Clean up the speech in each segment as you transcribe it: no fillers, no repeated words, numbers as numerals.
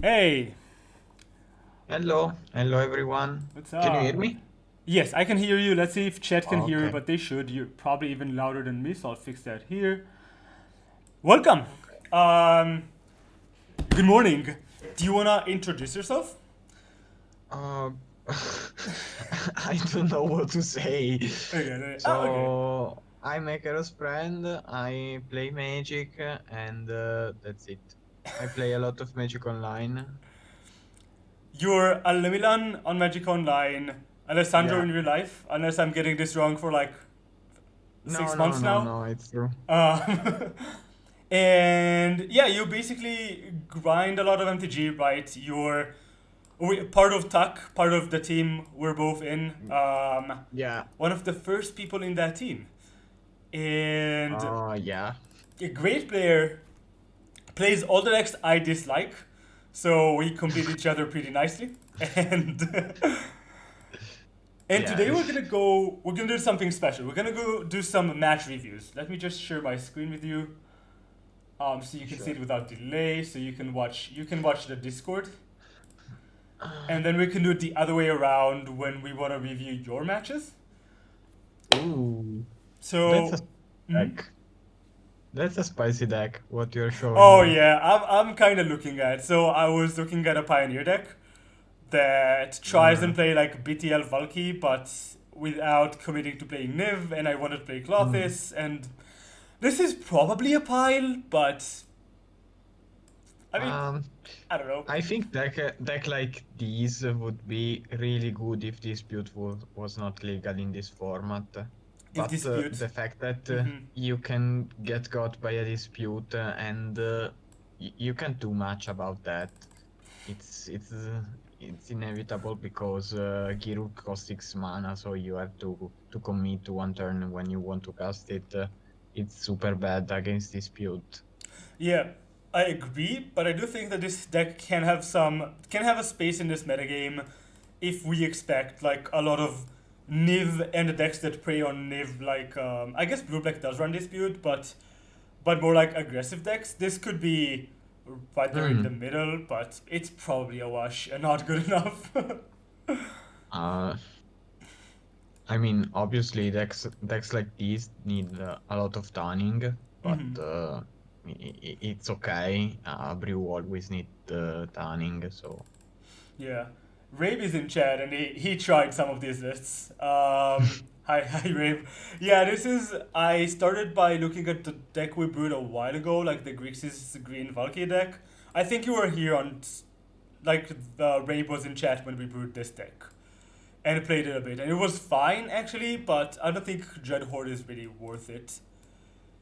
Hey, Hello everyone. what's Can you hear up? me? Yes, I can hear you. Let's see if chat can hear me, Okay. but they should. You're probably even louder than me, so I'll fix that here. Welcome. Okay. Um, Good morning. Do you wanna introduce yourself? Uh, I don't know what to say. Okay. So I'm Maker's friend. I play Magic, and that's it. I play a lot of Magic Online. You're Alemilan on Magic Online, Alessandro Yeah. in real life, unless I'm getting this wrong for like No, six no, months no, now. no. It's true. Um, and yeah, you basically grind a lot of MTG, right? Part of Tuck, part of the team we're both in. Yeah. One of the first people in that team, and Yeah. a great player, plays all the decks I dislike, so we complete each other pretty nicely. And and Yeah. today we're gonna do something special. We're gonna go do some match reviews. Let me just share my screen with you, so you can see Sure. it without delay. So you can watch the Discord, and then we can do it the other way around when we want to review your matches. Ooh, that's a So, mhm. deck. That's a spicy deck. What you're showing Oh me. yeah, I'm kind of looking at. So I was looking at a Pioneer deck that tries Uh, and play like BtL Valky, but without committing to playing Niv, and I wanted to play mm. Clothis, and this is probably a pile, but I mean, Um, I don't know. I think deck like these would be really good if dispute was not legal in this format. If But dispute, the fact that mm-hmm. you can get got by a dispute and you can't do much about that. It's inevitable because Giru costs 6 mana, so you have to commit to one turn when you want to cast it. It's super bad against dispute. Yeah, I agree, but I do think that this deck can have a space in this metagame if we expect like a lot of Niv and the decks that prey on Niv, like I guess Blue Black does run dispute, but more like aggressive decks. This could be right there in the Mm. middle, but it's probably a wash and not good enough. Uh, I mean, obviously, decks like these need a lot of tanning, but Hmm. it's okay. Brew always need tanning, so. Yeah. Rabe is in chat and he tried some of these lists. Hi Rabe. Yeah, this is I started by looking at the deck we brewed a while ago, like the Grixis Green Valkyrie deck. I think you were here on like the Rabe was in chat when we brewed this deck. And played it a bit. And it was fine actually, but I don't think Dread Horde is really worth it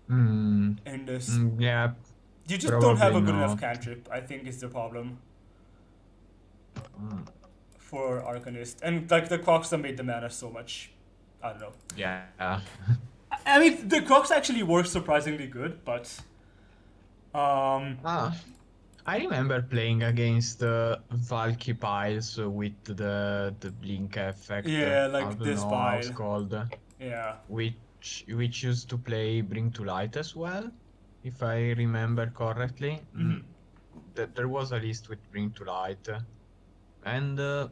Mm, in this. yeah, You just don't have probably a good enough not. cantrip, I think is the problem Mm, for Arcanist. And like the Croxa made the mana so much. I don't know. yeah. I mean, the Crocs actually works surprisingly good, but Ah, I remember playing against Valky piles with the blink effect. yeah, I like don't this know how it's pile. called. Yeah. Which used to play Bring to Light as well, if I remember correctly. Hmm. There was a list with Bring to Light, and the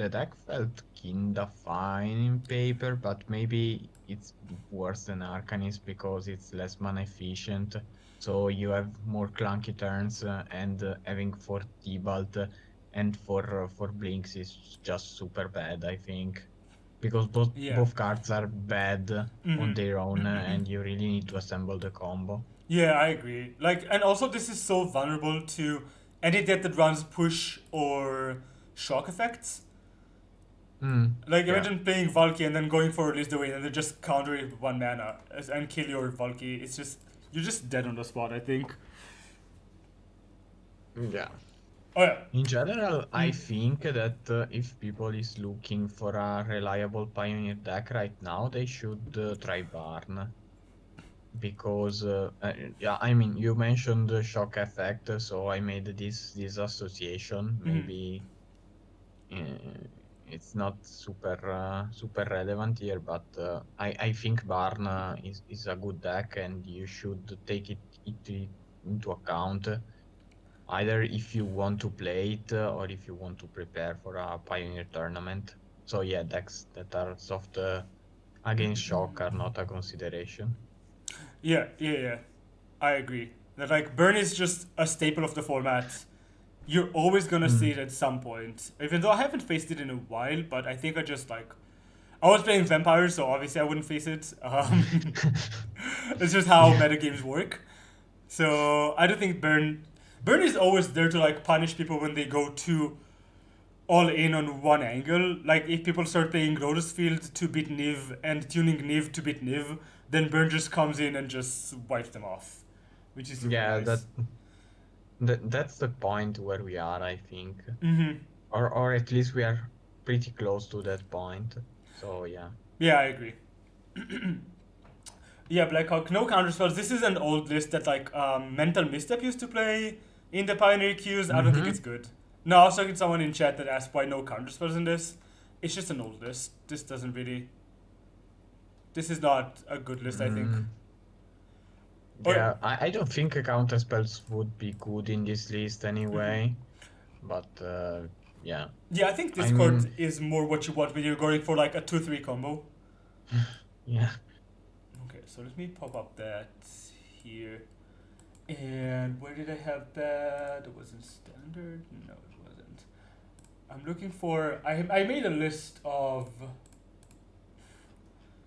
deck felt kinda fine in paper, but maybe it's worse than Arcanist because it's less mana efficient. So you have more clunky turns, and having four Tibalt and for Blinks is just super bad, I think, because both Yeah. both cards are bad on Hmm. their own, and you really need to assemble the combo. Yeah, I agree. Like, and also this is so vulnerable to any deck that runs push or shock effects. Like Yeah. imagine playing Valky and then going for release the way and then just counter it with one mana and kill your Valky. It's just you're just dead on the spot. I think. Yeah. Oh yeah. In general, I Mm. think that if people is looking for a reliable Pioneer deck right now, they should try Barn because yeah, I mean you mentioned the shock effect, so I made this association. Mm. Maybe it's not super relevant here, but I think Barn is a good deck, and you should take it into account. either if you want to play it or if you want to prepare for a Pioneer tournament. So yeah, decks that are soft against shock are not a consideration. Yeah. I agree. That like burn is just a staple of the format. You're always gonna see Mm. it at some point. Even though I haven't faced it in a while, but I think I just like I was playing vampires, so obviously I wouldn't face it. It's just how Yeah. meta games work. So I don't think burn is always there to like punish people when they go too all in on one angle. Like if people start playing Lotus Field to beat Niv and tuning Niv to beat Niv, then burn just comes in and just wipes them off, which is super Yeah, nice. that's the point where we are, I think. Mm-hmm. Or at least we are pretty close to that point. So yeah. Yeah, I agree. Yeah, Blackhawk, no counterspells. This is an old list that like Mental Misstep used to play in the Pioneer queues. I don't think Mm-hmm. it's good. No, I was talking to someone in chat that asked why no counterspells in this. It's just an old list. This doesn't really. This is not a good list, I think. Mm, Or yeah, I don't think a counter spells would be good in this list anyway. But yeah, yeah, I think I Discord mean, is more what you want when you're going for like a 2-3 combo. yeah. Okay, so let me pop up that here. And where did I have that? It wasn't standard. No, it wasn't. I'm looking for. I made a list of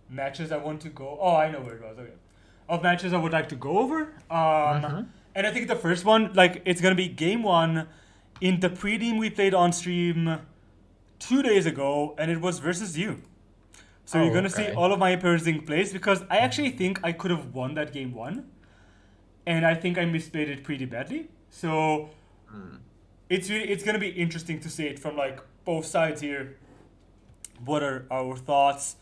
matches I want to go. Oh, I know where it was. Okay, of matches I would like to go over. Mm-hmm. And I think the first one, like, it's gonna be game one in the pre-team we played on stream 2 days ago, and it was versus you. So you're Oh, gonna see okay. all of my opposing plays because I actually think I could have won that game one, and I think I misplayed it pretty badly. So Mm. it's gonna be interesting to see it from like both sides here. What are our thoughts?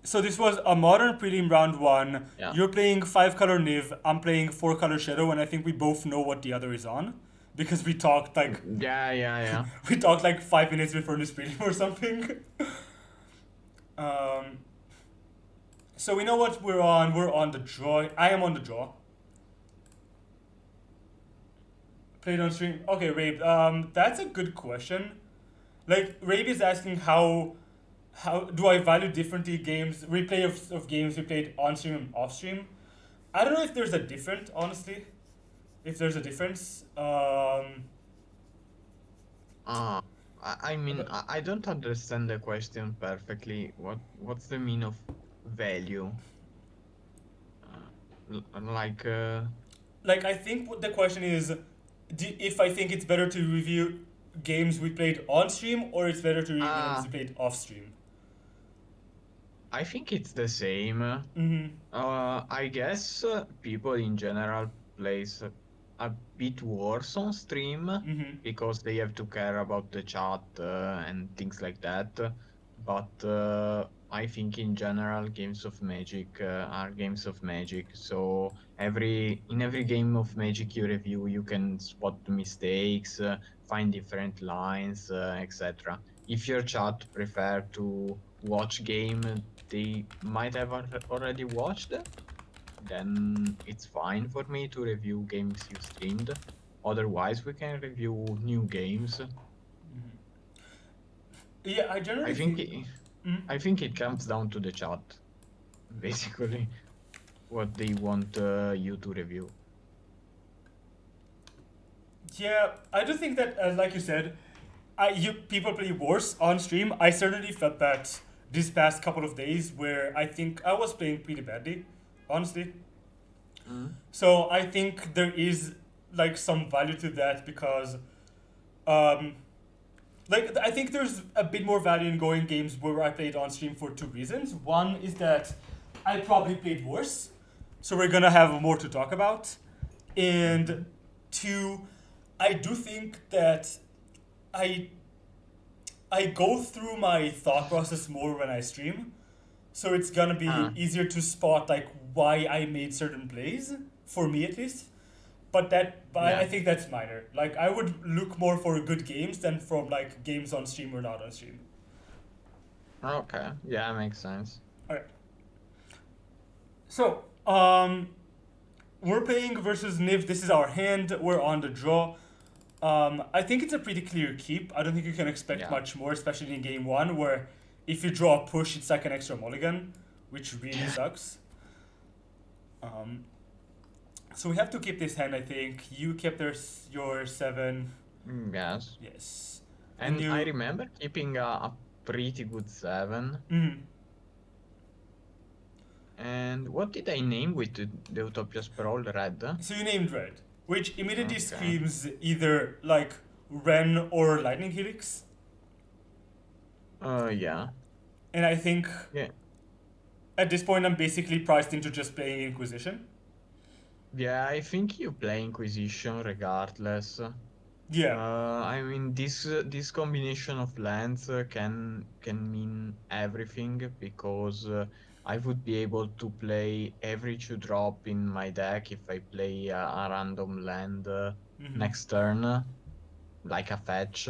So this was a modern prelim round one. Yeah. You're playing 5 color Niv. I'm playing 4 color Shadow, and I think we both know what the other is on because we talked like Yeah, yeah, yeah. we talked like 5 minutes before this prelim or something. Um, so we know what we're on. We're on the draw. I am on the draw. Played on stream. Okay, Rabe. That's a good question. Like Rabe is asking how do I value differently games replay of games we played on stream and off stream. I don't know if there's a difference, honestly. If there's a difference. Uh, I mean, But, I don't understand the question perfectly. What's the mean of value? Like, like I think what the question is, if I think it's better to review games we played on stream or it's better to review games we ah, played off stream. I think it's the same. Mm-hmm. I guess people in general plays a bit worse on stream Mm-hmm. because they have to care about the chat and things like that. But I think in general, games of Magic are games of Magic. So in every game of Magic you review, you can spot mistakes, find different lines, etc. If your chat prefer to watch game they might have already watched, then it's fine for me to review games you streamed. Otherwise, we can review new games. Yeah, I I generally think think. it, Mm, I think it comes down to the chat, basically, what they want you to review. yeah, I do think that, like you said, you people play worse on stream. I certainly felt that this past couple of days, where I think I was playing pretty badly, honestly. Mm. So I think there is like some value to that because, um, like I think there's a bit more value in going games where I played on stream for two reasons. One is that I probably played worse, so we're gonna have more to talk about, Mm-hmm. and two, I do think that I I go through my thought process more when I stream, so it's gonna be Ah, easier to spot like why I made certain plays for me at least. But I yeah. think that's minor. Like I would look more for good games than from like games on stream or not on stream. Okay. Yeah, makes sense. All right. So we're playing versus Niv. This is our hand. We're on the draw. I think it's a pretty clear keep. I don't think you can expect Yeah. much more, especially in game one, where if you draw a push, it's like an extra mulligan, which really sucks. Um, so we have to keep this hand, I think. You kept your 7. Yes. Yes. And And I you. remember keeping a pretty good 7. Mm, And what did I name with the Utopia Sprawl? Red? so you named red, which immediately Okay. screams either like Ren or Lightning Helix. Yeah. And I think Yeah. at this point I'm basically priced into just playing Inquisition. Yeah, I think you play Inquisition regardless. Yeah. I mean, this combination of lands can mean everything because I would be able to play every 2 drop in my deck if I play a random land Mm-hmm. next turn, like a fetch,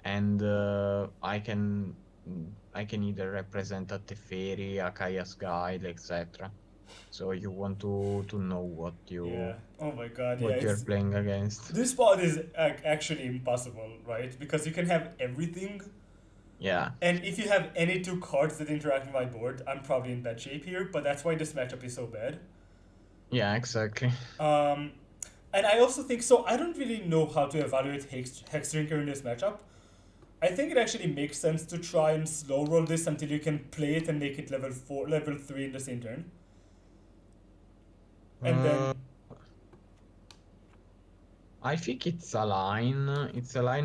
and I can either represent a Teferi, a Kaya's Guide, etc. So you want to know Yeah. Oh my god. Yeah. what you're It's playing against. this spot is actually impossible, right? Because you can have everything, Yeah. and if you have any 2 cards that interact with my board, I'm probably in bad shape here. But that's why this matchup is so bad. Yeah, exactly. Um, and I also think so. I don't really know how to evaluate Hexdrinker in this matchup. I think it actually makes sense to try and slow roll this until you can play it and make it level 4, level 3 in the same turn, and Uh, then. I think it's a line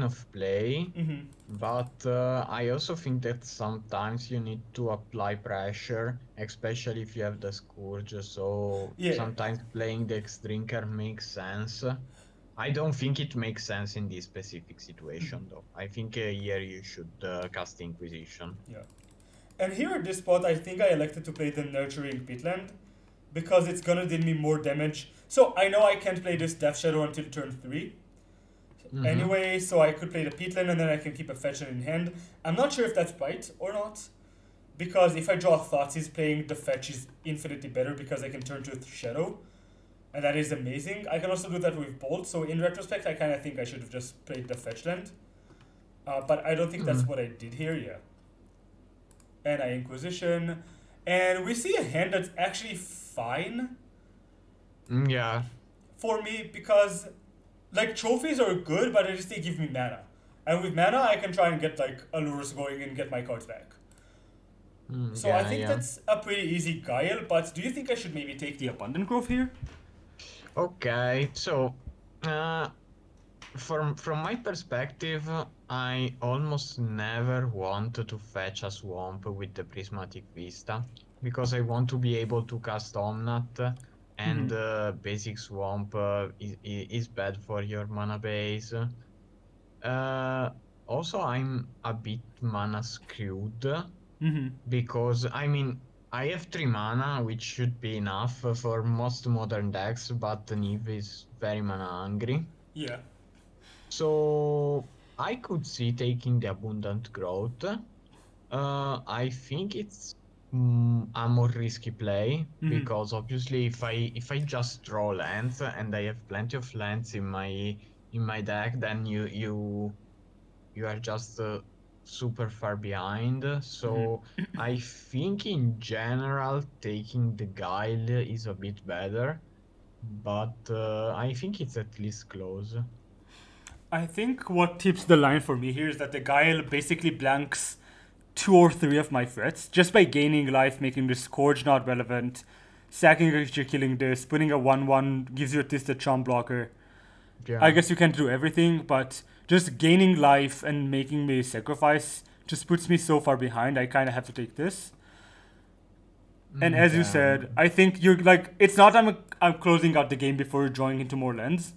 of play, Mm-hmm. but I also think that sometimes you need to apply pressure, especially if you have the Scourge. So Yeah. sometimes playing the X-Drinker makes sense. I don't think it makes sense in this specific situation, though. I think here you should cast Inquisition. Yeah. And here at this spot, I think I elected to play the Nurturing Pitland because it's gonna deal me more damage. So I know I can't play this Death Shadow until turn 3. Mm-hmm. Anyway, so I could play the Pitland and then I can keep a fetch in hand. I'm not sure if that's right or not. Because if I draw Thoughtseize, playing the fetch is infinitely better because I can turn to Shadow. And that is amazing. I can also do that with Bolt, so in retrospect, I kind of think I should have just played the fetch land. But I don't think that's Mm. what I did here, yeah. And I Inquisition. And we see a hand that's actually fine Yeah. for me because, like, trophies are good, but at least they give me mana. And with mana, I can try and get, like, allures going and get my cards back. So I Yeah, think yeah. that's a pretty easy Guile, but do you think I should maybe take the Abundant Growth here? Okay, so uh, from my perspective, I almost never want to fetch a swamp with the Prismatic Vista because I want to be able to cast Omnat, Mm-hmm. and basic swamp is bad for your mana base. Uh, Also, I'm a bit mana screwed Mm-hmm. because I mean I have 3 mana, which should be enough for most modern decks, but Niv is very mana hungry. Yeah. So I could see taking the abundant growth. I think it's a more risky play Mm-hmm. because obviously if I just draw lands and I have plenty of lands in my deck, then you are just super far behind. So Mm-hmm. I think in general taking the guile is a bit better, but I think it's at least close. I think what tips the line for me here is that the Guile basically blanks 2 or 3 of my threats just by gaining life, making the Scourge not relevant, sacking a creature, killing this, putting a 1/1 gives you at least a charm blocker. I Yeah. guess you can't do everything, but just gaining life and making me sacrifice just puts me so far behind. I kind of have to take this. And as you Yeah. said, I think you're like, it's not I'm closing out the game before you're drawing into more lands.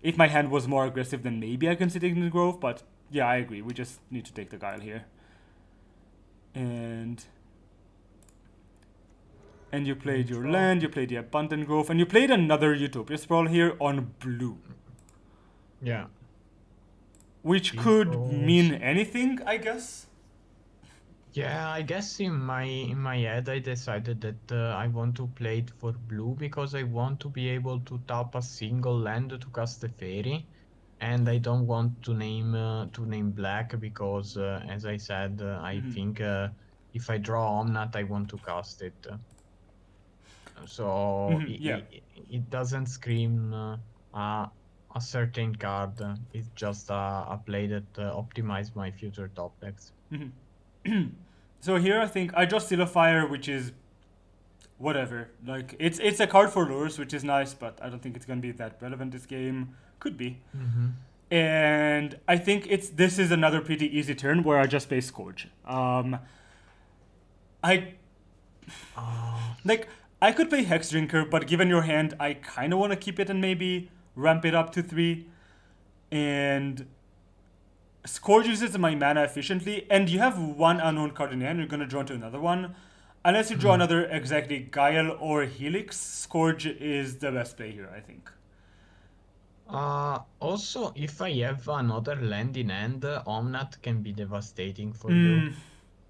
If my hand was more aggressive, then maybe I consider taking the grove. But yeah, I agree. We just need to take the Guile here. And you played your Draw. land, you played the Abundant Grove, and you played another Utopia Sprawl here on blue. Yeah. Which could mean Because anything, I guess. Yeah, I guess in my head I decided that I want to play it for blue because I want to be able to tap a single land to cast a fairy, and I don't want to name black because, as I said, I Hmm. think if I draw Omnat, I want to cast it. So Hmm. Yeah. it doesn't scream a a certain card. It's just a play that optimize my future top decks. So here I think I draw Still Fire, which is whatever. Like it's a card for lures, which is nice, but I don't think it's gonna be that relevant this game. Could be. Mm-hmm. And I think this is another pretty easy turn where I just play Scourge. I Uh, like I could play Hex Drinker, but given your hand, I kind of want to keep it and maybe ramp it up to 3. And Scourge uses my mana efficiently, and you have one unknown card in hand. You're gonna draw into another one. Unless you draw hmm. another exactly Guile or Helix, Scourge is the best play here, I think. Also, if I have another land in hand, Omnat can be devastating for you. Hmm.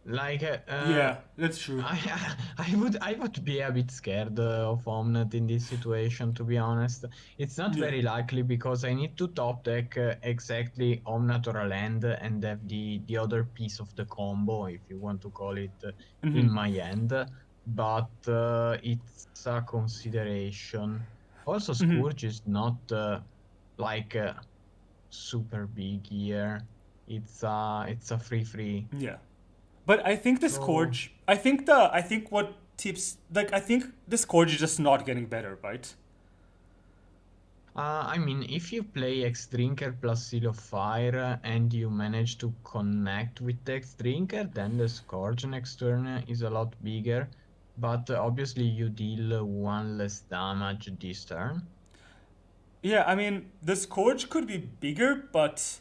Like, Yeah, that's true. I would be a bit scared of Omnat in this situation, to be honest. It's not Yeah. very likely because I need to top deck exactly Omnat or a land and have the other piece of the combo, if you want to call it, Hmm. in my hand. But it's a consideration. Also, Hmm. Scourge is not like super big here. It's a free. Yeah. But I think the So. Scourge. I think what tips. Like, I think the Scourge is just not getting better, right? I mean, if you play X-Drinker plus Seal of Fire and you manage to connect with the X-Drinker, then the Scourge next turn is a lot bigger. But obviously, you deal one less damage this turn. Yeah, I mean, the Scourge could be bigger, but.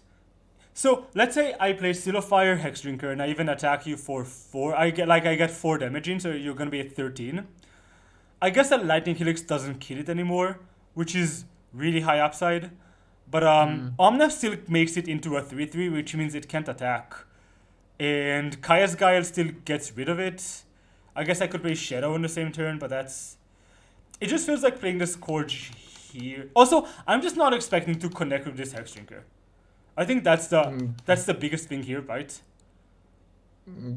So, let's say I play Seal of Fire, Hex Drinker, and I even attack you for 4. I get 4 damaging, so you're gonna be at 13. I guess that Lightning Helix doesn't kill it anymore, which is really high upside. But Hmm. Omna still makes it into a 3/3, which means it can't attack. And Kaya's Guile still gets rid of it. I guess I could play Shadow in the same turn, but that's. It just feels like playing the Scourge here. Also, I'm just not expecting to connect with this Hex Drinker. I think Mm, that's the biggest thing here, right?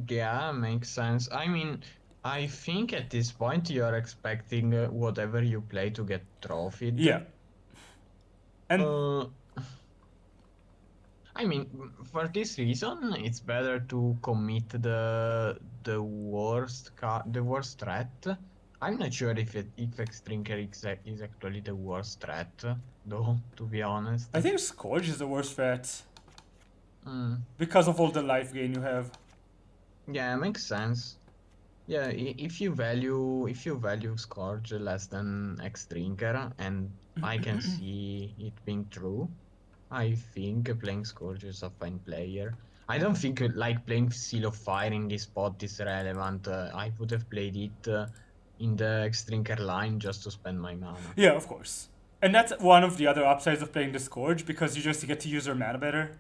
yeah, makes sense. I mean, I think at this point you're expecting whatever you play to get Yeah. trophied. And Uh, I mean, for this reason, it's better to commit the worst threat. I'm not sure if X-Drinker is actually the worst threat, though, to be honest. I think Scourge is the worst threat Mm, because of all the life gain you have. yeah, makes sense. Yeah, if you value Scourge less than X-Drinker, and I can see it being true, I think playing Scourge is a fine player. I don't think like playing Seal of Fire in this spot is relevant. I would have played it in the Extrinker line just to spend my mana. Yeah, of course. And that's one of the other upsides of playing the Scourge because you just get to use your mana better,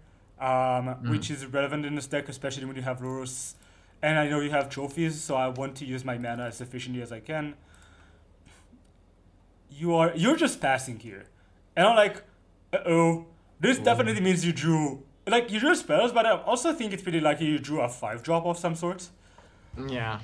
which Mm. is relevant in this deck, especially when you have Lurus. And I know you have trophies, so I want to use my mana as efficiently as I can. You're just passing here, and I'm like, oh, this Oh, definitely means you drew like you drew spells, but I also think it's pretty likely you drew a 5 drop of some sort. yeah.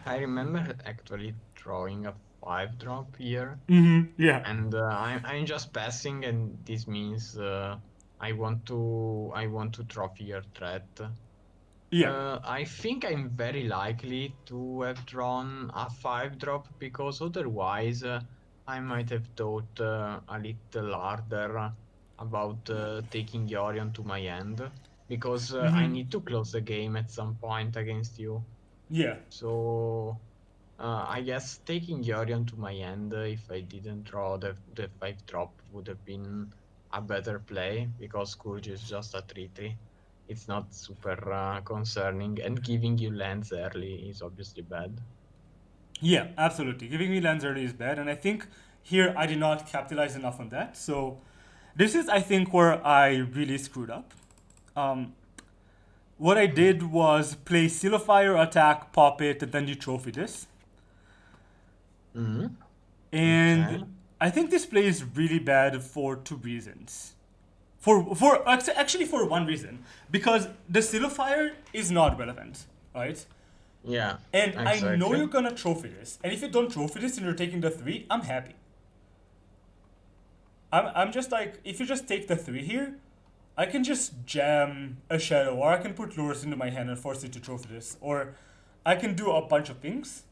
I remember actually drawing a 5 drop here, Mm-hmm. Yeah. and I'm just passing, and this means I want to trophy your threat. Yeah. I think I'm very likely to have drawn a 5 drop because otherwise I might have thought a little harder about taking Yorion to my end because I Mm-hmm. need to close the game at some point against you. Yeah. So I guess taking Yorion to my end, if I didn't draw the 5 drop, would have been a better play because Scourge is just a 3/3. It's not super concerning, and giving you lands early is obviously bad. Yeah, absolutely. Giving me lands early is bad, and I think here I did not capitalize enough on that. So this is, I think, where I really screwed up. Um, what I did was play Silofire, attack, pop it, and then you trophy this. Mm, And okay. I think this play is really bad for two reasons. Actually for one reason, because the Silofire is not relevant, right? Yeah, And I know exactly. you're gonna trophy this, and if you don't trophy this and you're taking the three, I'm happy. I'm just like, if you just take the three here, I can just jam a shadow, or I can put lures into my hand and force it to trophy this, or I can do a bunch of things.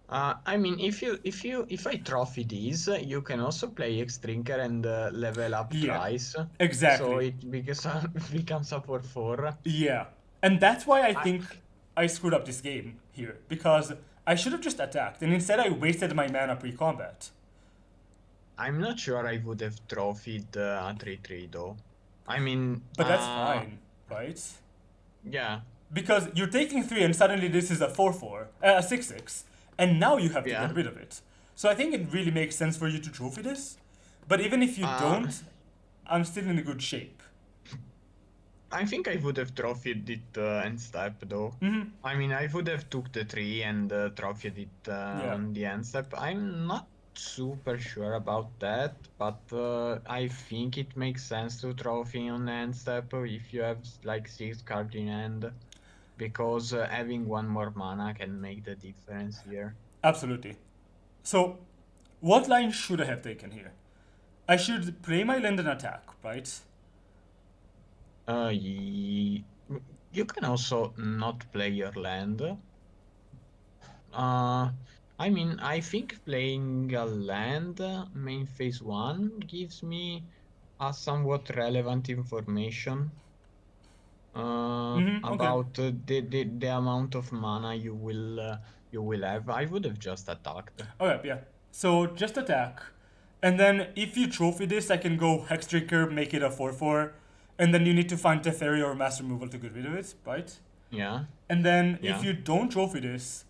I mean, if I trophy these, you can also play X-Drinker and level up Yeah, twice, so exactly. it becomes a 4/4. Yeah, and that's why I I think I screwed up this game here, because I should have just attacked, and instead I wasted my mana pre-combat. I'm not sure I would have trophied a 3/3 though. I mean, But that's fine, right? yeah, Because you're taking three, and suddenly this is a 4/4, a 6/6, and now you have to yeah. get rid of it. So I think it really makes sense for you to trophy this. But even if you Uh, don't, I'm still in a good shape. I think I would have trophied it end step though. I mean, I would have took the 3 and trophied it Yeah, on the end step. I'm not super sure about that, but I think it makes sense to trophy on the end step if you have like 6 cards in hand, because having one more mana can make the difference here. absolutely. So, what line should I have taken here? I should play my land and attack, right? Ye You can also not play your land. Uh, I mean, I think playing a land main phase one gives me a somewhat relevant information Okay. about the amount of mana you will have. I would have just attacked. Okay, yeah. So just attack. And then if you trophy this, I can go Hex Drinker, make it a 4/4. And then you need to find Teferi or Master Removal to get rid of it, right? Yeah, And then if yeah. you don't trophy this,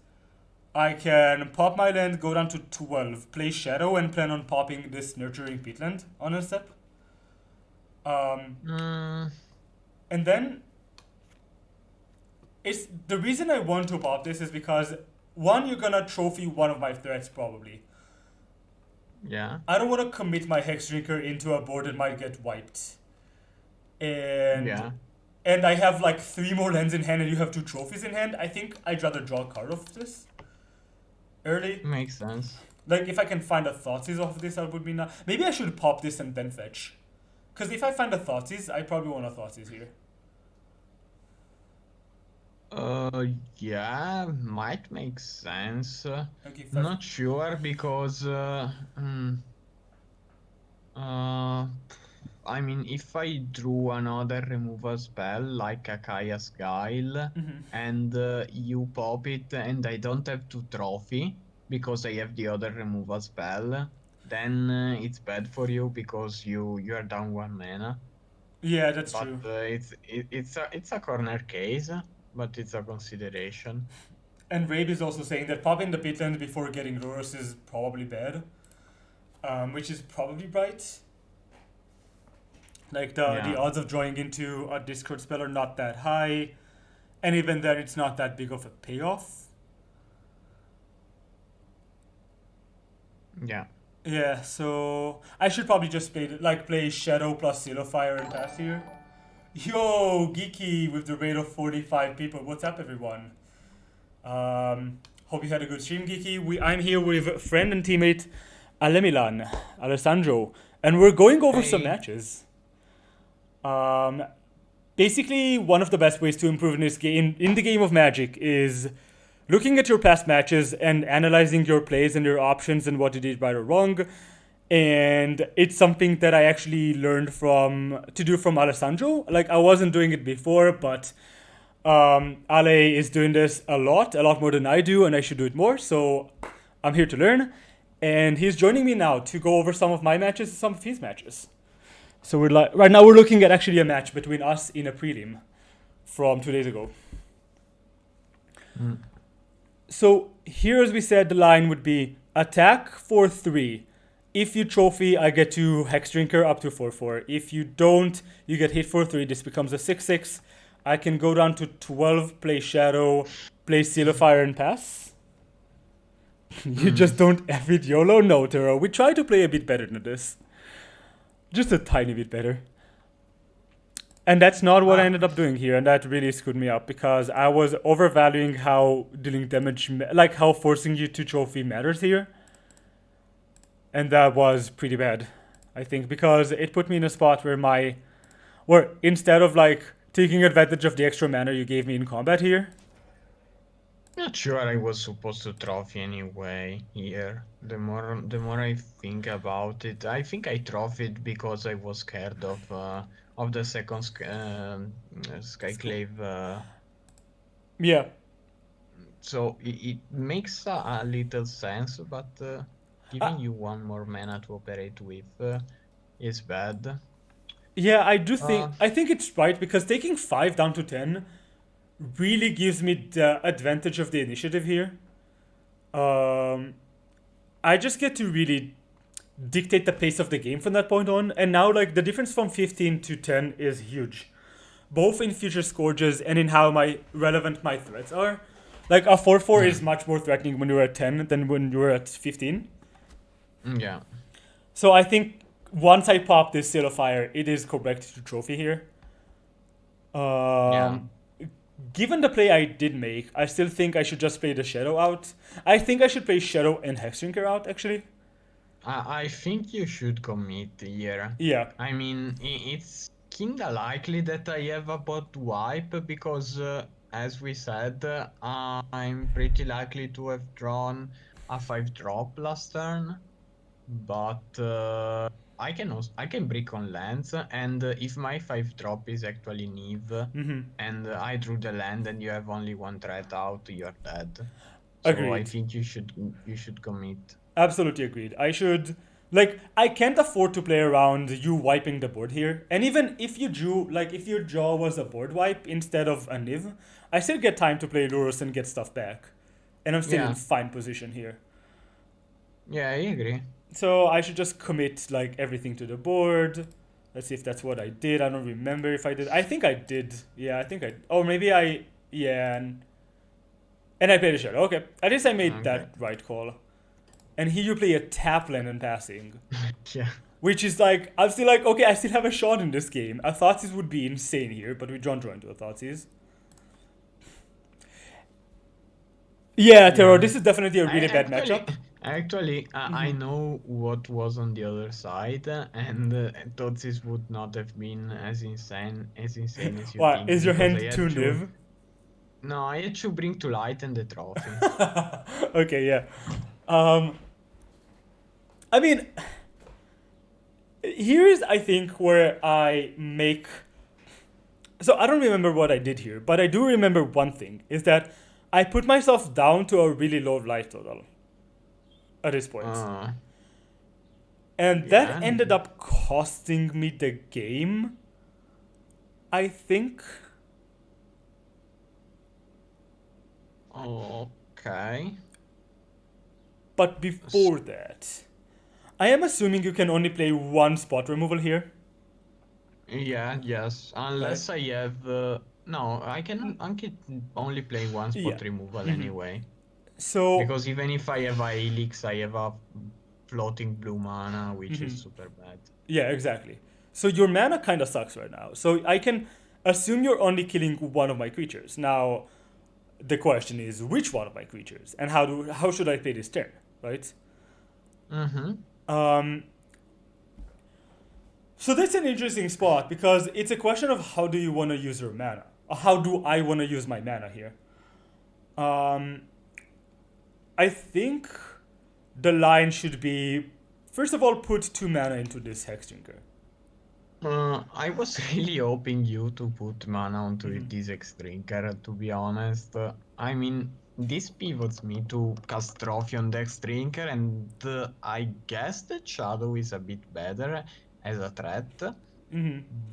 I can pop my land, go down to 12, play Shadow, and plan on popping this Nurturing Peatland on a step. Um, Mm, and then it's the reason I want to pop this is because one, you're gonna trophy one of my threats probably. yeah, I don't want to commit my Hex Drinker into a board that might get wiped. And yeah. and I have like three more lands in hand and you have two trophies in hand. I think I'd rather draw a card of this early. Makes sense. Like if I can find a Thoughtseize off this, that would be nice. Maybe I should pop this and then fetch. Because if I find a Thoughtseize, I probably want a Thoughtseize here. Uh, yeah, might make sense. Okay, if I Not sure because uh, I mean, if I drew another removal spell like a Kaya's Guile and you pop it and I don't have to trophy because I have the other removal spell, then it's bad for you because you are down 1 mana. yeah, that's But true. it's a corner case, but it's a consideration. And Rabe is also saying that popping the Pitland before getting Lurus is probably bad. Which is probably right. Like the Yeah, odds of drawing into a Discord spell are not that high, and even then, it's not that big of a payoff. yeah. Yeah, so I should probably just play Shadow plus Fire and pass here. Yo, Geeky with the rate of 45 people. What's up, everyone? Hope you had a good stream, Geeky. I'm here with friend and teammate Alemilan, Alessandro, and we're going over some Hey, matches. Um, Basically, one of the best ways to improve in this game, in the game of Magic, is looking at your past matches and analyzing your plays and your options and what you did right or wrong. And it's something that I actually learned to do from Alessandro. Like I wasn't doing it before, but Ale is doing this a lot more than I do, and I should do it more. So I'm here to learn, and he's joining me now to go over some of my matches and some of his matches. So right now we're looking at actually a match between us in a prelim from 2 days ago. mm, So here, as we said, the line would be attack for 3. If you trophy, I get to Hex Drinker up to 4/4. If you don't, you get hit for 3. This becomes a 6/6. I can go down to 12, play Shadow, play Seal of Fire, and pass. You Mm. just don't F it YOLO? No, Taro. We try to play a bit better than this. Just a tiny bit better. And that's not what I Uh, ended up doing here, and that really screwed me up because I was overvaluing how dealing damage, like how forcing you to trophy matters here, and that was pretty bad, I think, because it put me in a spot where instead of like taking advantage of the extra mana you gave me in combat here, Not sure I was supposed to trophy anyway here. The more I think about it, I think I trophied because I was scared of the second Skyclave. yeah, So it makes a little sense, but uh, giving you one more mana to operate with is bad. yeah, I do Uh, think it's right because taking 5 down to 10 really gives me the advantage of the initiative here. Um, I just get to really dictate the pace of the game from that point on. And now, like, the difference from 15 to 10 is huge, both in future scourges and in how relevant my threats are. Like, a 4/4 is mm, much more threatening when you're at 10 than when you're at 15. yeah, So I think once I pop this Seal of Fire, it is correct to trophy here. yeah. Um, Given the play I did make, I still think I should just play the Shadow out. I think I should play Shadow and Hexdrinker out, actually. I think you should commit here. Yeah. I mean, it's kinda likely that I have a bot wipe because, as we said, I'm pretty likely to have drawn a 5 drop last turn. But I can brick on lands, and if my 5 drop is actually Neve, and I drew the land, and you have only one threat out, you're dead. So I Agreed. think you should commit. Absolutely agreed. I should. Like, I can't afford to play around you wiping the board here. And even if you drew, like, if your draw was a board wipe instead of a Niv, I still get time to play Lurus and get stuff back. And I'm still in Yeah, fine position here. yeah, I agree. So I should just commit, like, everything to the board. Let's see if that's what I did. I don't remember if I did. I think I did. Yeah, I think I. Oh, maybe I. Yeah. And I played a shadow. Okay. At least I made Okay. that right call. And here you play a tap land and passing. Yeah. Which is like, I'm still like, okay, I still have a shot in this game. A Thoughtseize would be insane here, but we don't draw into a Thoughtseize. Yeah, Terror, Yeah. this is definitely a I really bad actually, matchup. actually, I know what was on the other side, and thought this would not have been as insane as you What, think, is your because I hand had too to. Niv? No, I had to bring to light and the trophy. Okay, yeah. Um, I mean, here's, I think, where I make. So I don't remember what I did here, but I do remember one thing is that I put myself down to a really low life total at this point. Uh, And that yeah. ended up costing me the game, I think. Okay. But S- before that, I am assuming you can only play one spot removal here, Yeah, yes. right? Unless I have. No, I can only play one Yeah. spot removal anyway. So, Because even if I have a Helix, I have a floating blue mana, which is super bad. yeah, exactly. So your mana kind of sucks right now. So I can assume you're only killing one of my creatures. Now, the question is which one of my creatures and how should I play this turn, right? Mm-hmm. Um, so that's an interesting spot because it's a question of how do you want to use your mana? Or how do I want to use my mana here? Um, I think the line should be first of all put 2 mana into this Hex Drinker. I was really hoping you to put mana onto this X-Drinker, to be honest. I mean, this pivots me to cast Trophy on the X-Drinker, and I guess that Shadow is a bit better as a threat.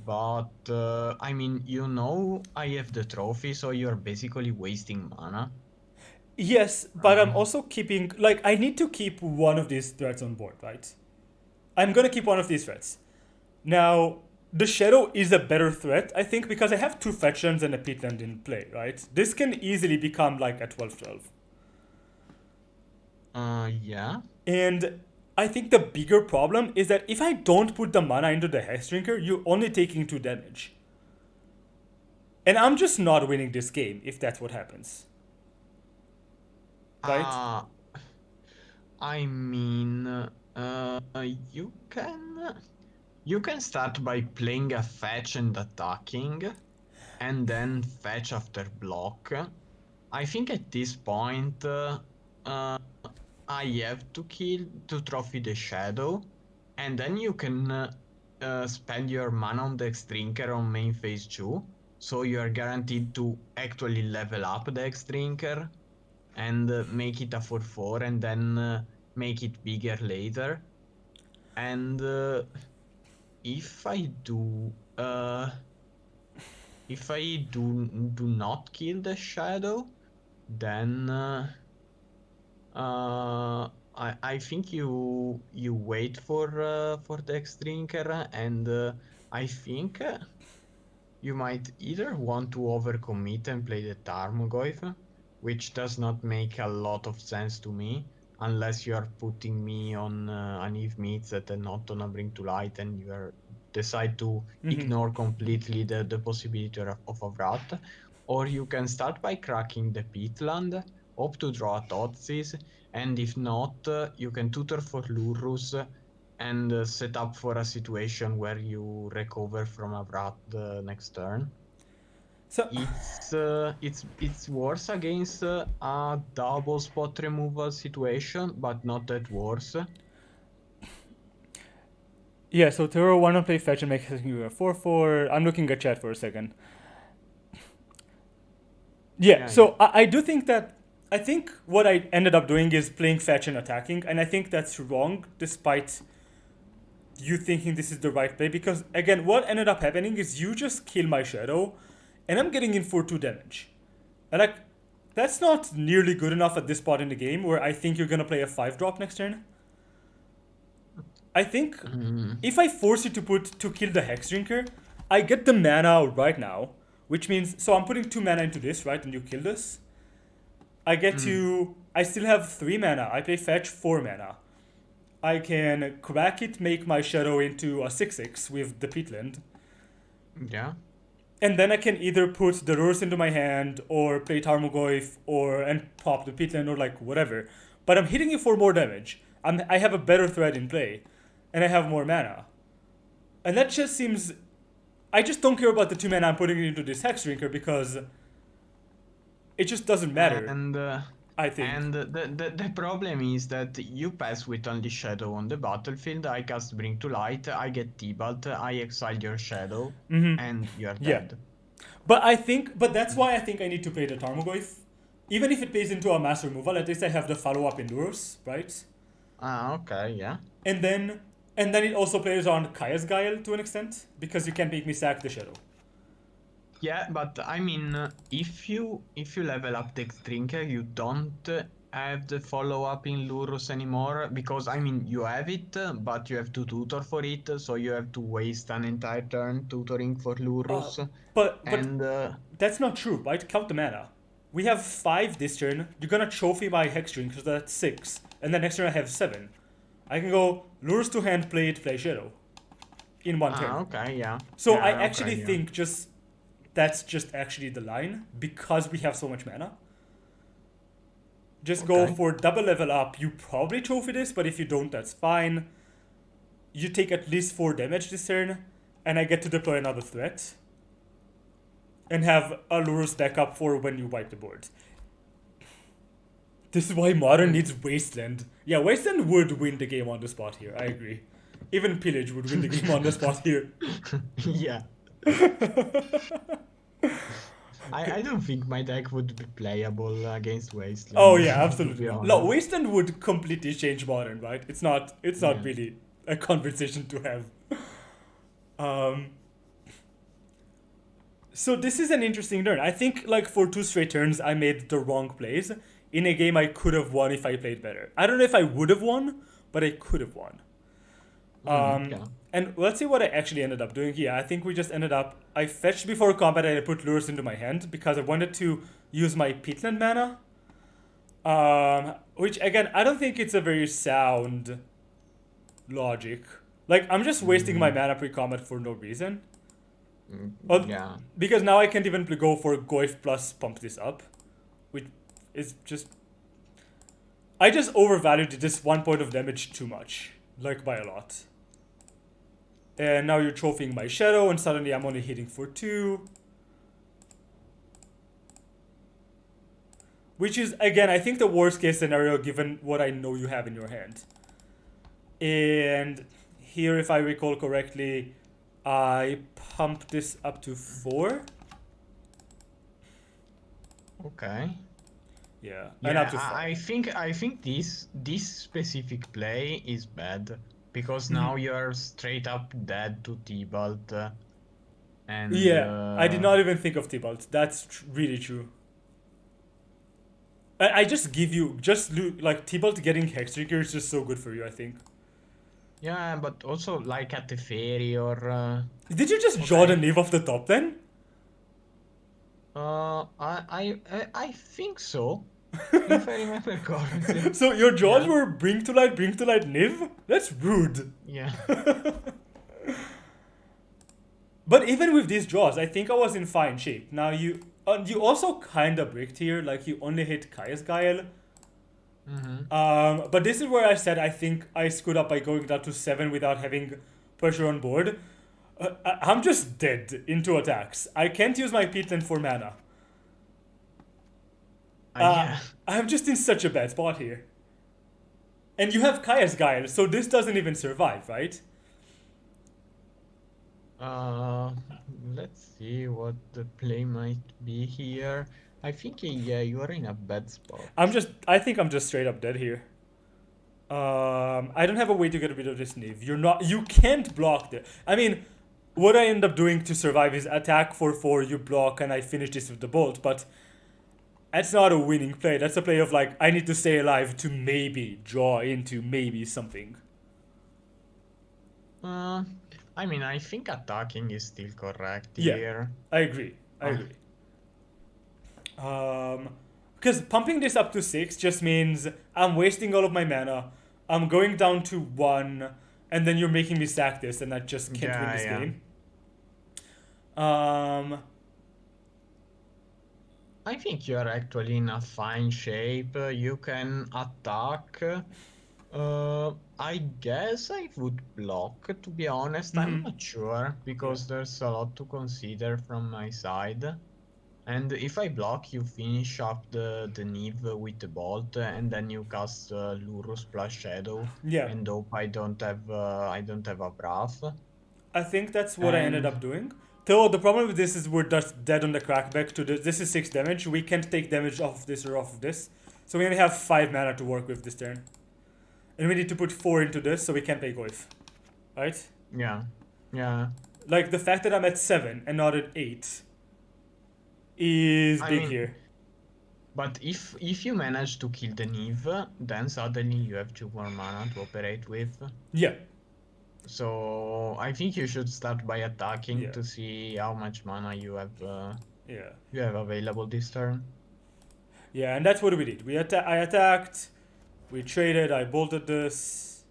But, I mean, I have the Trophy, so you're basically wasting mana. Yes, but I'm Uh, also keeping like I need to keep one of these threats on board, right? I'm gonna keep one of these threats. Now, the Shadow is a better threat, I think, because I have two fetchlands and a peatland in play, right? This can easily become like a 12/12. Yeah. And I think the bigger problem is that if I don't put the mana into the Hex Drinker, you're only taking 2 damage. And I'm just not winning this game if that's what happens. Right? Uh, I mean, you can start by playing a fetch and attacking, and then fetch after block. I think at this point, uh, I have to trophy the shadow, and then you can spend your mana on the X-Drinker on main phase 2, so you are guaranteed to actually level up the X-Drinker and make it a 4/4, and then make it bigger later. And if I do if I do not kill the shadow, then I think you wait for the X-Drinker, and I think you might either want to overcommit and play the Tarmogoyf, which does not make a lot of sense to me, unless you are putting me on an Eve Meets and not on a Bring to Light, and you are decide to ignore completely the possibility of a Wrath. Or you can start by cracking the Peatland, hope to draw a Thoughtseize, and if not, you can tutor for Lurrus and set up for a situation where you recover from a Wrath the next turn. So, It's worse against a double spot removal situation, but not that worse. yeah, so Turo wanna play fetch and make you a 4/4. I'm looking at chat for a second. Yeah, Yeah, yeah. so I do think that I think what I ended up doing is playing fetch and attacking, and I think that's wrong, despite you thinking this is the right play. Because again, what ended up happening is you just kill my shadow, and I'm getting in for 2 damage, and like that's not nearly good enough at this spot in the game where I think you're gonna play a 5-drop next turn. I think Mm, if I force you to kill the Hex Drinker, I get the mana right now, which means so I'm putting 2 mana into this, right, and you kill this. I get mm, to. I still have 3 mana. I play fetch 4 mana. I can crack it, make my shadow into a 6/6 with the peatland, yeah. and then I can either put the Rurs into my hand or play Tarmogoyf or and pop the peatland or like whatever. But I'm hitting you for more damage. I have a better threat in play, and I have more mana. And that just seems. I just don't care about the 2 mana I'm putting into this Hex Drinker because it just doesn't matter, And I think. the problem is that you pass with only shadow on the battlefield. I cast Bring to Light. I get Tibalt. I exile your shadow, and you're Yeah. dead. But that's why I think I need to play the Tarmogoyf. Even if it plays into a mass removal, at least I have the follow-up Endurus, right? Ah, okay, yeah. And then and then it also plays on Kaya's Guile to an extent, because you can make me sack the Shadow. Yeah, but I mean, if you level up the Drinker, you don't have the follow up in Lurus anymore, because I mean you have it, but you have to tutor for it, so you have to waste an entire turn tutoring for Uh, Lurus, but and that's not true, right? Count the mana. We have 5 this turn. You're gonna trophy my Hex Drink, so that's 6. And then next turn I have 7. I can go Lures to hand, play it, play Shadow in one turn. okay, yeah, So I yeah, okay, actually yeah, think just that's just actually the line because we have so much mana. Just go okay. for double level up. You probably trophy this, but if you don't, that's fine. You take at least 4 damage this turn, and I get to deploy another threat and have Allura's backup for when you wipe the board. This is why Modern Mm. needs Wasteland. Yeah, Wasteland would win the game on the spot here. I agree. Even Pillage would win the game on the spot here. Yeah. I don't think my deck would be playable against Oh Wasteland, yeah, to be absolutely. No, honest. Wasteland would completely change Modern, right? It's not. It's not Yeah. really a conversation to have. Um, so this is an interesting turn. I think like for 2 straight turns, I made the wrong plays in a game I could have won if I played better. I don't know if I would have won, but I could have won. Yeah. And let's see what I actually ended up doing here. I think we just ended up. I fetched before combat and I put lures into my hand because I wanted to use my peatland mana. Which again, I don't think it's a very sound logic. Like I'm just wasting my Mm, mana pre-combat for no reason. Oh, yeah. because now I can't even go for Goif plus pump this up, which is just. I just overvalued this 1 point of damage too much, like by a lot. And now you're trophying my shadow, and suddenly I'm only hitting for 2. Which is, again, I think the worst case scenario given what I know you have in your hand. And here, if I recall correctly, I pumped this up to 4. Okay. Yeah, and up Yeah, to 5. I think this specific play is bad because now you're straight up dead to Tybalt, and Yeah, I did not even think of Tybalt. That's really true. I just give you, like, Tybalt getting Hex Trigger is just so good for you, I think. yeah, but also like at the ferry or Did you just draw the okay. Niv off the top then? I think so, if I remember correctly. So your draws Yeah, were Bring to Light, Niv? That's rude. yeah. But even with these draws, I think I was in fine shape. Now you also kinda bricked here, like you only hit Kaya's Gael. Mm-hmm. But this is where I said I think I screwed up by going down to 7 without having pressure on board. I'm just dead into attacks. I can't use my Peatland for mana. Uh, Yeah. I'm just in such a bad spot here. And you have Kaya's Gael, so this doesn't even survive, right? Uh, let's see what the play might be here. I think yeah, you are in a bad spot. I think I'm just straight up dead here. I don't have a way to get rid of this Niv. You can't block the. I mean, what I end up doing to survive is attack for 4, you block, and I finish this with the bolt. But that's not a winning play. That's a play of like I need to stay alive to maybe draw into maybe something. Uh, I mean, I think attacking is still correct Yeah, here. I agree. I Uh, agree. Because pumping this up to 6 just means I'm wasting all of my mana. I'm going down to 1, and then you're making me sack this, and I just can't win yeah, this yeah. game. Um, I think you are actually in a fine shape. You can attack. I guess I would block, to be honest. I'm not sure yeah. because there's a lot to consider from my side. And if I block, you finish up the Niv with the bolt, and then you cast Lurus plus Shadow, Yeah. and hope I don't have a Wrath. I think that's what I ended And up doing. Though the problem with this is we're just dead on the crackback to this. This is 6 damage. We can't take damage off of this or off of this. So we only have 5 mana to work with this turn. And we need to put 4 into this so we can play Goif. Right? yeah, yeah. Like the fact that I'm at 7 and not at 8 is I big mean, here. but if you manage to kill the Niv, then suddenly you have 2 more mana to operate with. Yeah. So I think you should start by attacking Yeah. to see how much mana Yeah. you have available this turn. Yeah, and that's what we did. I attacked, we traded, I bolted this.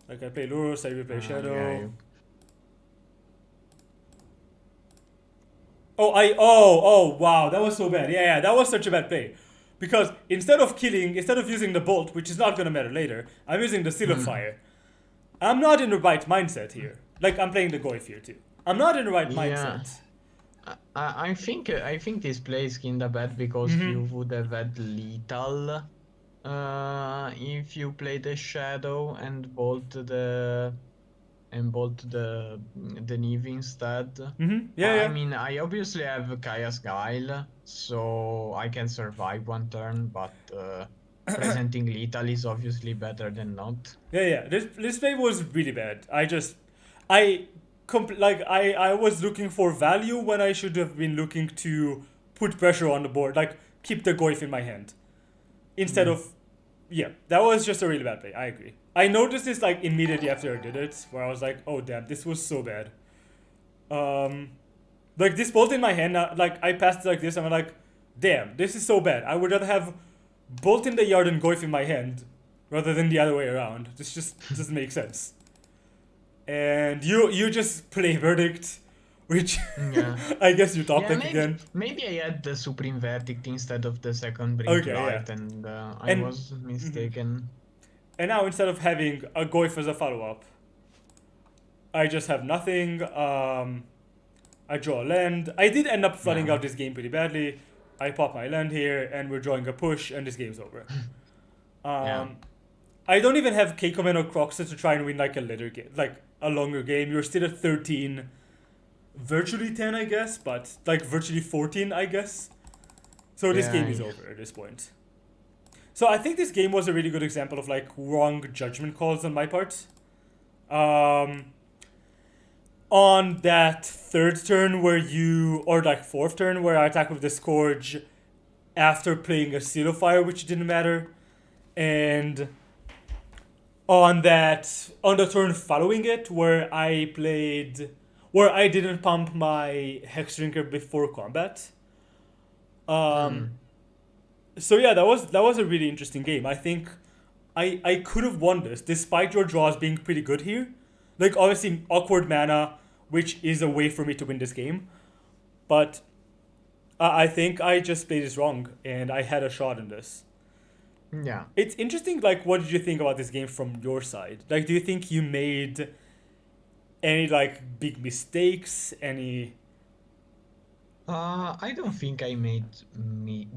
Like I play Lurus, I replay Yeah, Shadow. you, Oh, wow, that was so bad. Yeah, that was such a bad play. Because instead of using the bolt, which is not gonna matter later, I'm using the Seal of Hmm. Fire. I'm not in the right mindset here. Like I'm playing the Goif here too. I'm not in the right Yeah. mindset. I think this play is kinda bad because you would have had lethal if you play the shadow and bolt the Neve instead. Yeah, I yeah. mean, I obviously have Kaya's Guile, so I can survive 1 turn, but presenting lethal is obviously better than not. Yeah. This play was really bad. I was looking for value when I should have been looking to put pressure on the board, like keep the Goif in my hand instead Hmm. of. Yeah, that was just a really bad play. I agree. I noticed this like immediately after I did it, where I was like, oh damn, this was so bad. Um, like this bolt in my hand, like I passed it like this, and I'm like, damn, this is so bad. I would rather have bolt in the yard and Goif in my hand, rather than the other way around. This just doesn't make sense. And you just play verdict, which Yeah. I guess you top Yeah, deck again. maybe I had the Supreme Verdict instead of the second Bring to Okay, yeah. Light, and I And was mhm. mistaken. and now instead of having a Goif as a follow up, I just have nothing. I draw a land. I did end up flooding Yeah, out this game pretty badly. I pop my land here, and we're drawing a push, and this game's over. yeah, Um, I don't even have Keikoman or Croxer to try and win like a later game, like a longer game. You're still at 13, virtually 10, I guess, but like virtually 14, I guess. So this game yeah, is over at this point. So I think this game was a really good example of like wrong judgment calls on my part. Um, on that third turn where you, or like fourth turn where I attack with the Scourge after playing a Seal of Fire, which didn't matter, and on the turn following it where I didn't pump my Hex Drinker before combat. Um, mm, so yeah, that was a really interesting game. I think I could have won this despite your draws being pretty good here. Like obviously awkward mana, which is a way for me to win this game. But I think I just played this wrong and I had a shot in this. yeah. It's interesting, like, what did you think about this game from your side? Like, do you think you made any, like, big mistakes? Any. I don't think I made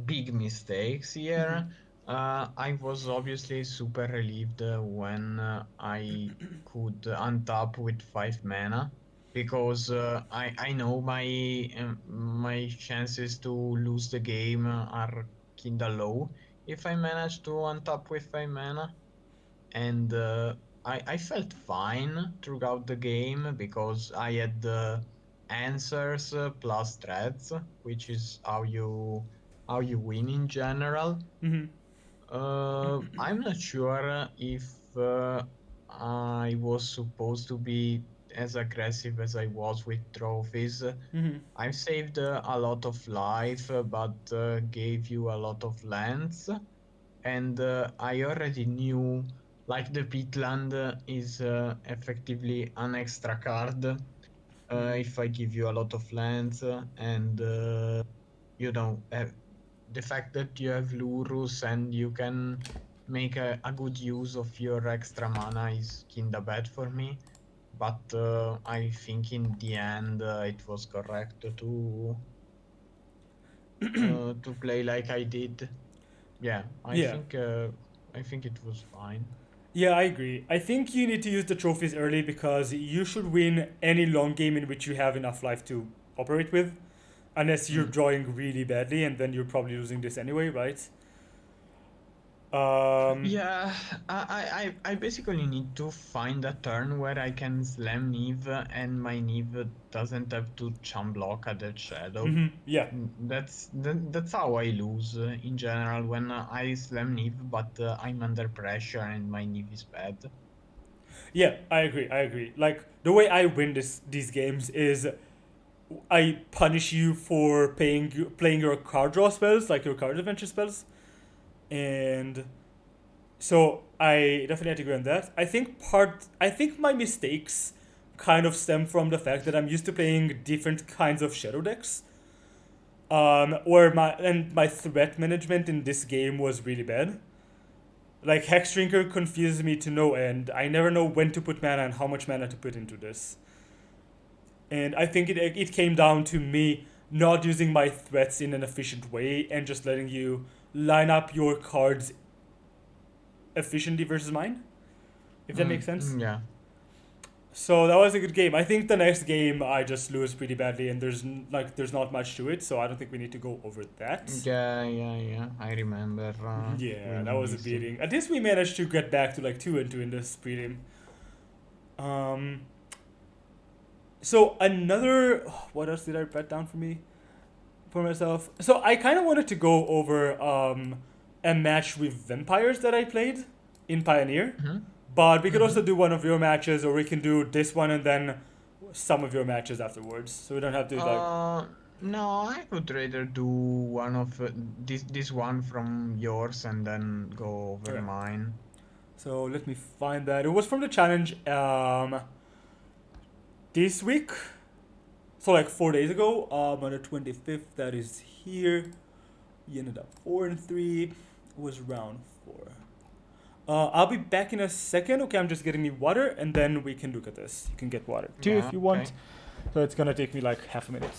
big mistakes Mhm, here. I was obviously super relieved when I could untap with 5 mana, because I know my chances to lose the game are kinda low if I manage to untap with 5 mana. And I felt fine throughout the game because I had answers plus threats, which is how you win in general. mhm, I'm not sure if I was supposed to be as aggressive as I was with trophies. mhm, I saved a lot of life, but gave you a lot of lands, and I already knew like the Pitland is effectively an extra card mhm. if I give you a lot of lands, and you know the fact that you have Lurus and you can make a good use of your extra mana is kinda bad for me. But I think in the end it was correct to play like I did. Yeah, Yeah. I think it was fine. Yeah, I agree. I think you need to use the trophies early because you should win any long game in which you have enough life to operate with. Unless you're Mm. drawing really badly, and then you're probably losing this anyway, right? Um, Yeah, I basically need to find a turn where I can slam Neve and my Neve doesn't have to chum block at that shadow. yeah. That's how I lose in general when I slam Neve, but I'm under pressure and my Neve is bad. Yeah, I agree. I agree. Like the way I win these games is I punish you for playing your card draw spells, like your card adventure spells, and so I definitely agree on that. I think my mistakes kind of stem from the fact that I'm used to playing different kinds of shadow decks. Where my threat management in this game was really bad. Like Hex Drinker confuses me to no end. I never know when to put mana and how much mana to put into this. And I think it came down to me not using my threats in an efficient way and just letting you line up your cards efficiently versus mine, if that makes sense. Yeah. So that was a good game. I think the next game I just lose pretty badly, and there's not much to it, so I don't think we need to go over that. Yeah. I remember Yeah, that winning was a this. beating. At least we managed to get back to like 2-2 in this prelim. Um, so another, what else did I bet down for myself? So I kind of wanted to go over a match with vampires that I played in Pioneer, Hmm. But we could also Mm-hmm. do one of your matches, or we can do this one and then some of your matches afterwards. So we don't have to like. Uh, no, I would rather do one of this one from yours and then go over Okay. mine. So let me find that. It was from the challenge this week. So like 4 days ago, on the 25th, that is here. We ended up 4-3. It was round 4. I'll be back in a second. Okay, I'm just getting me water, and then we can look at this. You can get water too if Yeah, you okay. want. So it's gonna take me like half a minute.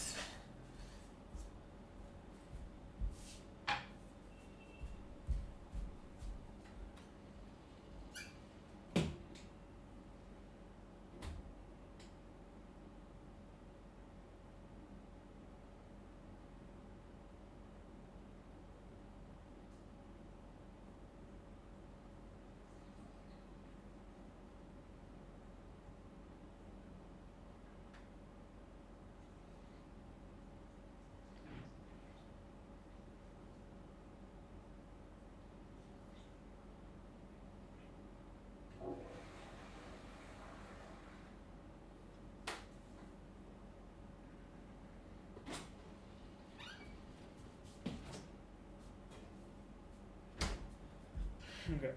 Okay.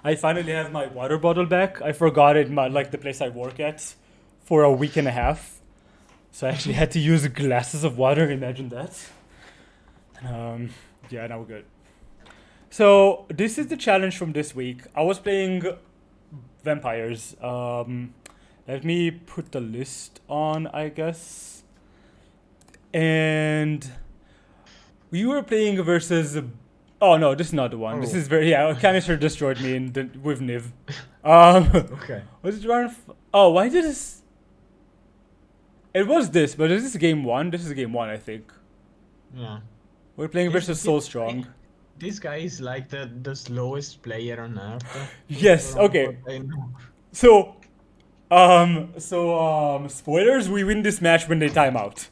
I finally have my water bottle back. I forgot it in my like the place I work at for a week and a half. So I actually had to use glasses of water. Imagine that. Um, yeah, now we're good. So this is the challenge from this week. I was playing vampires. Let me put the list on, I guess. And we were playing versus. Oh no, this is not the one. This Oh, is very yeah. Canister destroyed me with Niv. Um, okay. was it round? Oh, why did this? It was this, but is this game one? This is game one, I think. Yeah. We're playing This versus this Soul guy, Strong. this guy is like the slowest player on earth, Yes. from what Okay. I know. So spoilers. We win this match when they time out.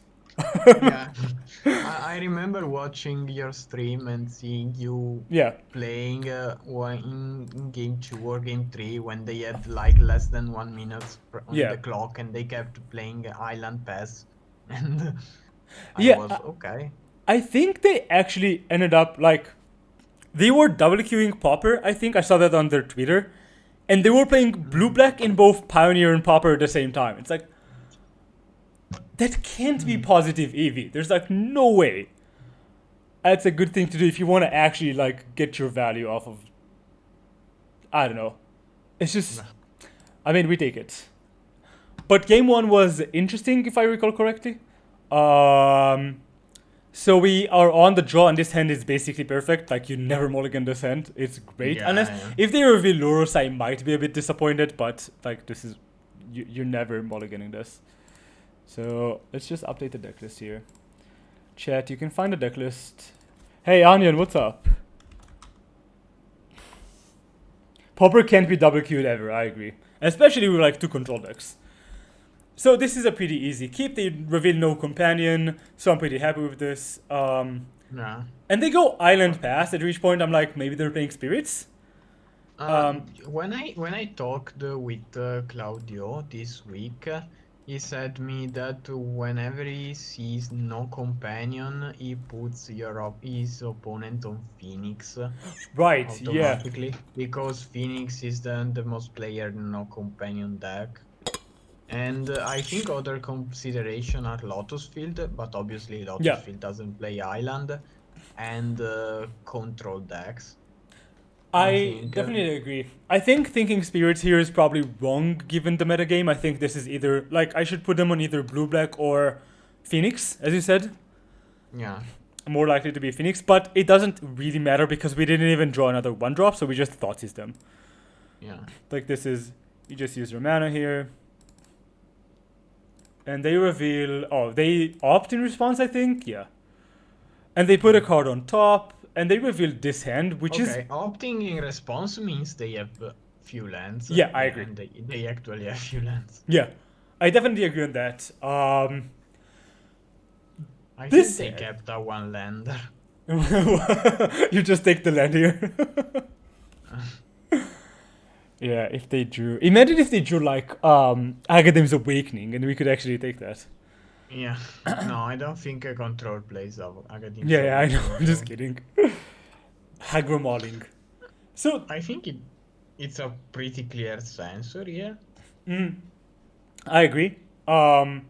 Yeah. I remember watching your stream and seeing you Yeah. playing in game 2 or game 3 when they had like less than 1 minute on Yeah. the clock and they kept playing Island Pass. And I Yeah. was okay. I think they actually ended up like they were double queuing Popper. I think I saw that on their Twitter, and they were playing blue Mm. black in both Pioneer and Popper at the same time. It's like that can't be Mm. positive EV. There's like no way. That's a good thing to do if you want to actually like get your value off of. I don't know. It's just. Nah. I mean, we take it. But game one was interesting, if I recall correctly. Um, so we are on the draw, and this hand is basically perfect. Like you never mulligan this hand. It's great. Unless Yeah, if they reveal Lurus, I might be a bit disappointed. But like this is, you're never mulliganing this. So let's just update the deck list here. Chat, you can find the deck list. Hey Onion, what's up? Popper can't be double queued ever. I agree, especially with like two control decks. So this is a pretty easy keep. They reveal no companion, so I'm pretty happy with this. yeah. And they go island pass, at which point I'm like, maybe they're playing spirits. When I talked with Claudio this week, he said me that whenever he sees no companion, he puts his opponent on Phoenix Right, yeah. automatically because Phoenix is the most player no companion deck. And I think other consideration are Lotus Field, but obviously Lotus Yeah. Field doesn't play island, and control decks. I I think. definitely agree. I think thinking spirits here is probably wrong given the metagame. I think this is either, like, I should put them on either blue black or Phoenix, as you said. Yeah. More likely to be Phoenix, but it doesn't really matter because we didn't even draw another one drop, so we just Thoughtseize them. Yeah. Like, this is, you just use your mana here. And they reveal, oh, they opt in response, I think? Yeah. And they put a card on top, and they reveal this hand, which is. Okay, opting in response means they have few lands. Yeah, I agree. And they actually have few lands. Yeah. I definitely agree on that. I This think they kept a one lander. You just take the land here. Yeah, if they drew. Imagine if they drew like Agadem's Awakening and we could actually take that. Yeah. No, I don't think a control plays Agadim's Yeah, I know. Awakening, I'm just so kidding. Hagromoling. So, I think it's a pretty clear sensor here. I agree. Um,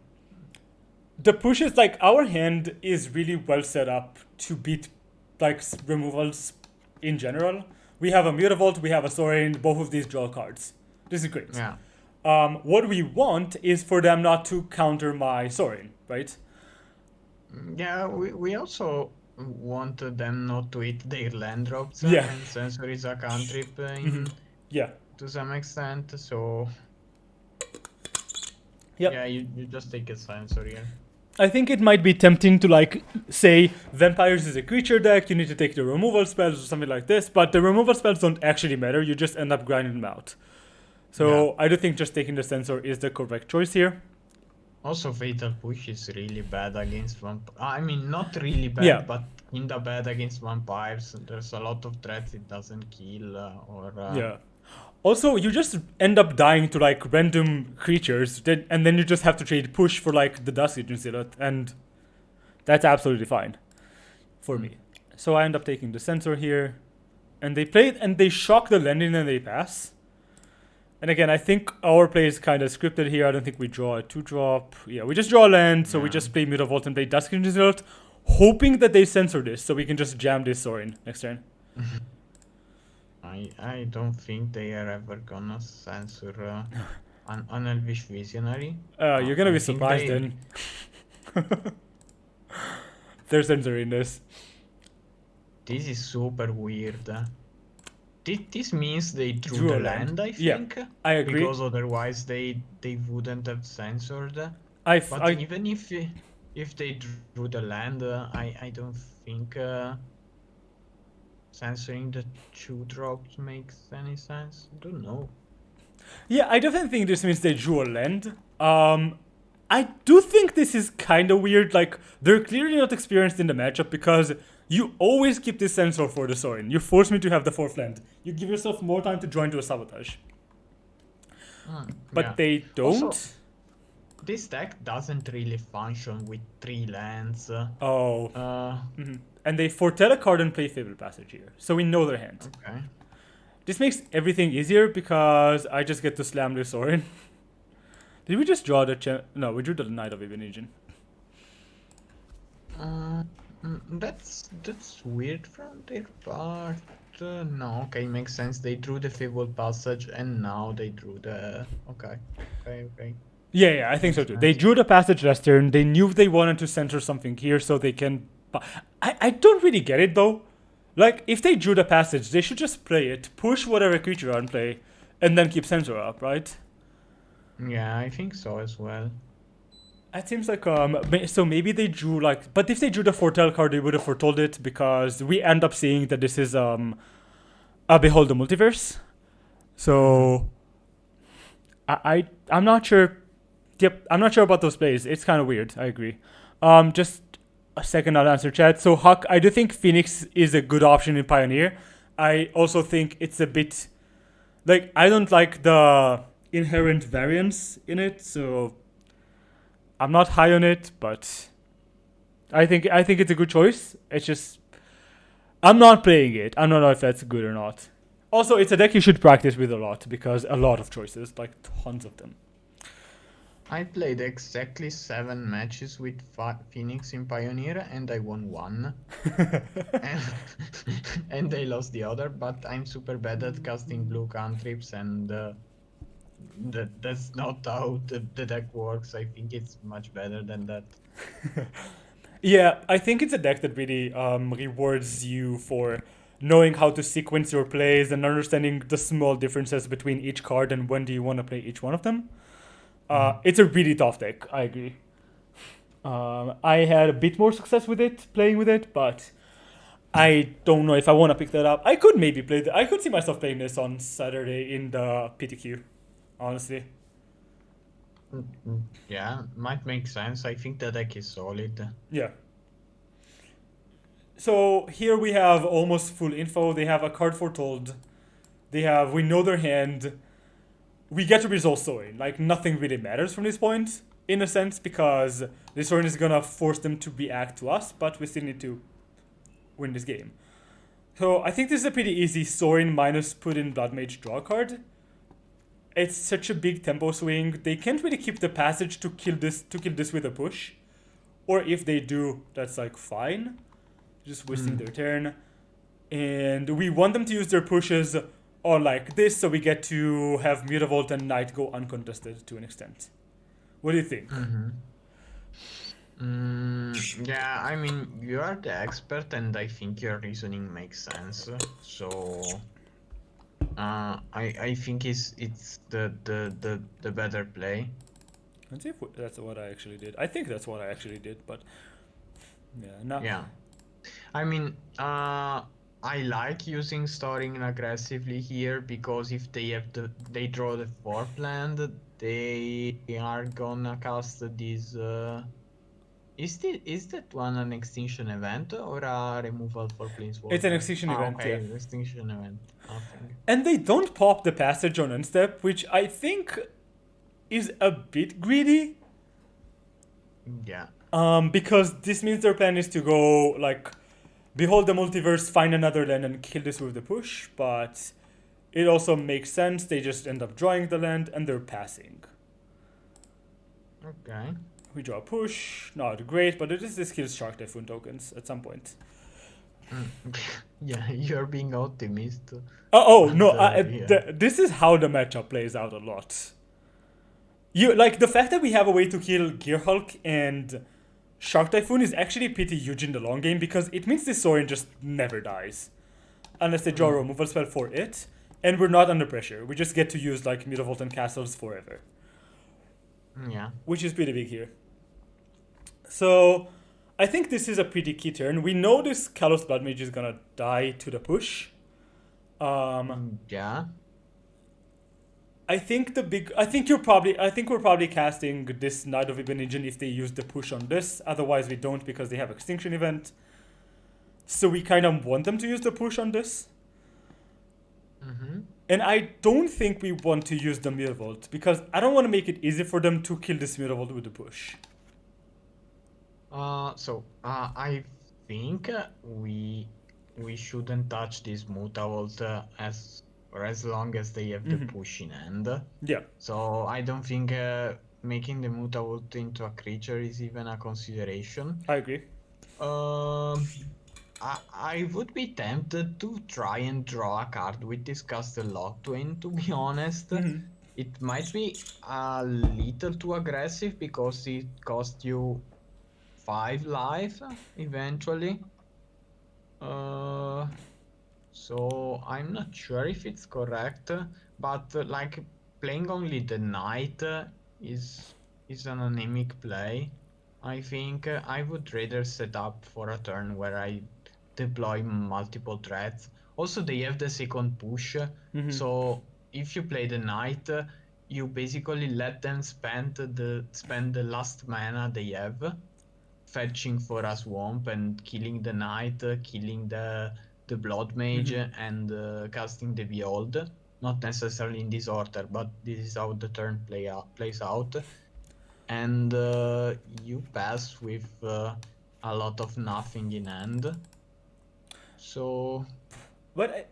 the push is like our hand is really well set up to beat like removals in general. We have a Mutavault, we have a Sorin, both of these draw cards. This is great. Yeah. What we want is for them not to counter my Sorin, right? Yeah, we also want them not to hit their land drops, Yeah. and sensor is a cantrip in Yeah. to some extent, so yeah, Yep. you just take a sensor here. I think it might be tempting to like say vampires is a creature deck, you need to take the removal spells or something like this, but the removal spells don't actually matter, you just end up grinding them out. So Yeah. I do think just taking the sensor is the correct choice here. Also, Fatal Push is really bad against vampires. I mean, not really bad, Yeah. but kinda bad against vampires. There's a lot of threats it doesn't kill, Yeah. Also, you just end up dying to like random creatures, and then you just have to trade push for like the Dust Agent Zealot, and that's absolutely fine for me. So I end up taking the sensor here, and they play it, and they shock the landing and they pass. And again, I think our play is kind of scripted here. I don't think we draw a 2-drop. Yeah, we just draw a land, so we just play Mutavault and play Dusk Agent Zealot, hoping that they censor this, so we can just jam this Sorin next turn. I don't think they are ever gonna censor an Elvish Visionary. You're gonna I be think surprised they- then. They're censoring this. This is super weird. This means they drew Drew the a land. land, I Yeah, think. I agree. Because otherwise they wouldn't have censored. But I even if they drew the land, I don't think censoring the 2-drops makes any sense. I don't know. Yeah, I definitely think this means they drew a land. I do think this is kind of weird. Like, they're clearly not experienced in the matchup because you always keep this sensor for the Sorin. You force me to have the 4th land. You give yourself more time to join to a sabotage. But Yeah. they don't. Also, this deck doesn't really function with 3 lands. Oh. Uh, And they foretell a card and play Fabled Passage here. So we know their hand. okay. This makes everything easier because I just get to slam this Sorin. Did we just draw the no, we drew the Knight of Ebenegen. That's weird from their part. No, okay, makes sense. They drew the Fabled Passage and now they drew the... Okay. Yeah, I think so too. They drew the passage last turn. They knew they wanted to center something here so they can... I don't really get it though. Like, if they drew the passage, they should just play it, push whatever creature on play, and then keep censor up, right? Yeah, I think so as well. It seems like, so maybe they drew like... But if they drew the foretell card, they would have foretold it because we end up seeing that this is a Behold the Multiverse. So... I'm not sure... Yep, I'm not sure about those plays. It's kind of weird. I agree. Just a second, I'll answer chat. So Huck, I do think Phoenix is a good option in Pioneer. I also think it's a bit like I don't like the inherent variance in it, so I'm not high on it. But I think it's a good choice. It's just I'm not playing it. I don't know if that's good or not. Also, it's a deck you should practice with a lot because a lot of choices, like tons of them. I played exactly 7 matches with Phoenix in Pioneer and I won 1. and I lost the other, but I'm super bad at casting blue cantrips and that's not how the deck works. I think it's much better than that. Yeah, I think it's a deck that really rewards you for knowing how to sequence your plays and understanding the small differences between each card and when do you want to play each one of them. It's a really tough deck, I agree. I had a bit more success with it, playing with it, but I don't know if I want to pick that up. I could maybe play I could see myself playing this on Saturday in the PTQ, honestly. Yeah, might make sense. I think the deck is solid. Yeah. So here we have almost full info. They have a card foretold. We know their hand. We get to resolve Sorin. Like nothing really matters from this point, in a sense, because this Sorin is gonna force them to react to us, but we still need to win this game. So I think this is a pretty easy Sorin minus put in Blood Mage draw card. It's such a big tempo swing. They can't really keep the passage to kill this with a push. Or if they do, that's like fine. Just wasting their turn. And we want them to use their pushes on like this, so we get to have Mutavault and Knight go uncontested to an extent. What do you think? Yeah, I mean, you are the expert, and I think your reasoning makes sense. So, I think it's the better play. Let's see if that's what I actually did. I think that's what I actually did, but yeah, no. Yeah, I mean, I like using storing aggressively here because if they draw the fourth land, they are gonna cast this. Is that one an extinction event or a removal for Planeswalker? It's an extinction event, Okay, yeah. extinction event. Nothing. And they don't pop the passage on unstep, which I think is a bit greedy. Yeah. Because this means their plan is to go like behold the multiverse, find another land, and kill this with the push. But it also makes sense. They just end up drawing the land and they're passing. Okay. We draw a push. Not great, but this kills Shark Typhoon tokens at some point. Yeah, you're being optimist. Oh no! Yeah. This is how the matchup plays out a lot. You like the fact that we have a way to kill Gear Hulk and Shark Typhoon is actually pretty huge in the long game because it means this Sorin just never dies. Unless they draw a removal spell for it. And we're not under pressure. We just get to use like Mutavault and Castles forever. Yeah. Which is pretty big here. So I think this is a pretty key turn. We know this Kalos Blood Mage is gonna die to the push. Yeah. I think we're probably casting this Knight of Ibn if they use the push on this. Otherwise we don't because they have Extinction Event. So we kind of want them to use the push on this. And I don't think we want to use the Mutavault because I don't want to make it easy for them to kill this Mutavault with the push. I think we shouldn't touch this Mutavault as long as they have the push in hand. Yeah. So I don't think making the Mutavault into a creature is even a consideration. I agree. I would be tempted to try and draw a card with this Castle Lock Twin, to be honest. It might be a little too aggressive because it costs you 5 life eventually. So I'm not sure if it's correct, but like playing only the Knight is an anemic play. I think I would rather set up for a turn where I deploy multiple threats. Also, they have the second push, so if you play the Knight, you basically let them spend the last mana they have, fetching for a swamp and killing the Knight, killing the Blood Mage, and casting the Behold. Not necessarily in this order, but this is how the turn plays out. And you pass with a lot of nothing in hand. So, But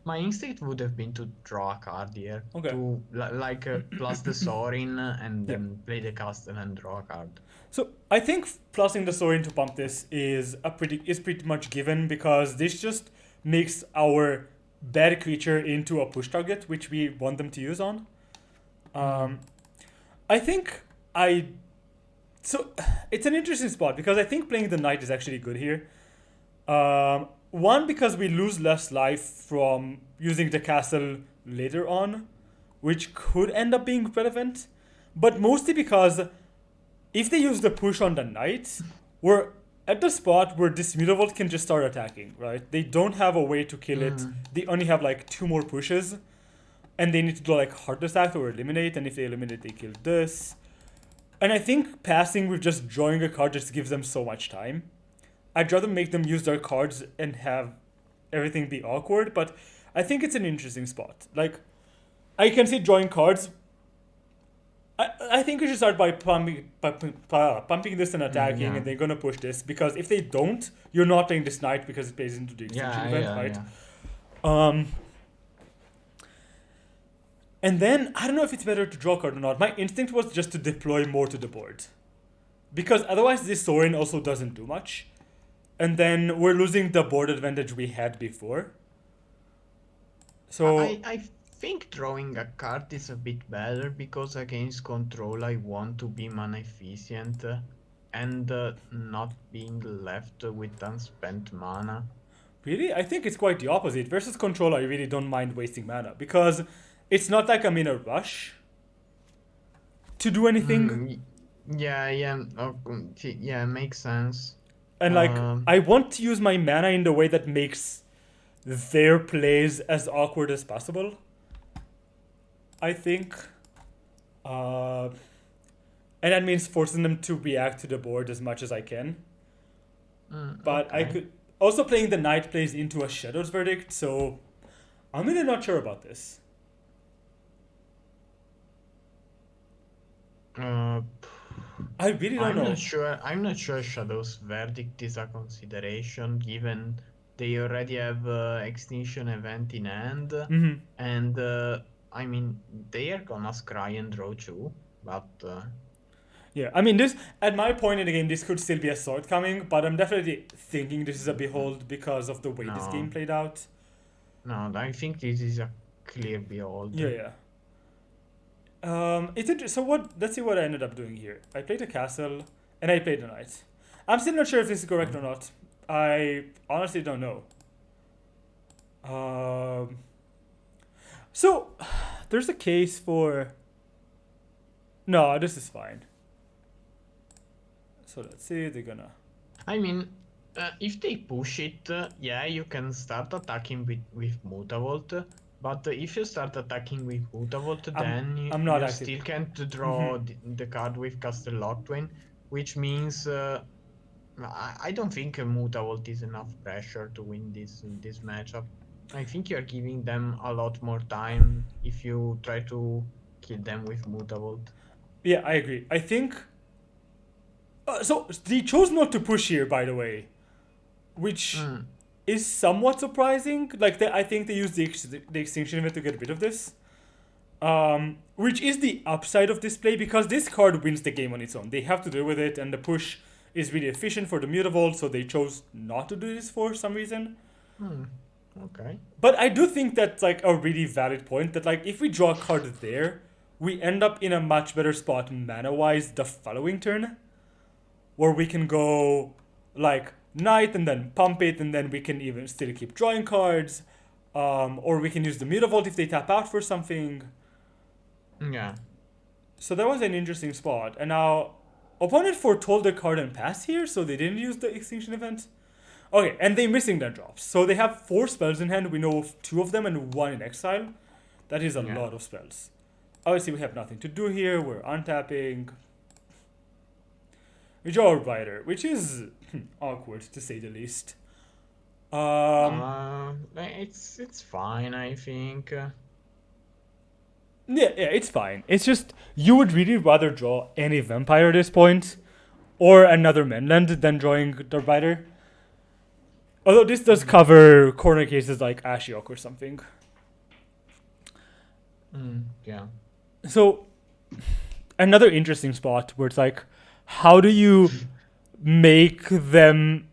my instinct would have been to draw a card here, Okay. to plus the Sorin and then play the castle and draw a card. So I think plussing the Sorin to pump this is pretty much given because this just makes our bad creature into a push target, which we want them to use on. I think so it's an interesting spot because I think playing the Knight is actually good here. One, because we lose less life from using the castle later on, which could end up being relevant, but mostly because if they use the push on the Knight, we're at the spot where this Mutavault can just start attacking, right? They don't have a way to kill it. They only have like 2 more pushes, and they need to do like Heartless Act or Eliminate, and if they eliminate, they kill this. And I think passing with just drawing a card just gives them so much time. I'd rather make them use their cards and have everything be awkward, but I think it's an interesting spot. Like, I can see drawing cards. I think we should start by pumping this and attacking, Yeah. and they're gonna push this because if they don't, you're not playing this knight because it plays into the extinction Yeah, event, yeah, right? yeah. Um, and then I don't know if it's better to draw a card or not. My instinct was just to deploy more to the board because otherwise this Sorin also doesn't do much, and then we're losing the board advantage we had before. So I think drawing a card is a bit better because against control I want to be mana efficient and not being left with unspent mana. really, I think it's quite the opposite. Versus control, I really don't mind wasting mana because it's not like I'm in a rush to do anything. Mm, yeah, yeah, yeah, makes sense. And like, Um, I want to use my mana in the way that makes their plays as awkward as possible. I think. Uh, and that means forcing them to react to the board as much as I can. But I okay. could. Also, playing the knight plays into a Shadow's Verdict, so I'm really not sure about this. Uh, I really don't know. I'm not sure Shadow's verdict is a consideration given they already have extinction event in hand, Hmm. and I mean they are gonna scry and draw too, but Yeah, I mean, this at my point in the game, this could still be a shortcoming, but I'm definitely thinking this is a behold because of the way this game no, played out. no, I think this is a clear behold. Yeah, yeah. It's interesting. So what? Let's see what I ended up doing here. I played a castle, and I played a knight. I'm still not sure if this is correct or not. I honestly don't know. Um, so there's a case for. No, this is fine. So let's see. They're gonna. I mean, if they push it, yeah, you can start attacking with Mutavolt. But if you start attacking with Mutavolt, I'm. then I'm not you active. still can't Hmm. draw the card with Castle Locthwain, which means I don't think a Mutavolt is enough pressure to win this matchup. I think you're giving them a lot more time if you try to kill them with Mutavolt. Yeah, I agree. I think. So they chose not to push here, by the way, which Mm, is somewhat surprising. Like I think they used the extinction event to get rid of this, which is the upside of this play because this card wins the game on its own. They have to deal with it, and the push is really efficient for the Mutavault, so they chose not to do this for some reason. mm, okay. But I do think that's like a really valid point that like if we draw a card there, we end up in a much better spot mana wise the following turn, where we can go like knight and then pump it, and then we can even still keep drawing cards, or we can use the Mutavault if they tap out for something. Yeah. So that was an interesting spot. And now, opponent foretold the card and pass here, so they didn't use the extinction event. Okay, and they're missing their drops. So they have 4 spells in hand. We know of 2 of them and 1 in exile. That is a Yeah. lot of spells. Obviously, we have nothing to do here. We're untapping. We draw a rider, which is awkward to say the least. Um, It's fine, I think. yeah, it's fine. It's just you would really rather draw any vampire at this point, or another mainland than drawing the rider. Although this does Mm, cover corner cases like Ashiok or something. yeah. So another interesting spot where it's like, how do you make them?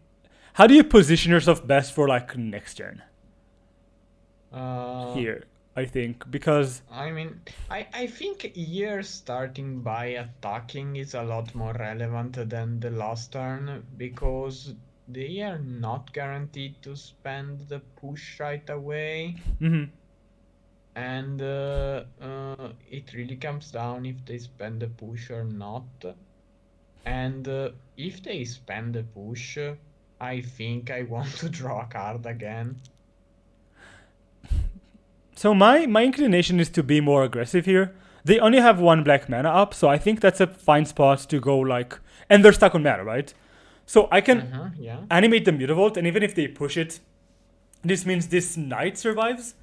How do you position yourself best for like next turn Uh, here? I think because I mean, I think here starting by attacking is a lot more relevant than the last turn because they are not guaranteed to spend the push right away. mhm. And it really comes down if they spend the push or not. And if they spend the push, I think I want to draw a card again. So my inclination is to be more aggressive here. They only have 1 black mana up, so I think that's a fine spot to go like, and they're stuck on mana, right? So I can Yeah. animate the Mutavault, and even if they push it, this means this knight survives.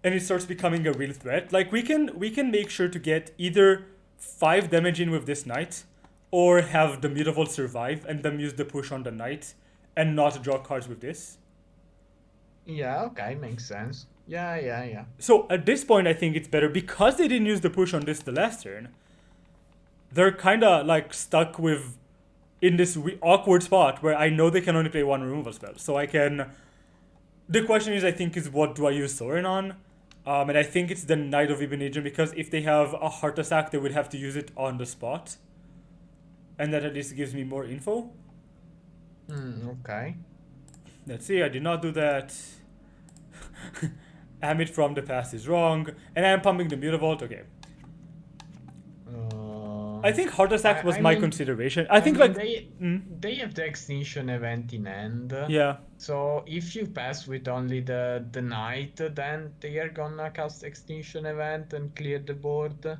and it starts becoming a real threat. Like we can make sure to get either 5 damage in with this knight, or have the Mutavault survive and then use the push on the knight, and not draw cards with this. Yeah, okay, makes sense. Yeah, yeah, yeah. So at this point, I think it's better because they didn't use the push on this the last turn. They're kind of like stuck with in this awkward spot where I know they can only play one removal spell. So I can. The question is, I think, is what do I use Sorin on? And I think it's the Knight of Ibn Ijin because if they have a Heart Attack, they would have to use it on the spot. And that at least gives me more info. Okay. Let's see, I did not do that. Amit from the past is wrong. And I'm pumping the Mutavault, okay. I think Heart Attack was I my mean, consideration. I think mean, like. they have the extinction event in hand. Yeah. So if you pass with only the knight, then they are gonna cast extinction event and clear the board,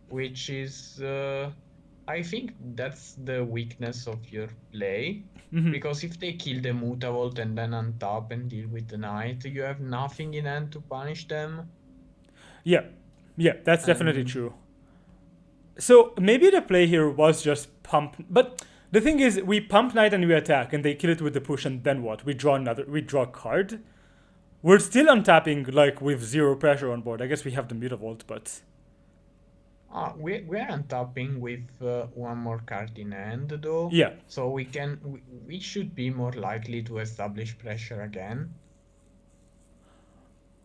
which is I think that's the weakness of your play. Because if they kill the Mutavault and then untap and deal with the knight, you have nothing in hand to punish them. Yeah. Yeah, that's definitely And true. So maybe the play here was just pump, but the thing is, we pump knight and we attack, and they kill it with the push, and then what? We draw a card. We're still untapping like with 0 pressure on board. I guess we have the Mutavault, but we're untapping with one more card in hand, though. yeah. So we should be more likely to establish pressure again.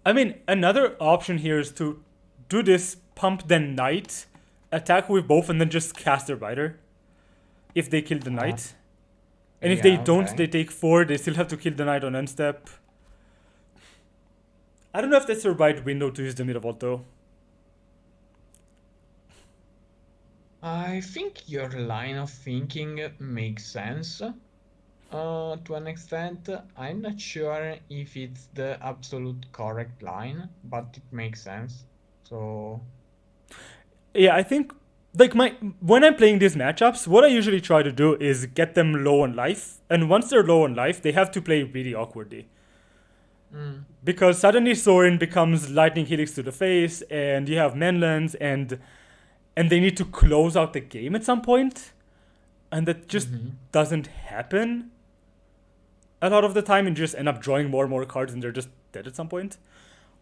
I mean, another option here is to do this pump then knight, attack with both, and then just cast the rider. If they kill the knight, and if they don't, okay. they take 4. They still have to kill the knight on end step. I don't know if that's the right window to use the Mutavault though. I think your line of thinking makes sense to an extent. I'm not sure if it's the absolute correct line, but it makes sense. So Yeah, I think like when I'm playing these matchups, what I usually try to do is get them low on life, and once they're low on life, they have to play really awkwardly. Because suddenly Sorin becomes lightning helix to the face, and you have Menlands, and they need to close out the game at some point, and that just doesn't happen a lot of the time, and just end up drawing more and more cards, and they're just dead at some point.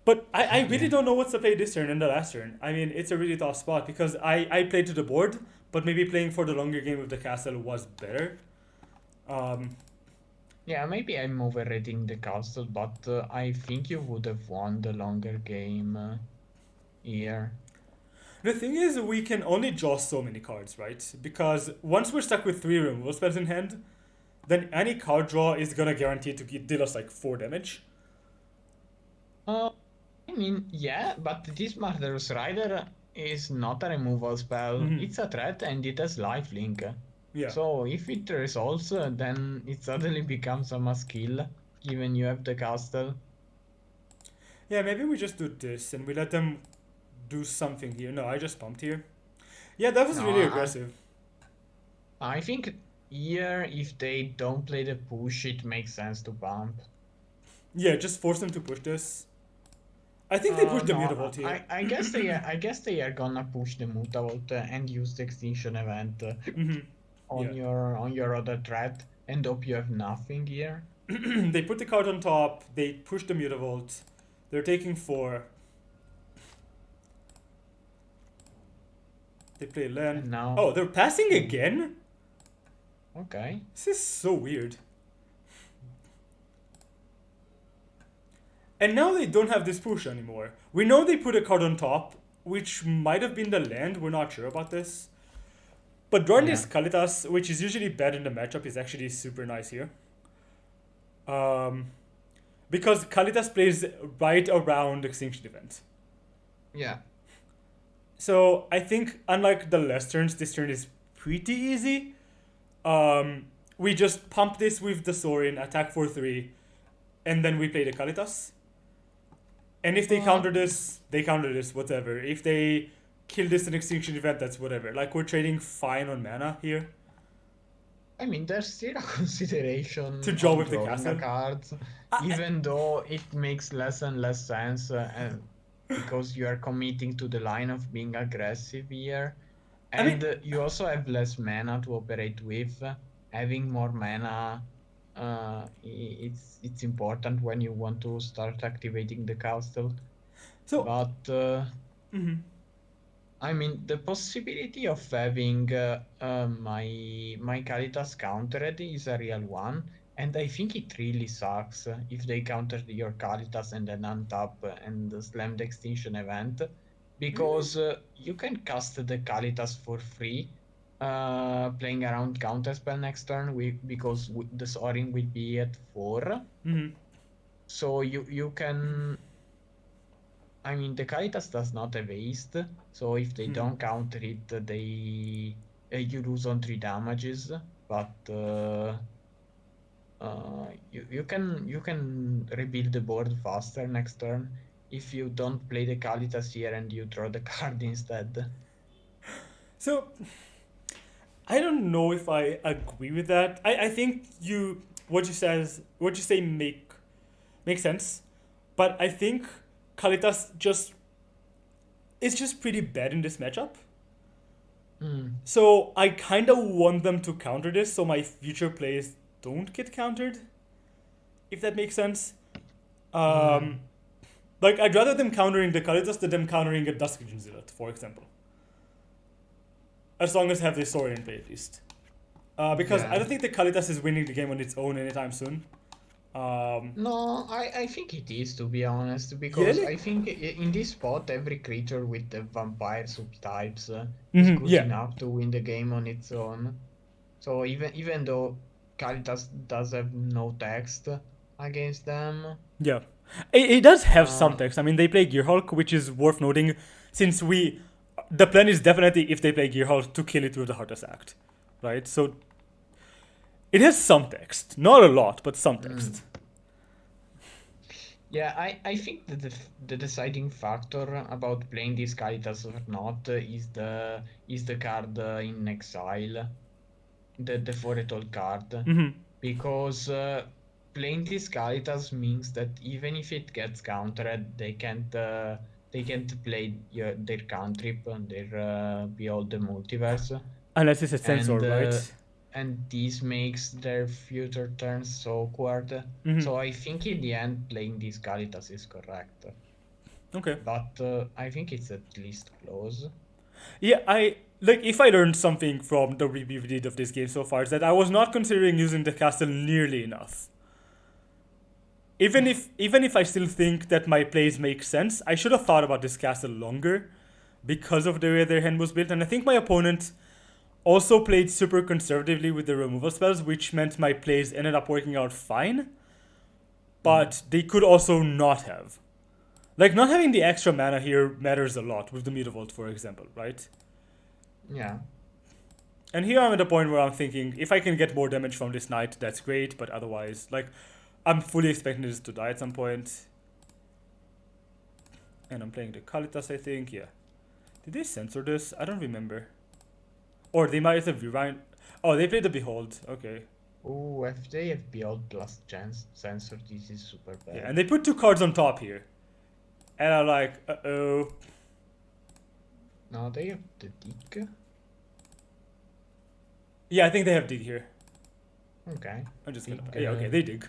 But I really don't know what's to play this turn and the last turn. I mean, it's a really tough spot because I played to the board, but maybe playing for the longer game with the castle was better. yeah, maybe I'm overrating the castle, but I think you would have won the longer game here. The thing is, we can only draw so many cards, right? Because once we're stuck with 3 removal spells in hand, then any card draw is gonna guarantee to deal us like 4 damage. I mean, yeah, but this Murderous Rider is not a removal spell. It's a threat and it has lifelink. Yeah. So if it resolves, then it suddenly becomes a must kill, given you have the castle. Yeah, maybe we just do this and we let them do something here. No, I just pumped here. Yeah, that was No, really aggressive. I think here, if they don't play the push, it makes sense to bump. Yeah, just force them to push this. I think they pushed the No, Mutavault here. I guess I guess they are gonna push the Mutavault and use the extinction event on your other threat and hope you have nothing here. They put the card on top. They push the Mutavault. They're taking 4. They play land. And now, Oh, they're passing again? okay. This is so weird. And now they don't have this push anymore. We know they put a card on top, which might have been the land. We're not sure about this. But drawing this Kalitas, which is usually bad in the matchup, is actually super nice here. Because Kalitas plays right around Extinction Event. Yeah. So I think, unlike the last turns, this turn is pretty easy. We just pump this with the Sorin, attack for 3, and then we play the Kalitas. And if they counter this, they counter this, whatever. If they kill this in Extinction Event, that's whatever. Like, we're trading fine on mana here. I mean, there's still a to consideration draw on with the drawing a castle. card, I, even though it makes less and less sense, and because you are committing to the line of being aggressive here, I mean, and you also have less mana to operate with. Having more mana, it's important when you want to start activating the castle. so But mhm. I mean, the possibility of having my Kalitas countered is a real one, and I think it really sucks if they counter your Kalitas and then untap and slam the extinction event, Really? because you can cast the Kalitas for free, playing around counterspell next turn because the Soaring will be at 4, Mhm. so you can. I mean, the Caritas does not have haste, so if they Mhm. don't counter it, they you lose on 3 damages. But you can rebuild the board faster next turn if you don't play the Caritas here and you draw the card instead. So I don't know if I agree with that. I think you what you say makes sense, but I think Kalitas just is just pretty bad in this matchup. Mm, So I kind of want them to counter this, so my future plays don't get countered. If that makes sense. Um, mm, like I'd rather them countering the Kalitas than them countering a Dusk Vision Zealot, for example. As long as I have the story in play at least. Because I yeah. don't think the Kalitas is winning the game on its own anytime soon. Um, No, I think it is, to be honest, yeah, because like, I think in this spot, every creature with the vampire subtypes is mhm, good yeah. enough to win the game on its own. So even though Caritas does have no text against them, Yeah. It does have some uh, text. I mean, they play Gearhulk, which is worth noting since we. The plan is definitely, if they play Gearhulk, to kill it with the Heartless Act. Right? So it has some text. Not a lot, but some text. mm, yeah, I think that the deciding factor about playing this Caritas or not is the card in exile, the Foretold card, Hmm. because playing this Caritas means that even if it gets countered, they can't play their cantrip and their Behold the Multiverse, Unless it's a and sensor, right? this makes their future turns so awkward. Hmm. So I think in the end, playing this Caritas is correct, Okay. but I think it's at least close. Yeah, I. Like, if I learned something from the review we did of this game so far, is that I was not considering using the castle nearly enough. Even if I still think that my plays make sense, I should have thought about this castle longer because of the way their hand was built. And I think my opponent also played super conservatively with the removal spells, which meant my plays ended up working out fine. Mm, But they could also not have. Like, not having the extra mana here matters a lot with the Mutavault, for example, right? yeah. And here I'm at a point where I'm thinking, if I can get more damage from this knight, that's great, but otherwise, like, I'm fully expecting this to die at some point. And I'm playing the Kalitas, I think, yeah. Did they censor this? I don't remember. Or they might have rewind. Oh, they played the Behold, okay. Oh, if they have Behold plus chance sensor, this is super Yeah, and bad. they put two cards on top here. And I'm like, uh-oh. No, they have the Dig. Yeah, I think they have dig here. Okay. I'm just gonna. Dig. Yeah, okay, they dig.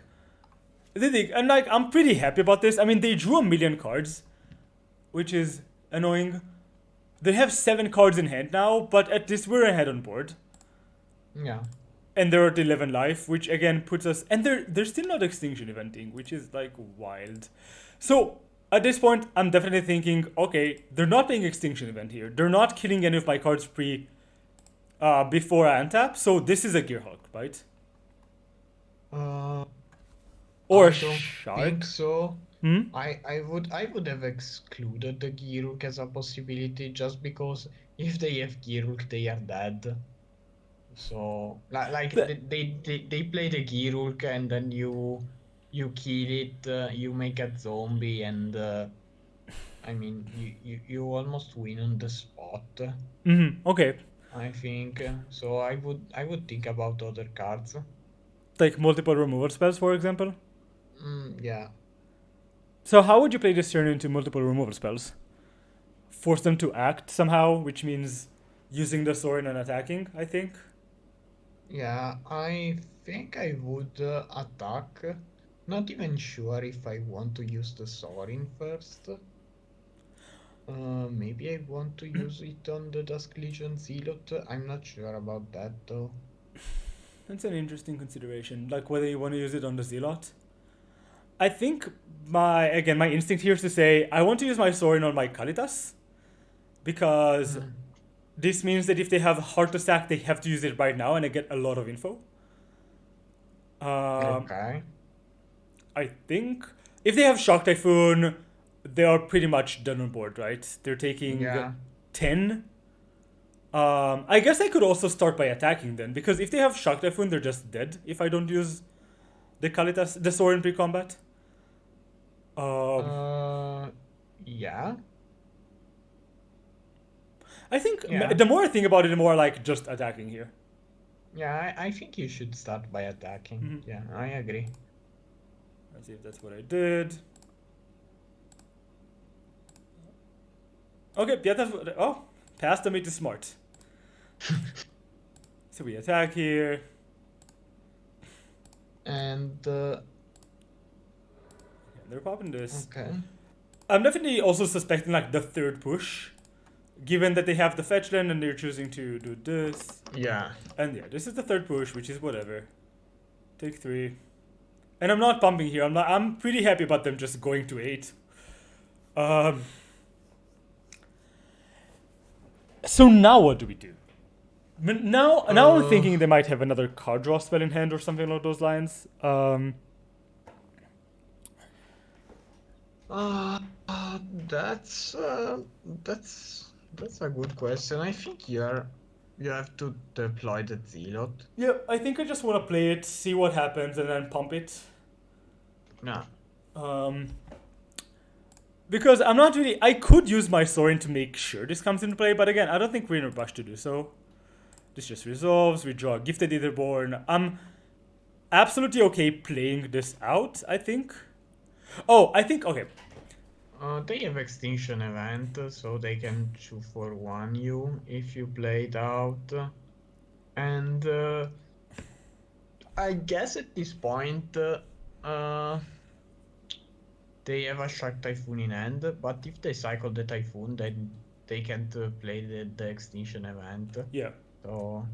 They dig. And like, I'm pretty happy about this. I mean, they drew a million cards, which is annoying. They have 7 cards in hand now, but at this we're ahead on board. Yeah. And they're at 11 life, which again puts us. And they're still not extinction eventing, which is like wild. So at this point, I'm definitely thinking, okay, they're not playing extinction event here. They're not killing any of my cards before I untap. So this is a Gearhulk, right? Uh, Or a I don't think Shard. so. Hmm. I would have excluded the Giruk as a possibility just because if they have Giruk, they are dead. So like The, they play the Giruk and then you kill it, you make a zombie, and I mean you almost win on the spot. okay. I think. So I would think about other cards. Like multiple removal spells, for example. Yeah. So how would you play this turn into multiple removal spells? Force them to act somehow, which means using the sword and attacking, I think. Yeah, I think I would attack. Not even sure if I want to use the Sorin first. Maybe I want to use it on the Dusk Legion Zealot. I'm not sure about that though. That's an interesting consideration. Like whether you want to use it on the Zealot. I think my instinct here is to say I want to use my sword on my Kalitas because Mm, this means that if they have heart attack, they have to use it right now, and I get a lot of info. Um, okay. I think if they have shock typhoon, they are pretty much done on board, right? They're taking Yeah. 10. I guess I could also start by attacking then, because if they have shock typhoon, they're just dead if I don't use the Kalitas, the sword in pre-combat. Um, Uh, yeah. I think Yeah. the more I think about it, the more I like just attacking here. Yeah, I think you should start by attacking. Mm-hmm. Yeah, I agree. Let's see if that's what I did. Okay, yeah, that's what. Oh, past them it is smart. So we attack here. And And they're popping this. okay. I'm definitely also suspecting like the third push, given that they have the fetch land and they're choosing to do this. Yeah. And yeah, this is the third push, which is whatever. Take 3. And I'm not pumping here. I'm pretty happy about them just going to 8. Um. So now what do we do? Now I'm Uh, thinking they might have another card draw spell in hand or something along those lines. uh, uh, that's uh, that's a good question. I think you have to deploy the zealot. Yeah, I think I just want to play it, see what happens, and then pump it. No. Um, because I'm not really. I could use my Sorin to make sure this comes into play, but again, I don't think we're in a rush to do so. This just resolves. We draw a Gifted Etherborn. I'm absolutely okay playing this out, I think. Oh, I think. Okay. They have extinction event, so they can 2 for 1 you if you play it out. And I guess at this point, uh, they have a Shark Typhoon in hand, but if they cycle the Typhoon, then they can't play the extinction event. Yeah. So,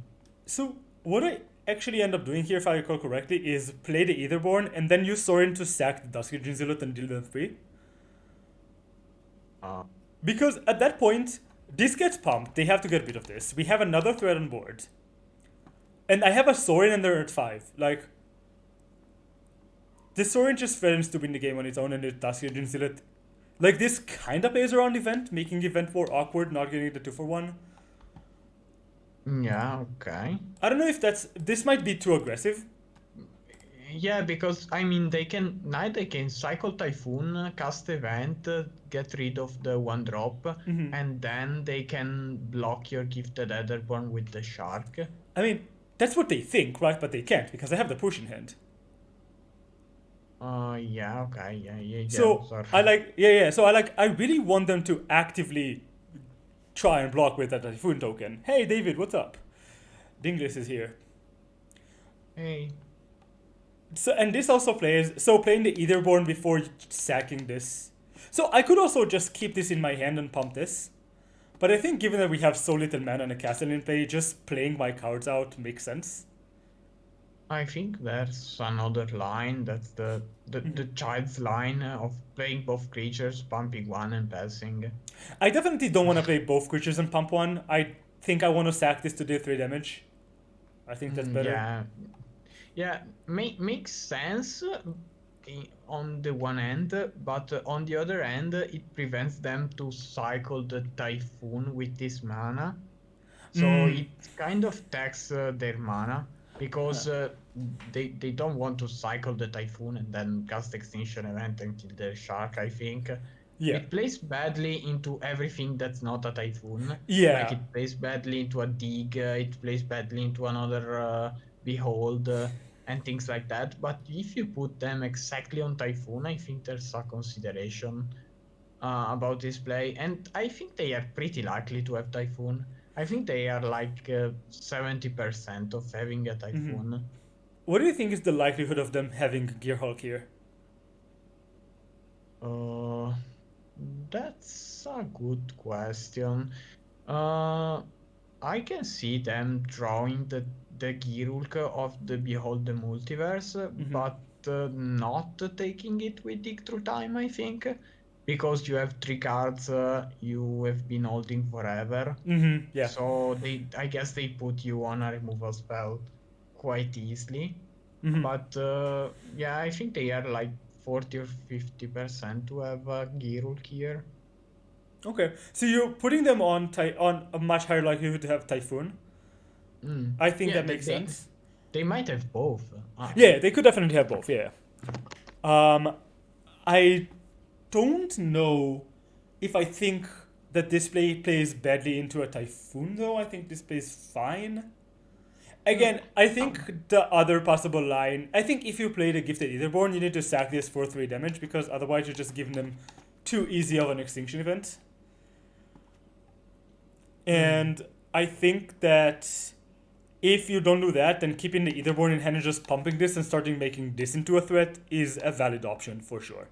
So, what I actually end up doing here, if I recall correctly, is play the Etherborn and then use Sorin to sack the Dusky Drinzilot and deal them 3. uh, Because at that point, this gets pumped. They have to get rid of this. We have another threat on board. And I have a Sorin and they're at 5. Like, this Sorin just threatens to win the game on its own and the Dusky Drinzilot. Like, this kind of plays around event, making event more awkward, not getting the 2 for 1. yeah, okay. I don't know if this might be too aggressive. Yeah, because I mean, they can cycle Typhoon, cast event, get rid of the 1 drop, and then they can block your Gifted Etherborn with the Shark. I mean, that's what they think, right? But they can't because they have the push in hand. Yeah, okay, yeah, So sorry. I like, yeah. So I really want them to actively try and block with that Typhoon token. Hey, David, what's up? Dinglis is here. Hey, So and this also plays. So playing the Etherborn before sacking this. So I could also just keep this in my hand and pump this. But I think given that we have so little mana and a castle in play, just playing my cards out makes sense. I think there's another line, that's the child's line of playing both creatures, pumping one and passing. I definitely don't want to play both creatures and pump one. I think I want to sack this to deal 3 damage. I think that's better. Yeah, yeah, makes sense on the one end, but on the other end, it prevents them to cycle the Typhoon with this mana. So it kind of tax their mana because they don't want to cycle the Typhoon and then cast Extinction Event and kill the Shark, I think. Yeah. it plays badly into everything that's not a typhoon. Like Yeah. it plays badly into a dig, it plays badly into another behold, and things like that. But if you put them exactly on typhoon, I think there's a consideration about this play, and I think they are pretty likely to have typhoon. I think they are like 70% of having a typhoon. What do you think is the likelihood of them having Gear Hulk here? Uh, that's a good question. Uh, I can see them drawing the Girulk of the Behold the Multiverse, but not taking it with Dig Through Time, I think, because you have three cards you have been holding forever. Yeah. So I guess they put you on a removal spell quite easily. But yeah, I think they are like 40 or 50% to have a Girulk here. Okay. So you're putting them on on a much higher likelihood to have Typhoon. Mm. I think Yeah, that makes sense. they might have both. Yeah, they could definitely have both. Yeah. Um, I don't know if I think that this play plays badly into a Typhoon though. I think this plays fine. Mm, Again, I think um, the other possible line. I think if you play the Gifted Etherborn, you need to sack this for 3 damage because otherwise you're just giving them too easy of an extinction event. mm, And I think that if you don't do that, then keeping the Etherborn in hand and just pumping this and starting making this into a threat is a valid option for sure.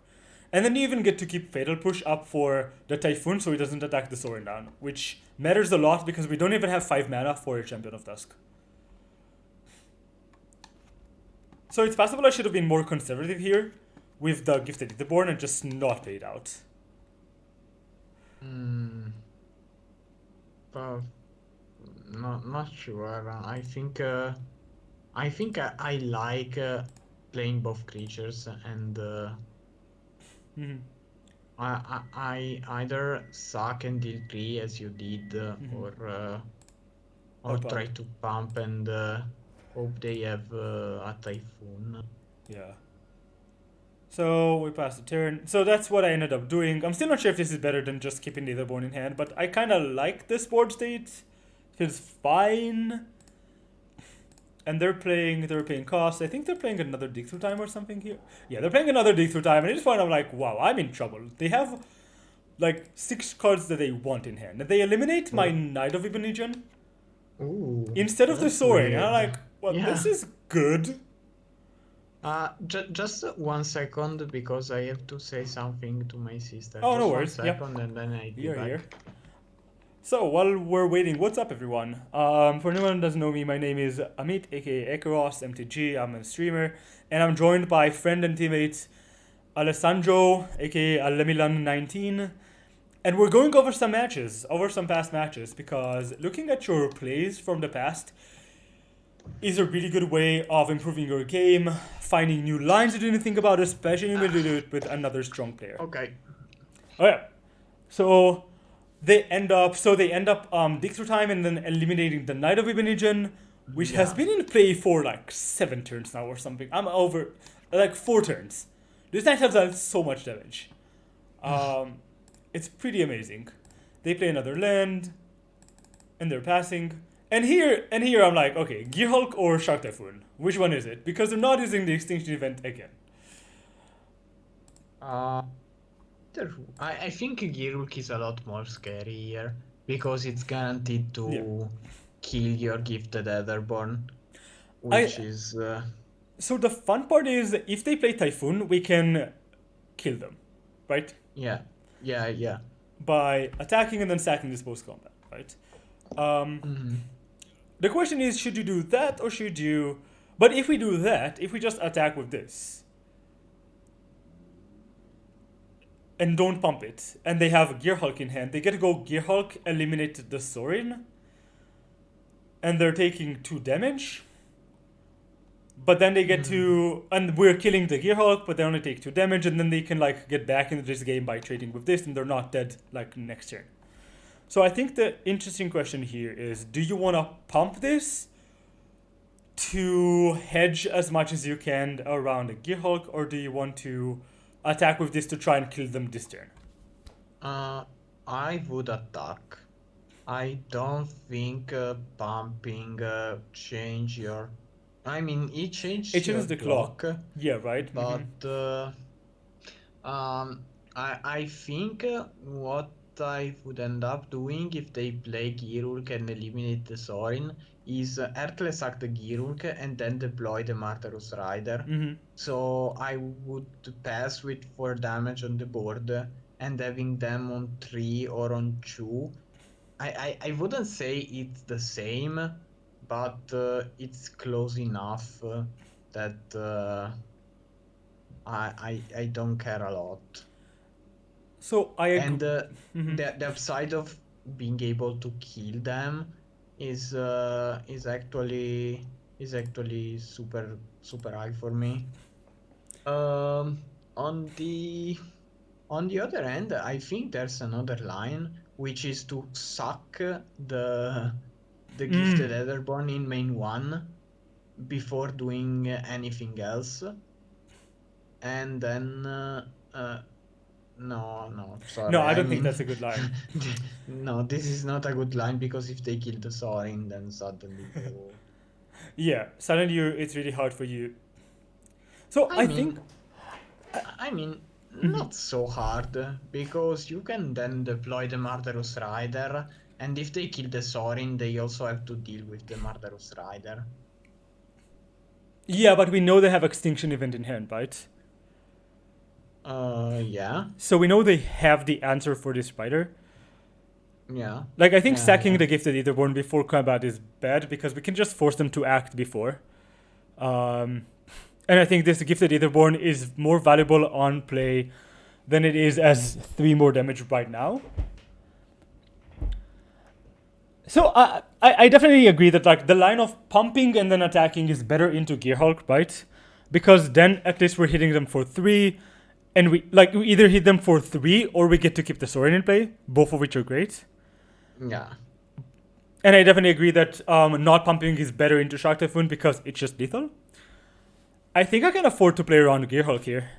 And then you even get to keep Fatal Push up for the Typhoon so he doesn't attack the Sorin down, which matters a lot because we don't even have 5 mana for a Champion of Dusk. So it's possible I should have been more conservative here with the Gifted Etherborn and just not played out. mm, but not sure. I think I like playing both creatures, and I either suck and deal three as you did, Or or try pump. to pump and hope they have a typhoon. Yeah. So we pass the turn. So that's what I ended up doing. I'm still not sure if this is better than just keeping the Etherborn in hand, but I kind of like this board state. Feels fine. And they're paying cost. I think they're playing another dig through time or something here. Yeah, they're playing another dig through time, and at this point I'm like, wow, I'm in trouble. They have like 6 cards that they want in hand. And they eliminate my Oh, Knight of Ibonesian ooh, instead of the that's Soaring. And I'm weird. like, well, this Yeah. is good. Just 1 second because I have to say something to my sister. Oh, no Just one worries. Yeah, second and then I'll be here, here. back. So while we're waiting, what's up, everyone? For anyone who doesn't know me, my name is Amit, aka Ekaros MTG. I'm a streamer, and I'm joined by friend and teammate Alessandro, aka Alemilan19, and we're going over some matches, over some past matches, because looking at your plays from the past is a really good way of improving your game, finding new lines you didn't think about, especially when you do it with another strong player. Okay. Oh yeah. So they end up dig through time and then eliminating the Knight of Ibonesian, which has Yeah. been in play for like 7 turns now or something. I'm over like 4 turns. This knight has done so much damage. Um, it's pretty amazing. They play another land, and they're passing. And here I'm like, okay, Gear Hulk or Shark Typhoon? Which one is it? Because they're not using the extinction event again. Uh, I think Girulk is a lot more scary here because it's guaranteed Yeah. to kill your gifted Etherborn, I which is So the fun part is if they play Typhoon, we can kill them, right? yeah, yeah. By attacking and then sacking this post combat, right? Um, Hmm. the question is, should you do that or should you? But if we do that, if we just attack with this and don't pump it, and they have Gear Hulk in hand, they get to go Gear Hulk, eliminate the Sorin, and they're taking 2 damage. But then they get to, and we're killing the Gear Hulk, but they only take 2 damage, and then they can like get back into this game by trading with this, and they're not dead like next turn. So I think the interesting question here is: do you want to pump this to hedge as much as you can around the Gear Hulk, or do you want to attack with this to try and kill them this turn? I would attack. I don't think pumping change your. I mean, it It changes your changes the clock. clock, Yeah, right? but I think what I would end up doing if they play Girulk and eliminate the Sorin is Earthless Act the Girulk and then deploy the Martyrus Rider. So I would pass with 4 damage on the board and having them on 3 or on 2. I wouldn't say it's the same, but it's close enough that I don't care a lot. So I agree. And the upside of being able to kill them is actually super high for me. On the other end, I think there's another line which is to suck the gifted Etherborn in main one before doing anything else, and then no, No, sorry. I I don't think mean, that's a good line. no, this is not a good line because if they kill the Sorin, then suddenly you. Yeah, suddenly it's really hard for you. So I I think. mean, not so hard because you can then deploy the Murderous Rider, and if they kill the Sorin, they also have to deal with the Murderous Rider. Yeah, but we know they have Extinction Event in hand, right? Yeah, So we know they have the answer for this spider. yeah, Like, I think yeah, sacking yeah. the Gifted Etherborn before combat is bad because we can just force them to act before. And I think this Gifted Etherborn is more valuable on play than it is as 3 more damage right now. So I definitely agree that like the line of pumping and then attacking is better into Gearhulk, right? Because then at least we're hitting them for 3, and we either hit them for 3 or we get to keep the Sorin in play, both of which are great. Yeah. And I definitely agree that not pumping is better into Shark Typhoon because it's just lethal. I think I can afford to play around Gearhulk here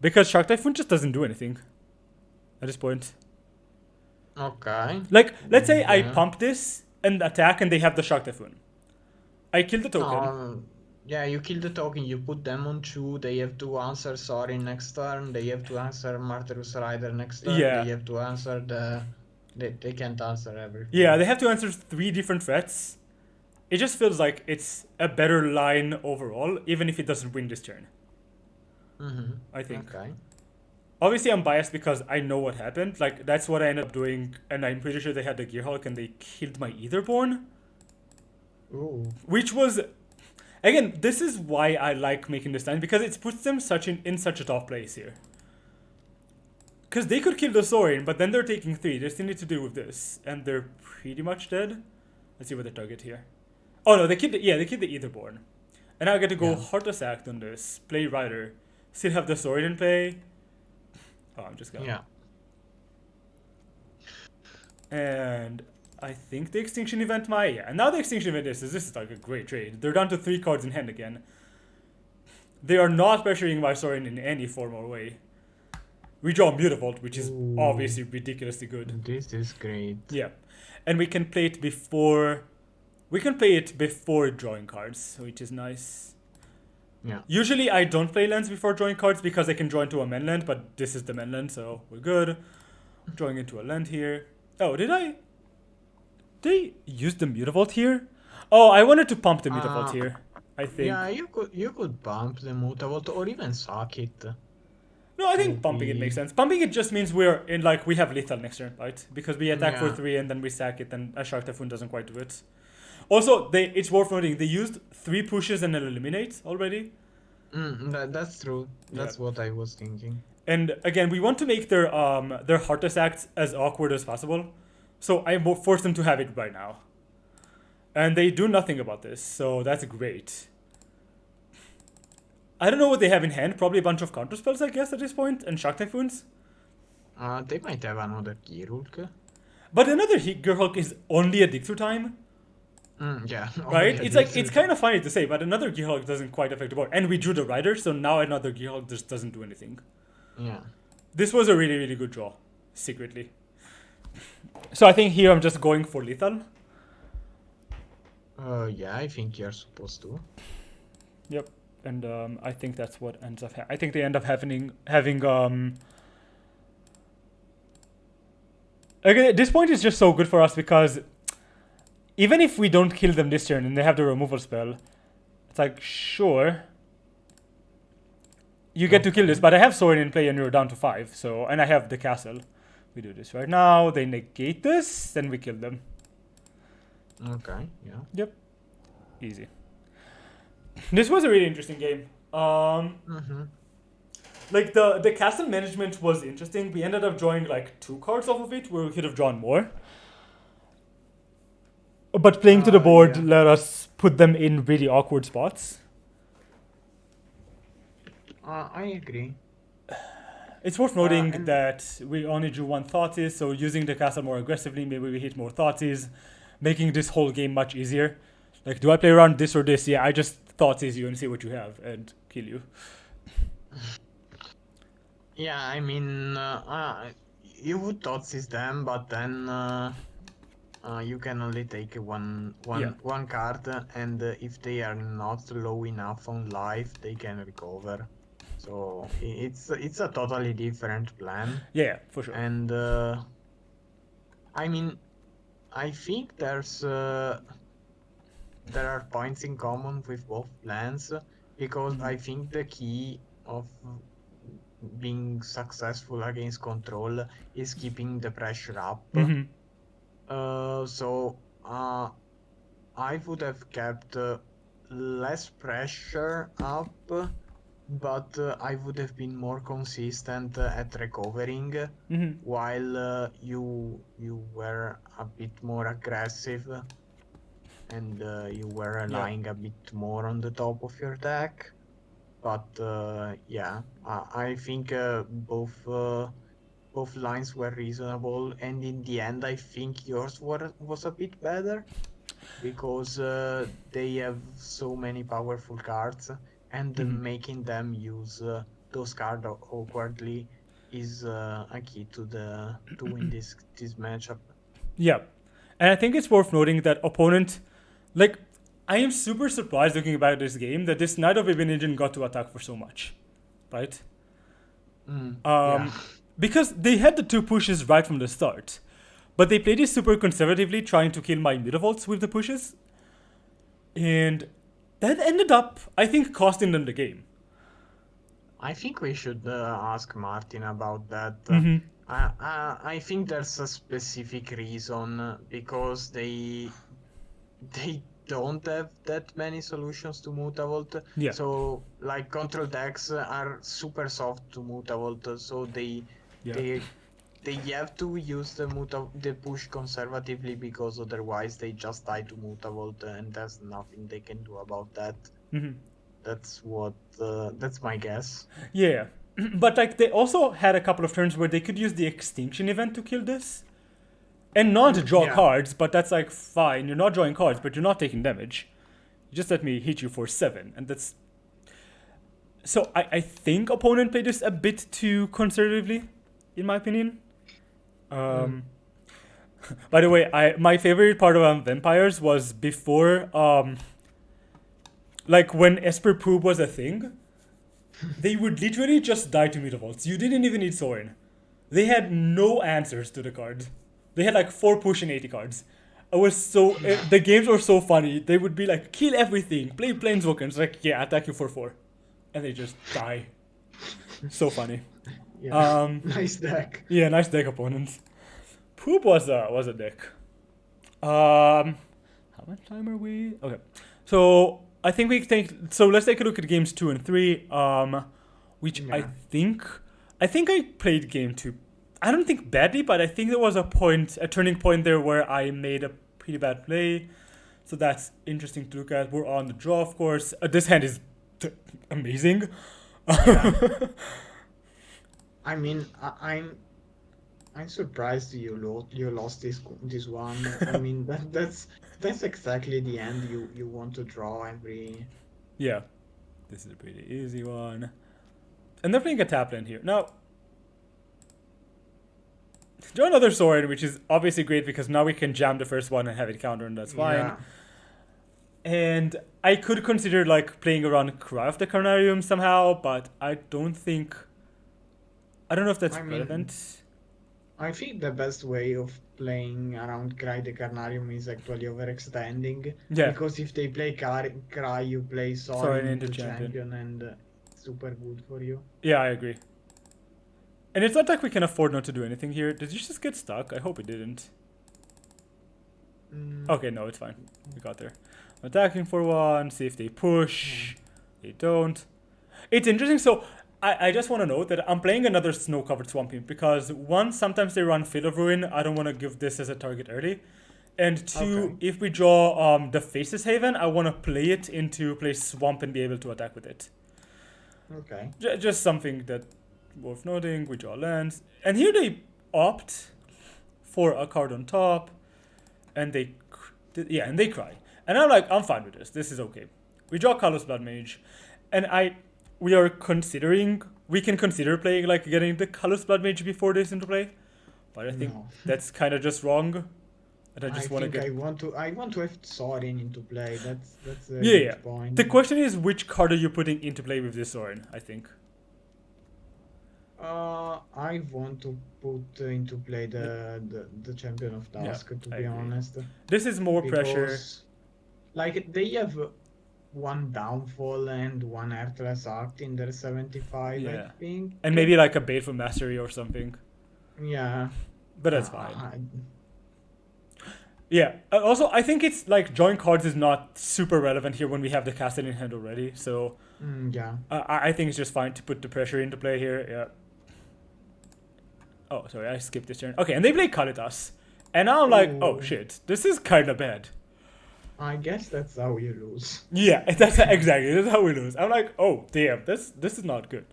because Shark Typhoon just doesn't do anything at this point. Okay. Like, let's say I Yeah. pump this and attack and they have the Shark Typhoon. I kill the token. Yeah, you kill the token, you put them on 2, they have to answer Sorin next turn, they have to answer Martyrus Rider next turn, they Yeah. have to answer They can't answer Yeah, everything. they have to answer 3 different threats. It just feels like it's a better line overall, even if it doesn't win this turn. I think. Okay. Obviously, I'm biased because I know what happened. Like, that's what I ended up doing, and I'm pretty sure they had the Gearhulk and they killed my Etherborn. Ooh. Which was, again, this is why I like making this line because it puts them in such a tough place here. Because they could kill the Sorin, but then they're taking 3. They still need to deal with this, and they're pretty much dead. Let's see what they target here. Oh no, they killed the Etherborn. And now I get to go Yeah. Heartless Act on this, play Rider, still have the Sorin in play. Oh, I'm just gonna. Yeah. And I think the Extinction Event and now the Extinction Event this is like a great trade. They're down to 3 cards in hand again. They are not pressuring my Sorin in any form or way. We draw Mutavault, which is Ooh. obviously ridiculously good. This is great. Yeah. And we can play it before drawing cards, which is nice. Yeah. Usually I don't play lands before drawing cards because I can draw into a mainland, but this is the mainland, so we're good. Drawing into a land here. Oh, did I use the Mutavault here? Oh, I wanted to pump the Mutavault here, I think. Yeah, you could bump the Mutavault or even suck it. No, I think pumping it makes sense. Pumping it just means we're in we have lethal next turn, right? Because we attack for Yeah. 3 and then we sack it, and a Shark Typhoon doesn't quite do it. Also, it's worth noting they used 3 pushes and an eliminate already. That's true. That's what I was thinking. And again, we want to make their Heartless Acts as awkward as possible. So I force them to have it right now. And they do nothing about this, so that's great. I don't know what they have in hand. Probably a bunch of counter spells, I guess, at this point, and Shark Typhoons. They might have another Kirulk. But another Gearhulk is only a dig through time. Yeah. Right? It's kind of funny to say, but another Gearhulk doesn't quite affect the board. And we drew the Rider, so now another Gearhulk just doesn't do anything. Yeah. This was a really, really good draw. secretly. So I think here I'm just going for lethal. Yeah, I think you're supposed to. Yep. And I think that's what ends up. I think they end up having. Okay, this point is just so good for us because even if we don't kill them this turn and they have the removal spell, it's like sure. You get to kill this, Okay. but I have Sorin in play and you're down to 5, so and I have the castle. We do this right now, they negate this, then we kill them. Okay, yeah. Yep. Easy. This was a really interesting game. Mm-hmm. Like the castle management was interesting. We ended up drawing like 2 cards off of it, where we could have drawn more. But playing to the board Yeah. let us put them in really awkward spots. I agree. It's worth noting And that we only drew 1 Thoughtseize, so using the castle more aggressively, maybe we hit more Thoughtseizes, making this whole game much easier. Like, do I play around this or this? Yeah, I just Thoughtseize you and see what you have and kill you. yeah, I mean, you would toss them, but then you can only take Yeah. one card, and if they are not low enough on life, they can recover. So it's a totally different plan, Yeah, for sure. and I mean, I think there are points in common with both plans because I think the key of being successful against control is keeping the pressure up. Mm-hmm. So I would have kept less pressure up, but I would have been more consistent at recovering, Mm-hmm. while you were a bit more aggressive and you were Yeah. relying a bit more on the top of your deck. But yeah, I think both lines were reasonable, and in the end, I think yours was a bit better because they have so many powerful cards, and Mm-hmm. making them use those cards awkwardly is a key to win this matchup. Yeah. And I think it's worth noting that opponent, like, I am super surprised looking about this game that this Knight of Ibn Engine got to attack for so much, right? Yeah. Because they had the 2 pushes right from the start, but they played it super conservatively, trying to kill my Midvolts with the pushes, and that ended up, I think, costing them the game. I think we should ask Martin about that. Mm-hmm. I think there's a specific reason because they don't have that many solutions to Mutavault. Yeah. So like control decks are super soft to Mutavault, so Yeah. they they have to use the push conservatively because otherwise they just die to Mutavault and there's nothing they can do about that. Mm-hmm. That's my guess. Yeah. But like they also had a couple of turns where they could use the extinction event to kill this. And not draw Yeah. cards, but that's like fine. You're not drawing cards, but you're not taking damage. You just let me hit you for 7. And that's. So I think opponent played this a bit too conservatively, in my opinion. Mm. By the way, my favorite part of vampires was before like when Esper Poob was a thing, they would literally just die to Mutavaults. You didn't even need Sorin. They had no answers to the cards. They had like 4 push and 80 cards. It was so the games were so funny. They would be like, kill everything, play Planeswalkers. Like, yeah, attack you for 4, and they just die. So funny. Yeah. Nice deck. Yeah, nice deck opponents. Poop was a deck. How much time are we? Okay, so I think we take. So let's take a look at games 2 and 3. Which Yeah. I think I played game 2. I don't think badly, but I think there was a turning point there where I made a pretty bad play. So that's interesting to look at. We're on the draw, of course. This hand is amazing. Yeah. I mean, I'm surprised you lost this one. I mean that's exactly the end you want to draw every. Yeah, this is a pretty easy one. And they're playing a tap land here. Now, draw another sword, which is obviously great because now we can jam the first one and have it counter, and that's fine. Yeah. And I could consider like playing around Cry of the Carnarium somehow, but I don't think. I don't know if that's I mean, relevant. I think the best way of playing around Cry the Carnarium is actually overextending. Yeah, Because if they play Cry, you play sorry, Sorin an into into champion. champion, and it's super good for you. Yeah, I agree. And it's not like we can afford not to do anything here. Did you just get stuck? I hope it didn't. Mm, Okay, no, it's fine. We got there. Attacking for one, see if they yeah. push. They don't. It's interesting. So I just want to note that I'm playing another snow covered swamp imp because one, sometimes they run Field of Ruin. I don't want to give this as a target early. And Okay. two, if we draw the Faces Haven, I want to play it into play Swamp and be able to attack with it. Okay. Just something that worth noting. We draw lands. And here they opt for a card on top. And they, yeah, and they cry. And I'm like, I'm fine with this. This is okay. We draw Kalos Blood Mage. And we are considering, we can consider playing like getting the Kalos Blood Mage before this into play. But I think No. that's kind of just wrong. And I I just want to think get. I want to have Sorin into play. That's a Yeah, yeah. huge point. The question is, which card are you putting into play with this Sorin? I think. I want to put into play The- the champion of yeah, Dusk, to I be agree. honest, This is more pressure. because like they have one downfall and one Earthless Act in their 75, I Yeah. think. And maybe like a bait from Mastery or something. Yeah. But that's fine. Yeah. Also, I think it's like drawing cards is not super relevant here when we have the castle in hand already. So Yeah. I think it's just fine to put the pressure into play here. Yeah. Oh, sorry, I skipped this turn. Okay, and they play Kalitas. And now I'm like, oh Ooh. shit, this is kind of bad. I guess that's how you lose. Yeah, that's exactly. That's how we lose. I'm like, oh damn, this is not good.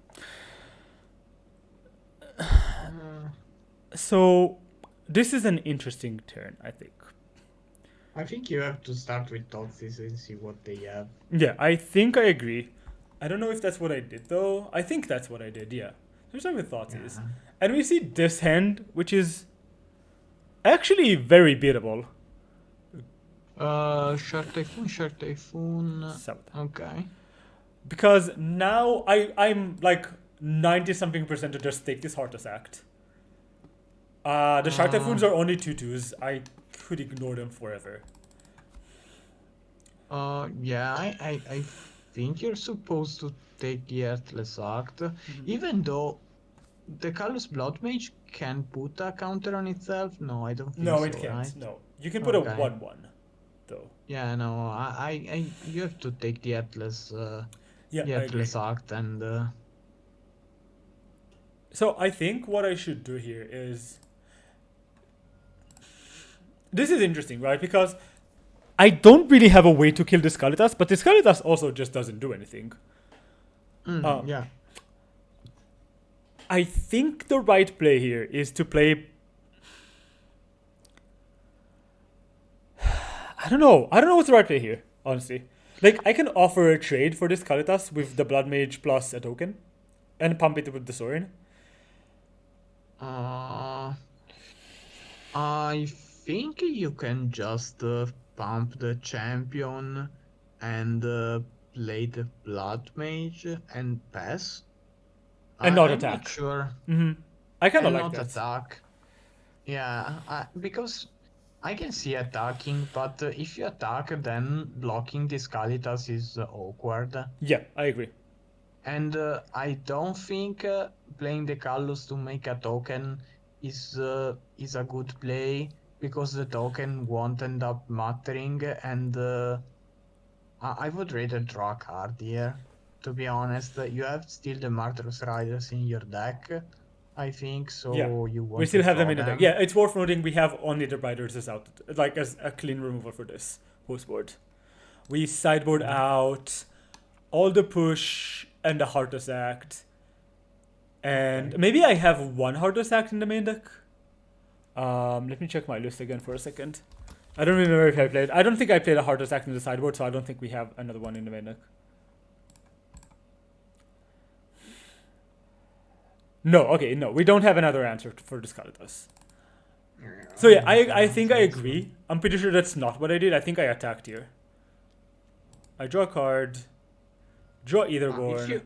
Uh, So this is an interesting turn, I think. I think you have to start with Toxis and see what they have. Yeah, I think I agree. I don't know if that's what I did though. I think that's what I did. Yeah. Here's what my thoughts is, Yeah. and we see this hand, which is actually very beatable. Shark Typhoon, Shark Typhoon. So Okay. because now I'm like 90 something percent to just take this Heartless Act. The Shark Typhoons are only 2/2s. I could ignore them forever. Yeah, I think you're supposed to take the Earthless Act, even though the Callous Blood Mage can put a counter on itself. No, I don't think No, so, it can't. right? No, you can put a Okay. 1/1 though. Yeah, no, you have to take the Yeah, I agree. Earthless Act, and So I think what I should do here is this is interesting, right? Because I don't really have a way to kill this Kalitas, but this Kalitas also just doesn't do anything. yeah. I think the right play here is to play. I don't know. I don't know what's the right play here, honestly. Like, I can offer a trade for this Kalitas with the Blood Mage plus a token and pump it with the Sorin. I think you can just pump the champion and play the Blood Mage and pass. And not I'm not attack. sure. I kind of And like not that. attack. Yeah, because I can see attacking, but if you attack, then blocking this Kalitas is awkward. Yeah, I agree. And I don't think playing the Kallus to make a token is a good play, because the token won't end up mattering, and I would rather draw a card here. To be honest, you have still the Martyr's Riders in your deck, I think, Yeah. so you We want still to have them draw in the deck. them. Yeah, it's worth noting we have only the Riders as out, like as a clean removal for this post board. We sideboard out all the push and the Heartless Act. And Okay. maybe I have one Heartless Act in the main deck. Let me check my list again for a second. I don't remember if I played. I don't think I played a Heartless Act in the sideboard, so I don't think we have another one in the main deck. No, okay, no, we don't have another answer for this Kalitas. So yeah, Oh, I God, think I seriously. agree. I'm pretty sure that's not what I did. I think I attacked here. I draw a card, draw either If born,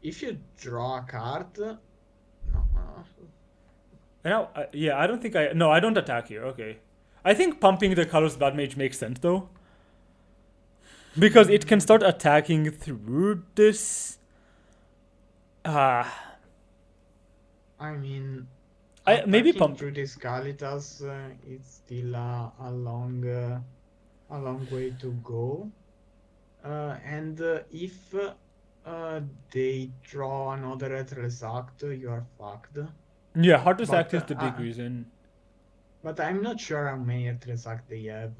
you draw a card, no, and now yeah, I don't think I no, I don't attack here. Okay, I think pumping the colors blood mage makes sense though, because it can mm, start attacking through this. Ah, I mean, I maybe attacking pump. through the Scalitas, it's still a long way to go. And if they draw another Retrosact, you are fucked. Yeah, hard to sack But is the big reason. I'm not sure how many Retrosact they have.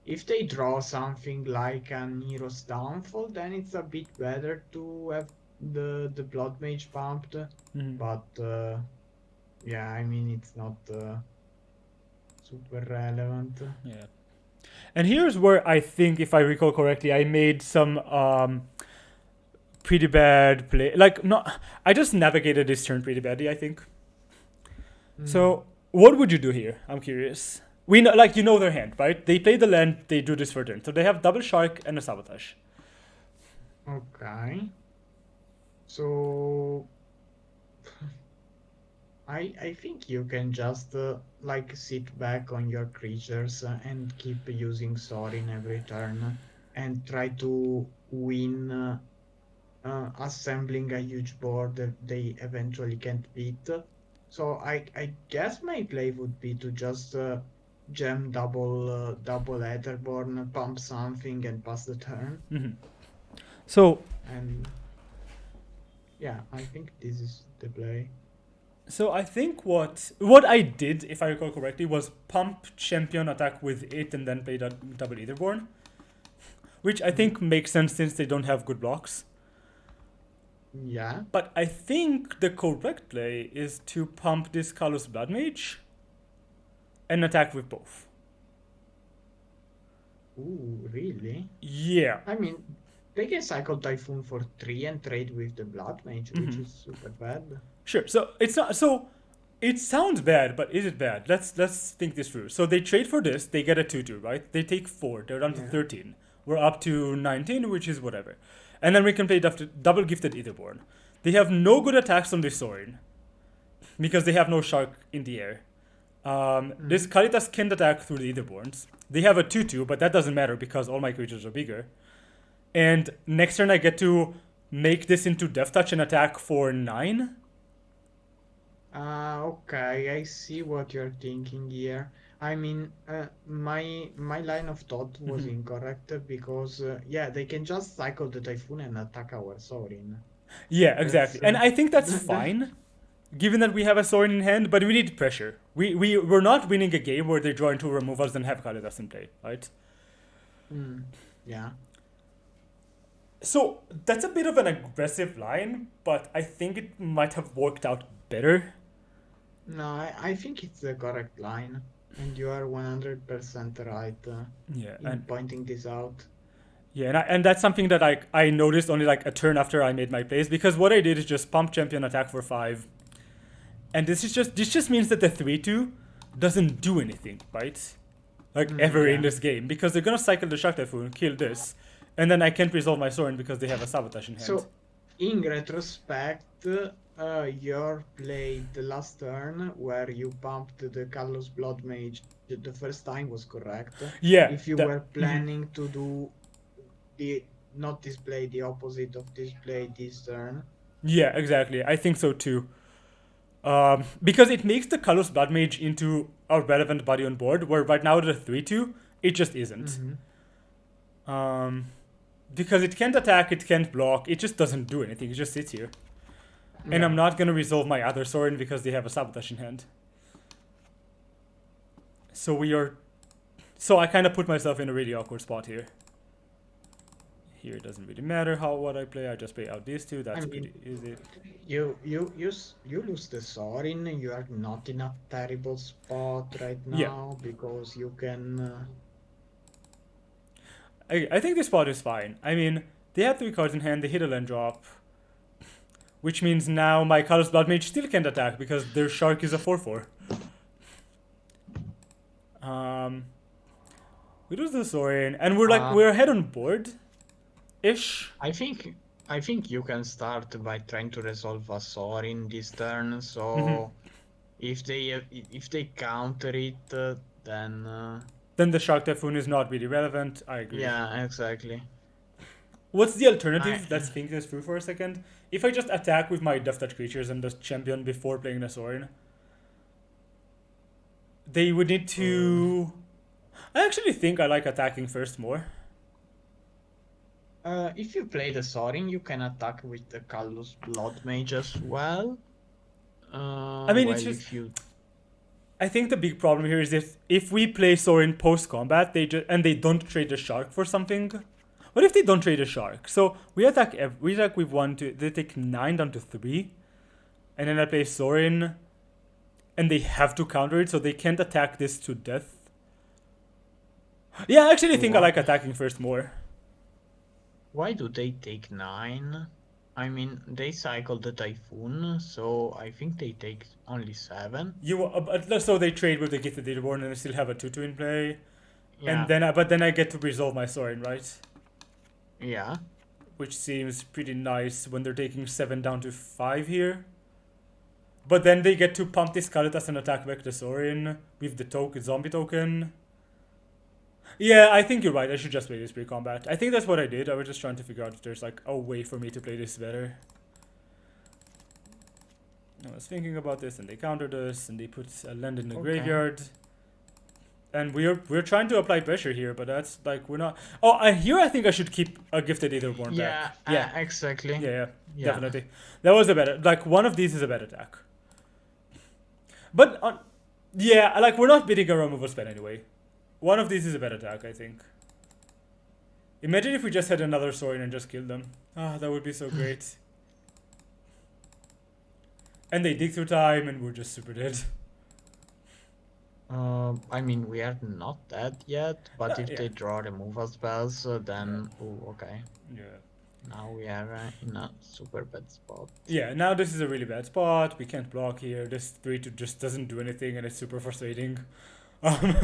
If they draw something like an Hero's Downfall, then it's a bit better to have the Blood Mage pumped. Mhm. But yeah, I mean it's not super relevant. Yeah, and here's where I think, if I recall correctly, I made some pretty bad play. Like, no, I just navigated this turn pretty badly, I think. Hmm. So, what would you do here? I'm curious. We know, like, you know their hand, right? They play the land, they do this for turn. So they have double shark and a sabotage. Okay. So I think you can just like sit back on your creatures and keep using Sorin every turn and try to win assembling a huge board that they eventually can't beat. So I guess my play would be to just gem double Etherborn, pump something and pass the turn. So, And yeah, I think this is the play. so I think what I did, if I recall correctly, was pump champion attack with it and then play that double Etherborn, which I Mhm. think makes sense since they don't have good blocks. Yeah. But I think the correct play is to pump this Carlos Blood Mage and attack with both. Ooh, really? Yeah. I mean, they can cycle Typhoon for 3 and trade with the Blood Mage, which is super bad. Sure. So it's not so it sounds bad, but is it bad? Let's think this through. So they trade for this, they get a 2-2, right? They take 4, they're down to Yeah. 13. We're up to 19, which is whatever. And then we can play double gifted Etherborn. They have no good attacks on this Sorin because they have no shark in the air. This Mhm. Kalitas can't attack through the Etherborns. They have a 2-2, but that doesn't matter because all my creatures are bigger. And next turn I get to make this into Death Touch and attack for 9. Okay, I see what you're thinking here. I mean, my line of thought was incorrect because yeah, they can just cycle the Typhoon and attack our Sorin. Yeah, exactly. That's And I think that's that. fine, given that we have a sword in hand, but we need pressure. We're not winning a game where they draw into removals and have Kalidas in play, right? Mm, yeah. So that's a bit of an aggressive line, but I think it might have worked out better. No, I think it's the correct line, and you are 100% right Yeah, in pointing this out. and that's something that I noticed only like a turn after I made my plays, because what I did is just pump champion attack for 5, and this just means that the 3-2 doesn't do anything, right? Like ever in Yeah. this game, because they're gonna cycle the Shark Typhoon, kill this, and then I can't resolve my Sorin because they have a sabotage in hand. So, in retrospect, your play the last turn where you pumped the Carlos Blood Mage the first time was correct. Yeah, If you that. were planning to do the not display the opposite of display this turn. Yeah, exactly. I think so too. Because it makes the Kalos Blood Mage into a relevant body on board, where right now the 3-2, it just isn't. Mm-hmm. Um, because it can't attack, it can't block, it just doesn't do anything, it just sits here. And Yeah. I'm not gonna resolve my other Sorin because they have a sabotage in hand. So we are. So I kind of put myself in a really awkward spot here. Here it doesn't really matter what I play, I just play out these two, I that's mean, pretty easy. you lose the Sorin. You are not in a terrible spot right Yeah. now because you can. I think this spot is fine. I mean, they have 3 cards in hand, they hit a land drop, which means now my Kalos Blood Mage still can't attack because their Shark is a 4-4. Um, we lose the Saurian, and we're like Uh, we're ahead on board, ish. I think I think you can start by trying to resolve a Sorin this turn. Hmm. So if they counter it, then Then the Shark Typhoon is not really relevant. I agree. yeah, exactly. What's the I alternative? Let's think this through for a second. If I just attack with my Death Touch creatures and the champion before playing the Saurian, they would need uh, to. I actually think I like attacking first more. if you play the Sorin, you can attack with the Callous Blood Mage as well. I mean, it's Well, just if you I think the big problem here is if we play Sorin post combat, and they don't trade the shark for something. What if they don't trade the shark? So we attack with 1 2. They take 9 down to 3, and then I play Sorin, and they have to counter it, so they can't attack this to death. Yeah, I actually think I what? like attacking first more. Why do they take 9? I mean, they cycle the Typhoon, so I think they take only 7. So they trade with the Gifted Leaderborn, and I still have a 2/2 in play, and Yeah, then I get to resolve my Sorin, right? yeah. Which seems pretty nice when they're taking 7 down to 5 here. But then they get to pump this Kalitas and attack back the Saurian with the zombie token. Yeah, I think you're right. I should just play this pre-combat. I think that's what I did. I was just trying to figure out if there's like a way for me to play this better. I was thinking about this, and they countered us, and they put a land in the Okay. graveyard. And we're trying to apply pressure here, but that's like we're not. Oh, here I think I should keep a Gifted Aetherborn back. Yeah, Yeah, exactly. yeah, Yeah. definitely. That was a better. Like one of these is a bad attack. But yeah, like we're not beating a removal spell anyway. One of these is a bad attack, I think. Imagine if we just had another sword and just killed them. Ah, that would be so great. And they dig through time, and we're just super dead. I mean, we are not dead yet, but if Yeah, they draw removal spells, yeah, then oh, okay. yeah. Now we are in a super bad spot. Yeah, now this is a really bad spot. We can't block here. This 3/2 just doesn't do anything, and it's super frustrating. Um,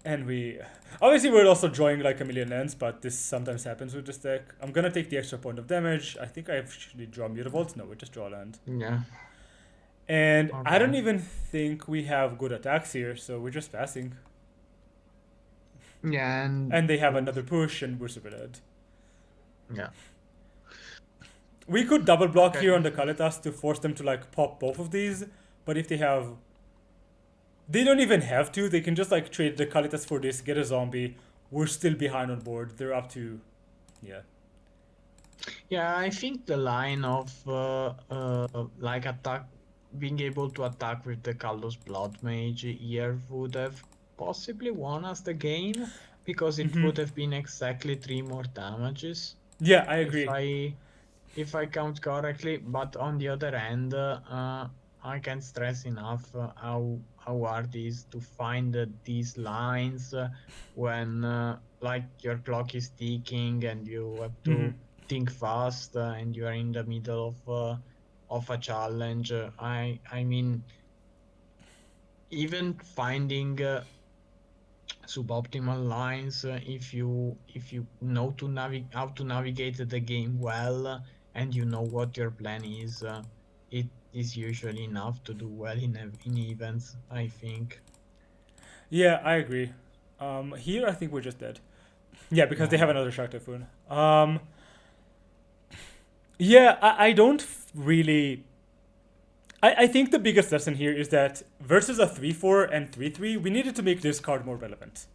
and we obviously we're also drawing like a million lands, but this sometimes happens with this deck. I'm gonna take the extra point of damage. I think I actually draw Mutavault. No, we just draw land. Yeah. And I Okay. don't even think we have good attacks here, so we're just passing. Yeah, and And they have another push, and we're super dead. yeah. We could double block Okay. here on the Kalitas to force them to like pop both of these, but if they have. They don't even have to, they can just like trade the Kalitas for this, get a zombie. We're still behind on board. They're up to. Yeah. Yeah, I think the line of like attack, being able to attack with the Kalos Blood Mage here would have possibly won us the game because it Hmm. would have been exactly 3 more damages Yeah, I if agree. I count correctly. But on the other hand, I can't stress enough how hard it is to find these lines when like your clock is ticking and you have Hmm. to think fast and you are in the middle of a challenge. I mean, even finding suboptimal lines, if you know how to navigate the game well, and you know what your plan is, it is usually enough to do well in events, I think. Yeah, I agree. Here I think we're just dead. Yeah, because they have Yeah. another Shark Typhoon. Yeah, I don't really. I think the biggest lesson here is that versus a 3/4 and 3/3, we needed to make this card more relevant.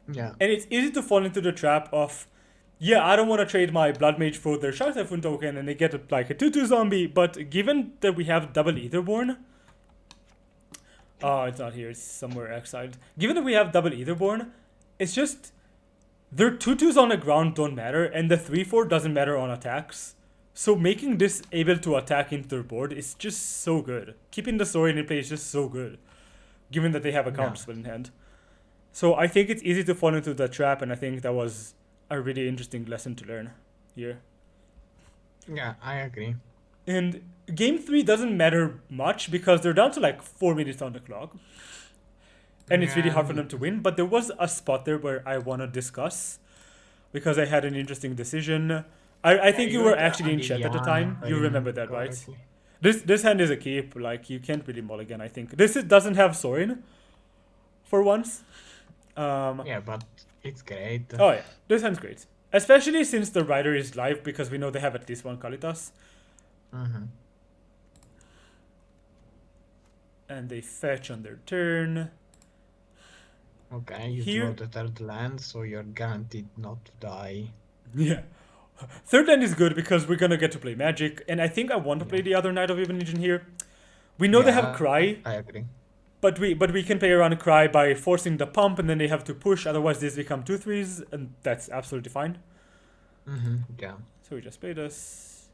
Yeah. And it's easy to fall into the trap of, yeah, I don't want to trade my Blood Mage for their Shark Typhoon token and they get like a 2/2 zombie, but given that we have double Aetherborn, oh, it's not here, it's somewhere exiled. Given that we have double Aetherborn, it's just, their 2/2s on the ground don't matter, and the 3/4 doesn't matter on attacks. So making this able to attack into their board is just so good. Keeping the Saurian in play is just so good, given that they have a Yeah. counterspell in hand. So I think it's easy to fall into the trap, and I think that was a really interesting lesson to learn here. Yeah, I agree. And game three doesn't matter much because they're down to like 4 minutes on the clock, and it's really hard for And them to win. But there was a spot there where I want to discuss because I had an interesting decision. I yeah, think you you were had actually in chat at the Liliana, time. if I You remember remember that, right? correctly. This hand is a keep. Like you can't really mulligan. I think doesn't have Sorin for once. Um, Yeah, but it's great. oh yeah, this hand's great, especially since the rider is live because we know they have at least one Kalitas, Hmm. and they fetch on their turn. Okay, you draw Here, the third land, so you're guaranteed not to die. yeah. Third land is good because we're gonna get to play Magic, and I think I want to play Yeah. the other Knight of Even Legion here. We know they have Yeah, Cry, I agree. but we can play around Cry by forcing the pump, and then they have to push. Otherwise, these become 2/3s, and that's absolutely fine. Yeah. So we just play this,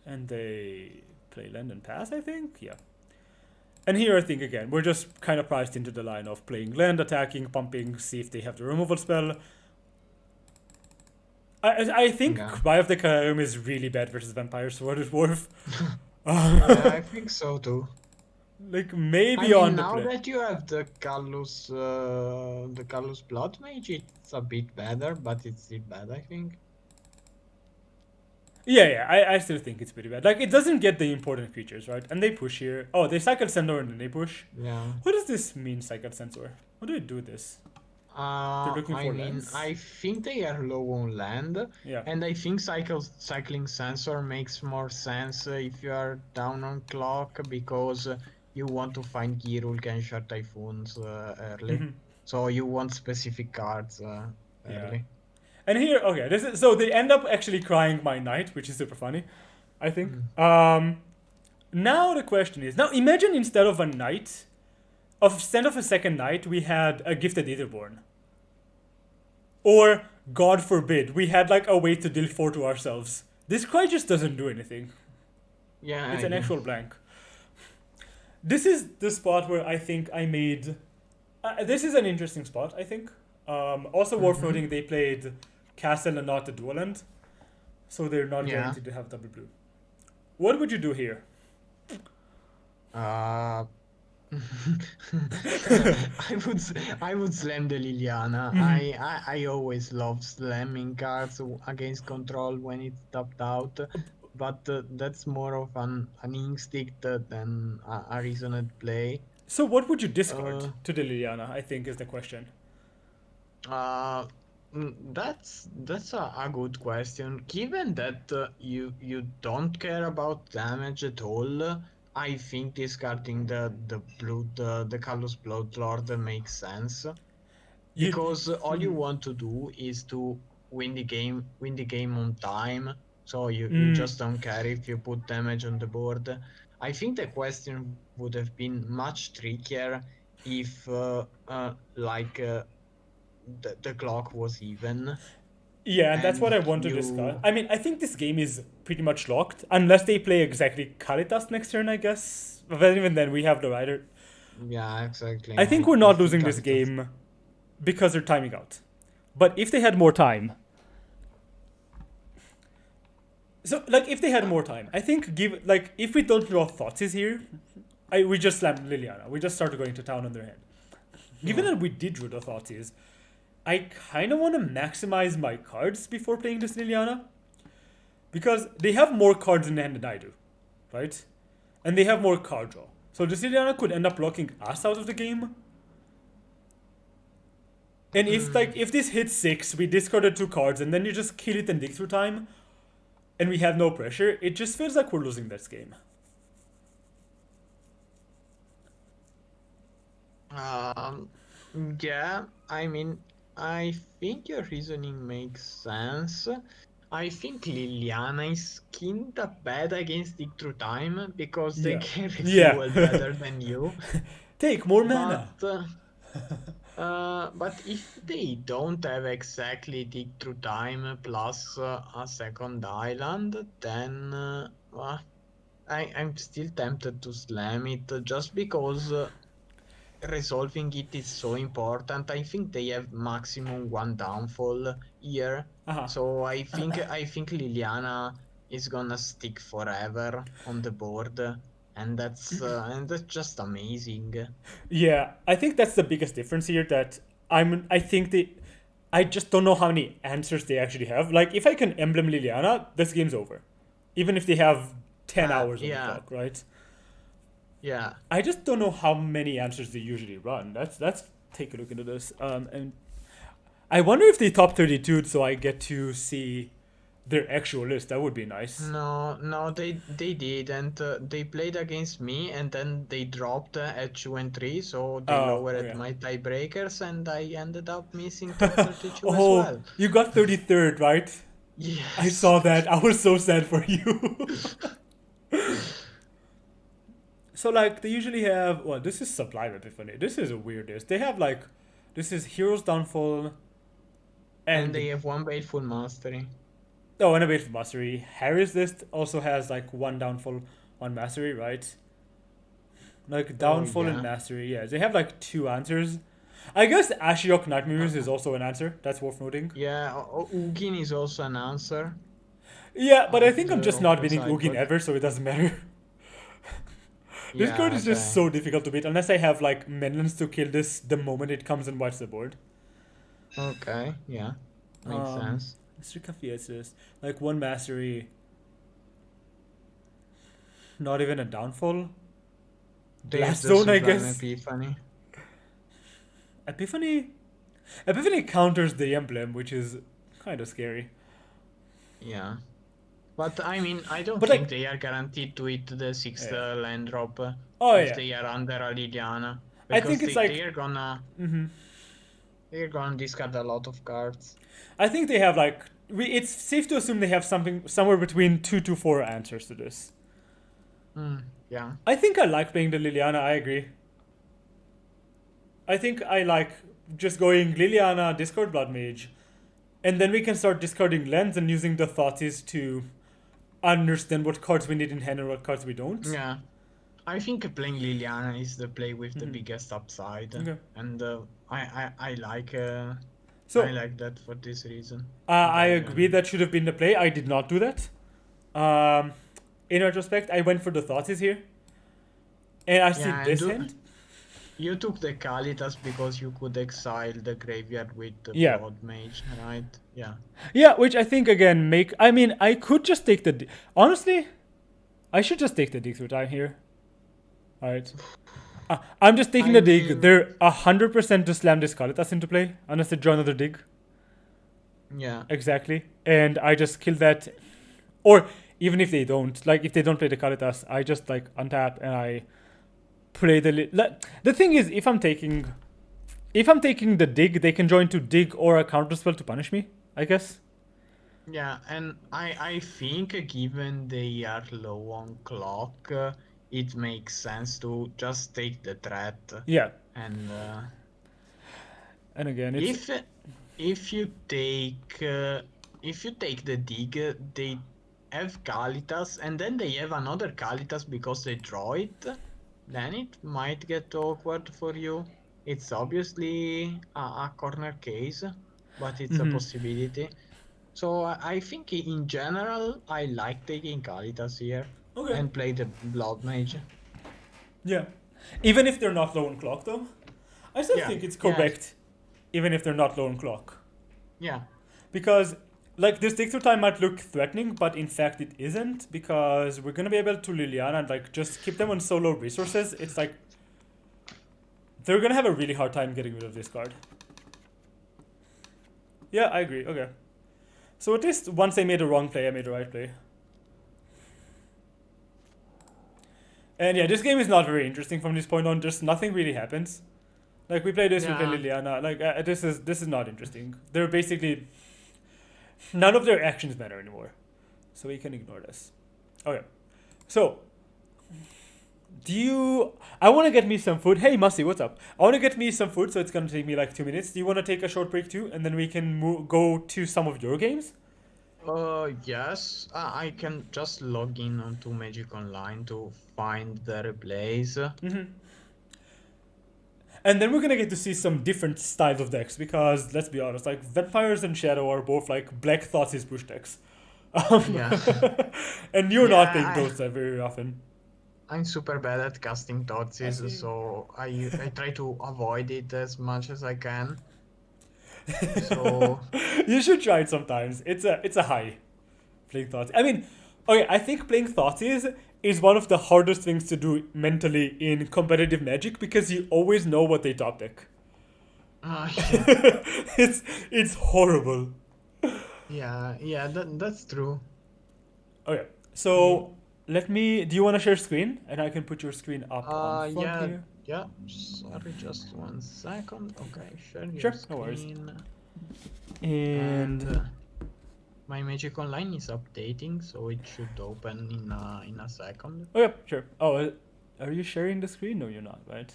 and they play land and pass. I think, yeah. And here I think again we're just kind of priced into the line of playing land, attacking, pumping, see if they have the removal spell. I think Yeah. Cry of the Karaum is really bad versus Vampires, for what it's worth. Yeah, I think so too. Like I maybe mean, on the now play. that you have the Callus Blood Mage, it's a bit better, but it's still bad, I think. Yeah, I still think it's pretty bad. Like it doesn't get the important creatures, right? And they push here. Oh, they cycle Sensor and then they push. Yeah. What does this mean, cycle Sensor? What do they do with this? They're looking I for mean, lands. I think they are low on land, Yeah. and I think cycling sensor makes more sense if you are down on clock because you want to find Girulk and Shard Typhoons early. Hmm. So you want specific cards Yeah. early. And here, okay, this is so they end up actually crying my knight, which is super funny, I think. Mm. Now the question is, now imagine instead of a knight, instead of a second knight, we had a gifted Aetherborn. Or, God forbid, we had like a way to deal 4 to ourselves. This cry just doesn't do anything. Yeah, It's an yeah. actual blank. This is the spot where I think I made. This is an interesting spot, I think. Also worth Mm-hmm. noting they played Castle and not the Dual End, so they're not Yeah. guaranteed to have double blue. What would you do here? Uh, I would slam the Liliana. Mhm. I always love slamming cards against control when it's tapped out, but that's more of an instinct than a reasoned play. So what would you discard Uh, to the Liliana, I think is the question. uh, that's a good question. Given that you don't care about damage at all, I think discarding the Callous Bloodlord makes sense. You. Because all you Mhm. want to do is to win the game on time, so you Mm. just don't care if you put damage on the board. I think the question would have been much trickier if the clock was even Yeah, and that's what I and want to discuss. you. I mean, I think this game is pretty much locked, unless they play exactly Kalitas next turn, I guess. But even then, we have the rider. Yeah, exactly. I think we're I not think losing this Kalitas. game because they're timing out. But if they had more time, so like if they had more time, I think give like if we don't draw Thoughtseize here, we just slam Liliana. We just started going to town on their hand. Given Yeah. that we did draw the Thoughtseize, I kind of want to maximize my cards before playing this Liliana because they have more cards in the hand than I do, right? And they have more card draw. So this Liliana could end up locking us out of the game. And if this hits 6, we discarded 2 cards, and then you just kill it and dig through time, and we have no pressure, it just feels like we're losing this game. Um, yeah, I mean, I think your reasoning makes sense. I think Liliana is kinda bad against Dig Through Time because they Yeah. can Yeah. refuel better than you. Take more But mana. but if they don't have exactly Dig Through Time plus a second island, then I'm still tempted to slam it just because resolving it is so important. I think they have maximum one downfall here. Uh-huh. So I think Liliana is gonna stick forever on the board, and that's just amazing. Yeah, I think that's the biggest difference here. That I think I just don't know how many answers they actually have. Like, if I can emblem Liliana, this game's over. Even if they have 10 hours on the Yeah, clock, right? yeah. I just don't know how many answers they usually run. Let's take a look into this. And I wonder if they top 32 so I get to see their actual list. That would be nice. No, they did, and they played against me, and then they dropped at 2 and 3, so they Oh, lowered okay. my tiebreakers, and I ended up missing top 32 as Oh, well. you got 33rd, right? I Yes. saw that. I was so sad for you. So, like, they usually have. Well, this is Sublime Epiphany. This is a weird list. They have, like. This is Hero's Downfall And and. they have one Baleful Mastery. Oh, and a Wait for Mastery. Harry's list also has, like, one Downfall on Mastery, right? Like, Oh Downfall and yeah. Mastery. Yeah, they have, like, two answers. I guess Ashiok Nightmares is also an answer. That's worth noting. Yeah, Ugin is also an answer Yeah, but I of think I'm just of not the winning Ugin sideboard. ever, so it doesn't matter. This card Yeah, is just okay. so difficult to beat unless I have like minions to kill this the moment it comes and wipes the board. Okay, yeah. Makes Um, sense. Strika Fiestas, like one mastery, not even a downfall. They have Blast the Zone, I Sublime guess. Epiphany. Epiphany, Epiphany counters the emblem, which is kind of scary. Yeah. But I mean, I don't But think like, they are guaranteed to hit the sixth yeah. land drop Oh if yeah, they are under a Liliana. I think Because it's they like, are gonna they're gonna discard a lot of cards. I think they have like, it's safe to assume they have something somewhere between 2 to 4 answers to this. Yeah. I think I like playing the Liliana. I agree. I think I like just going Liliana, discard Blood Mage, and then we can start discarding lands and using the Thoughtseize to understand what cards we need in hand and what cards we don't. Yeah. I think playing Liliana is the play with the biggest upside. Okay. And I So like that for this reason. I But agree that should have been the play. I did not do that. Um, in retrospect, I went for the Thoughtseize here, and I see yeah, and this hand. you took the Kalitas because you could exile the graveyard with the Yeah, Blood Mage, right? Yeah. yeah, which I think again make. I mean, I could just take the. Honestly, I should just take the dig through time here. All right. I'm just taking I the dig. mean, They're 100% to slam this Kalitas into play unless they draw another dig. yeah. Exactly. And I just kill that. Or even if they don't, like if they don't play the Kalitas, I just like untap and I play the thing is if I'm taking the dig, they can join to dig or a counterspell to punish me, I guess. Yeah, and I think given they are low on clock, it makes sense to just take the threat. Yeah. And And again, it's if if you take the dig, they have Kalitas, and then they have another Kalitas because they draw it. Then it might get awkward for you. It's obviously a corner case, but it's a possibility. So I think in general, I like taking Kalitas here okay. and play the Blood Mage. Yeah. Even if they're not low on clock though. I still Yeah, think it's yeah, correct even if they're not low on clock. yeah, Because like this dig through time might look threatening, but in fact it isn't because we're gonna be able to Liliana and like just keep them on so low resources. It's like they're gonna have a really hard time getting rid of this card. Yeah, I agree. Okay. So at least once I made a wrong play, I made the right play. And yeah, this game is not very interesting from this point on. Just nothing really happens. Like we play this, we play yeah. Liliana. Like this is not interesting. They're basically none of their actions matter anymore, so we can ignore this. Okay, so do you? I want to get me some food. Hey, Musty, what's up? I want to get me some food, so it's gonna take me like 2 minutes. Do you want to take a short break too, and then we can go to some of your games? Yes. I can just log in onto Magic Online to find the replays. And then we're gonna get to see some different styles of decks because let's be honest, like Vampires and Shadow are both like Black Thoughts is push decks. Um, Yeah. and you're not Yeah, playing Dota very often. I'm super bad at casting I Totsis, see. so I try to avoid it as much as I can. So You should try it sometimes. It's a high playing thoughts. I mean, okay, I think playing thoughts is one of the hardest things to do mentally in competitive Magic because you always know what they top deck. yeah, It's horrible. yeah, that's true. Okay, Mm, so let me. Do you want to share screen, and I can put your screen up on front yeah, here? yeah. Sorry, just 1 second. Okay, share your Sure, no worries. screen, and And my Magic Online is updating, so it should open in a second. okay, sure. Oh, are you sharing the screen? No, you're not, right?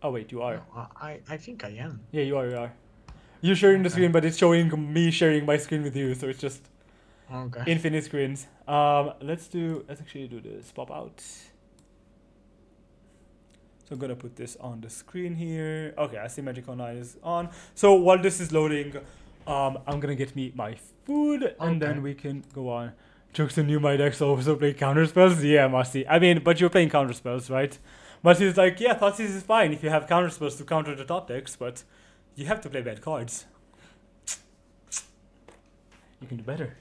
Oh wait, you are. No, I think I am. Yeah, you are. You are. You're sharing the Okay, screen, but it's showing me sharing my screen with you, so it's just okay. infinite screens. Let's actually do this. Pop out. So I'm gonna put this on the screen here. Okay, I see Magic Online is on. So while this is loading, I'm gonna get me my food, and Okay. then we can go on. Jokes and you might actually also play counter spells. Yeah, Marcy. I mean, but you're playing counter spells, right? Marcy's like, yeah, Thoughtseize is fine if you have counter spells to counter the top decks, but you have to play bad cards. You can do better.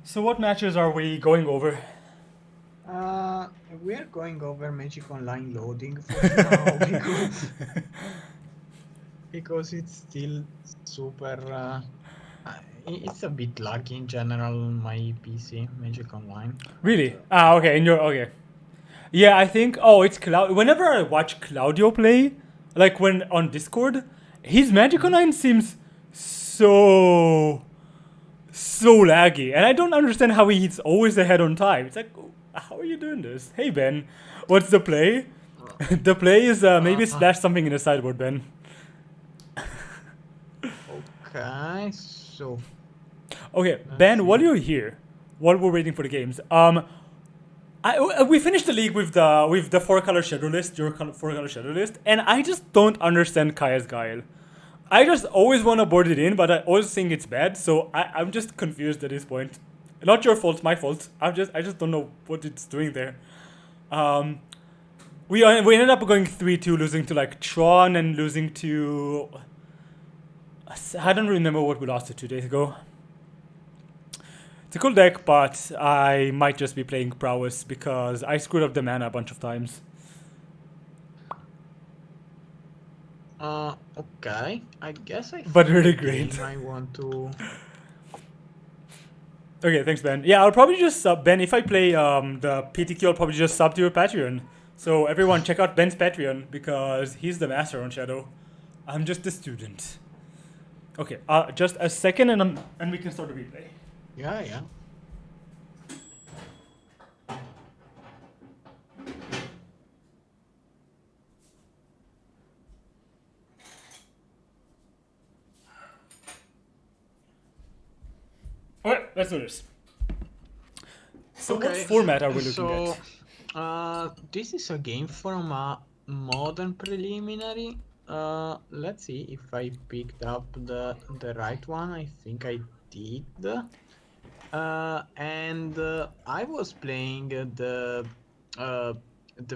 So what matches are we going over? We are going over Magic Online loading for now because it's still super. It's a bit laggy in general on my PC, Magic Online. But Really? Ah, okay. And you're okay. Yeah, I think. Oh, it's Cloud. Whenever I watch Claudio play, like when on Discord, his Magic Mhm. Online seems so laggy, and I don't understand how he's always ahead on time. It's like, how are you doing this? Hey Ben, what's the play? The play is maybe Uh, splash something in the sideboard, Ben. okay, so Okay, let's Ben, while see. you're here, while we're waiting for the games, we finished the league with the four color shadow list, your four color shadow list, and I just don't understand Kaya's Guile. I just always want to board it in, but I always think it's bad, so I'm just confused at this point. Not your fault, my fault. I just don't know what it's doing there. Um, we ended up going 3-2, losing to like Tron and losing to I don't remember what we lost it 2 days ago. It's a cool deck, but I might just be playing prowess because I screwed up the mana a bunch of times. Okay. I guess I But think the really great. game I want to. Okay, thanks, Ben. Yeah, I'll probably just sub Ben. If I play the PTQ, I'll probably just sub to your Patreon. So everyone, check out Ben's Patreon because he's the master on Shadow. I'm just a student. Okay, just a second, and we can start the replay. Yeah, yeah. Okay, let's do this. So what Okay, format are we looking so at? this is a game from a modern preliminary. Let's see if I picked up the right one. I think I did. And I was playing the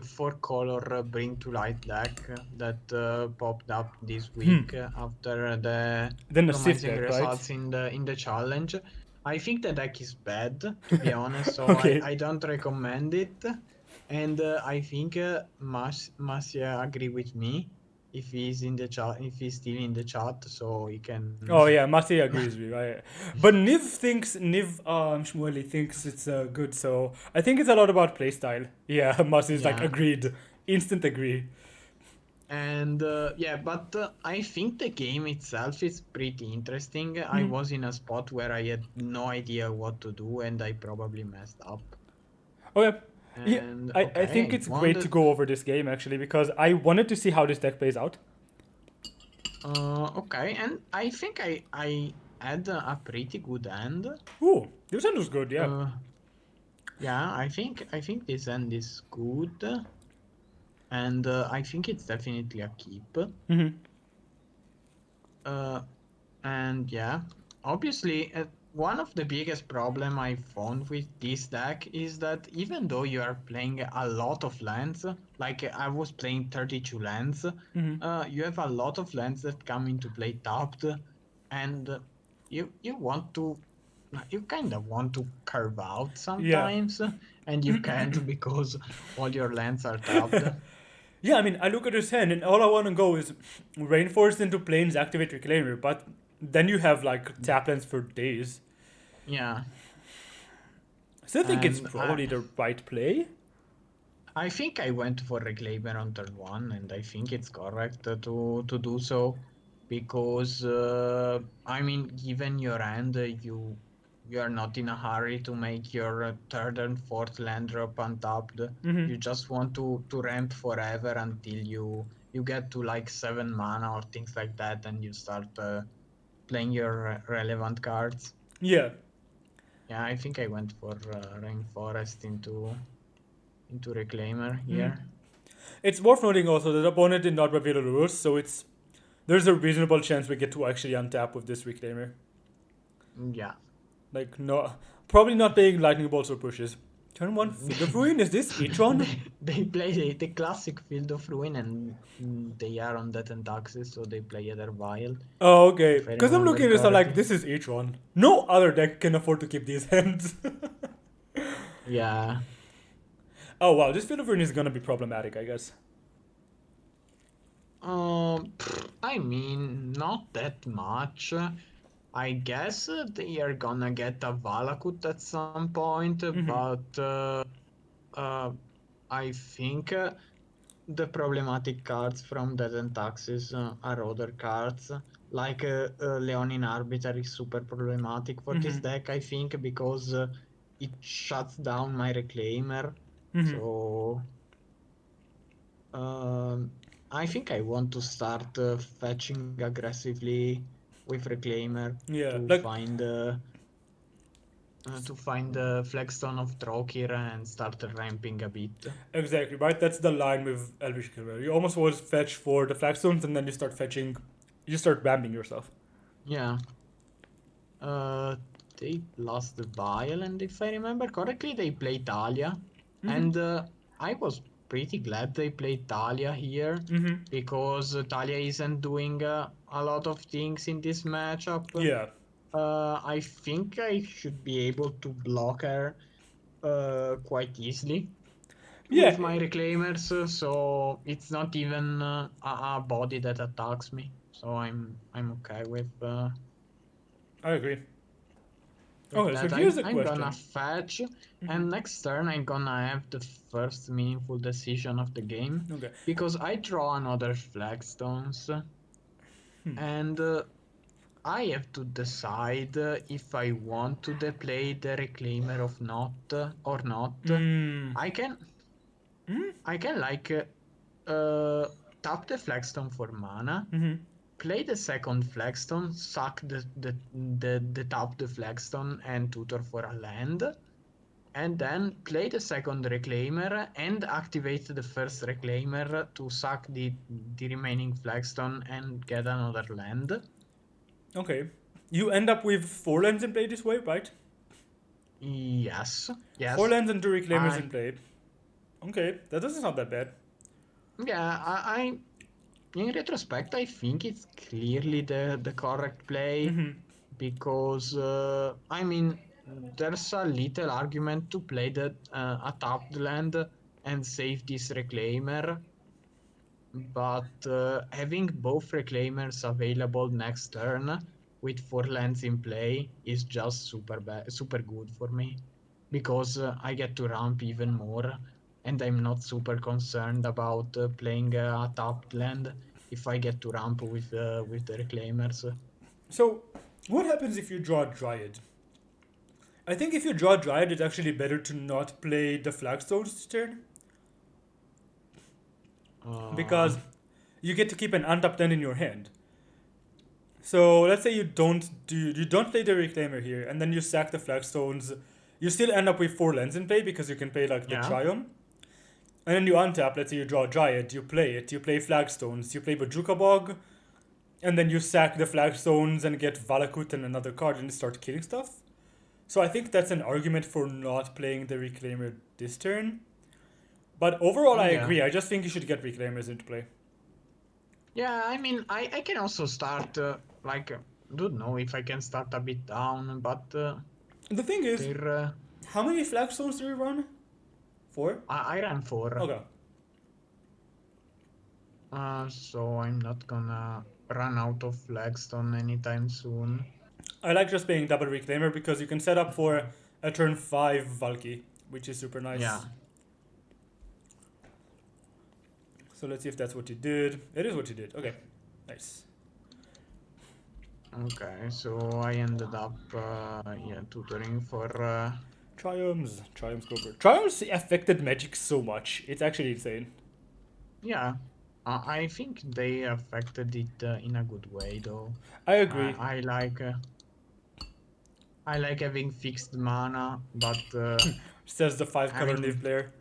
four color Bring to Light deck that popped up this week after the Then the Sith promising deck, right? results in the challenge. I think the deck is bad, to be honest, so Okay. I don't recommend it. And I think Mas agree with me if he's in the chat, if he's still in the chat, so he can. Oh yeah, Mati agrees with me. Right? But Niv Shmueli thinks it's good. So I think it's a lot about playstyle. Yeah, Mati's like Yeah. agreed, instant agree. And yeah, but I think the game itself is pretty interesting. I was in a spot where I had no idea what to do, and I probably messed up. Okay. Yeah, And I okay, think I it's won great to go over this game actually because I wanted to see how this deck plays out. okay, and I think I had a pretty good end. Ooh, this one was good. Yeah. Uh, yeah, I think this end is good, and I think it's definitely a keep. Uh, and yeah, obviously, one of the biggest problem I found with this deck is that even though you are playing a lot of lands, like I was playing 32 lands, you have a lot of lands that come into play tapped, and you want to, you kind of want to carve out Yeah. sometimes, and you can't because all your lands are tapped. Yeah, I mean, I look at his hand, and all I want to go is reinforce into planes, activate Reclaimer, but then you have like tap lands for days. Yeah, I still think it's and probably the right play. I think I went for Reclaimer on turn one, and I think it's correct to do so because I mean, given your hand, you are not in a hurry to make your third and fourth land drop untapped. You just want to ramp forever until you get to like 7 mana or things like that, and you start playing your relevant cards. Yeah. Yeah, I think I went for Rainforest into Reclaimer here. It's worth noting also that the opponent did not reveal the rules, so there's a reasonable chance we get to actually untap with this Reclaimer. Yeah. Like, no, probably not playing Lightning Bolts or pushes. Turn one, Field of Ruin, is this Etron? They play the classic Field of Ruin and they are on Death and Taxes, so they play either Vile, Oh, okay. if I Because I'm remember looking at this, I'm like, correctly. this is Etron. No other deck can afford to keep these hands. Yeah. Oh, wow, this Field of Ruin is gonna be problematic, I guess. I mean, not that much. I guess they are gonna get a Valakut at some point, but uh, I think the problematic cards from Dead and Taxes are other cards. Like Leonin Arbiter is super problematic for this deck, I think, because it shuts down my Reclaimer. So I think I want to start fetching aggressively with Reclaimer Yeah, to like, find the Flagstone of Trokir and start ramping a bit. exactly, right? That's the line with Elvish Killer. You almost always fetch for the flagstones and then you start fetching, you start ramming yourself. Yeah. They lost the Vial, and if I remember correctly, they played Talia. And I was pretty glad they played Talia here Mm-hmm. because Talia isn't doing a lot of things in this matchup. Yeah. I think I should be able to block her quite easily Yeah, with my reclaimers, so it's not even a body that attacks me. So I'm okay I agree. with Okay, so that. here's the I'm gonna question. fetch, Mm-hmm. and next turn I'm gonna have the first meaningful decision of the game Okay. because I draw another flagstones, and I have to decide if I want to play the reclaimer of not or not. Mm. I can I can tap the flagstone for mana, Mm-hmm. play the second flagstone, suck the tap the flagstone and tutor for a land, and then play the second reclaimer and activate the first reclaimer to suck the remaining flagstone and get another land. Okay. You end up with 4 lands in play this way, right? Yes, Four yes. lands and 2 reclaimers I in play. Okay, that doesn't sound that bad. yeah, I in retrospect I think it's clearly the correct play Mm-hmm. because I mean there's a little argument to play a tapped land and save this reclaimer, but having both reclaimers available next turn with 4 lands in play is just super good for me because I get to ramp even more, and I'm not super concerned about playing a tapped land if I get to ramp with the reclaimers. So, what happens if you draw Dryad? I think if you draw Dryad, it's actually better to not play the Flagstones this turn Uh, because you get to keep an untapped land in your hand. So let's say you don't play the Reclaimer here, and then you sack the Flagstones. You still end up with 4 lands in play because you can play like the yeah. Triumph. And then you untap, let's say you draw Dryad, you play it, you play Flagstones, you play Bajuka Bog, and then you sack the Flagstones and get Valakut and another card and start killing stuff. So I think that's an argument for not playing the Reclaimer this turn. But overall, I Yeah. agree. I just think you should get Reclaimers into play. Yeah, I mean, I can also start, don't know if I can start a bit down, but The thing is, they're, how many Flagstones do we run? 4? I ran 4. Okay. So I'm not gonna run out of flagstone anytime soon. I like just playing double Reclaimer because you can set up for a turn 5 Valky, which is super Yeah. nice. So let's see if that's what you did. It is what you did. Okay. Nice. Okay, so I ended up, yeah, tutoring for, Triumphs. Triumphs go for. Triumphs affected Magic so much. It's actually insane. yeah. I think they affected it in a good way, though. I I, agree. I like, uh, I like having fixed mana, but Says the 5 color Niv having player.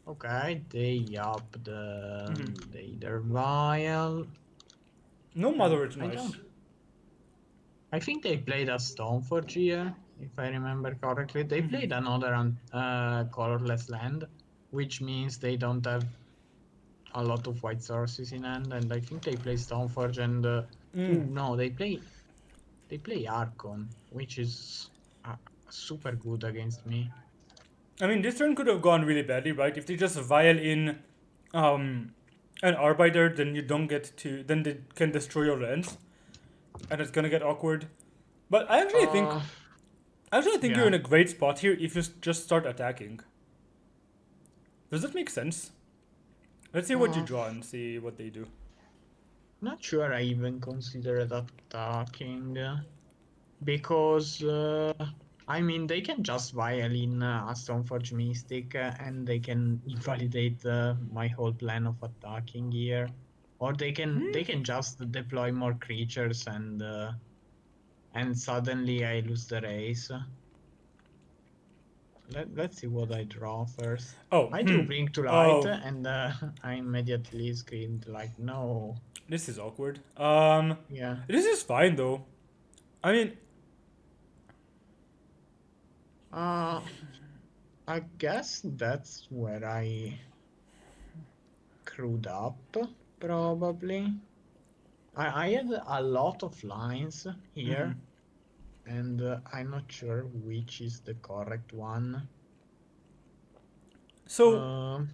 okay, they up Mm-hmm. the either vial. No And Mother, it's I nice. don't. I think they played a Stoneforge here, if I remember correctly. They Mm-hmm. played another colorless land, which means they don't have a lot of white sources in hand. And I think they play Stoneforge and Mm. oh no, they play Archon, which is super good against me. I mean, this turn could have gone really badly, right? If they just vial in um, an Arbiter, then you don't get to. Then they can destroy your lands, and it's gonna get awkward. But Uh, I actually think you're yeah. in a great spot here if you just start attacking. Does that make sense? Let's see what you Uh, draw and see what they do. Not sure I even considered attacking. Because I mean they can just violin a Stoneforge Mystic and they can invalidate my whole plan of attacking here, or they can just deploy more creatures and suddenly I lose the race. Let's see what I draw first. Oh, I drew Bring to Light oh, and I immediately screamed like no. this is awkward. Yeah. This is fine though. I mean, Uh I guess that's where I screwed up, probably. I had a lot of lines Hmm. here, and I'm not sure which is the correct one. So, Um,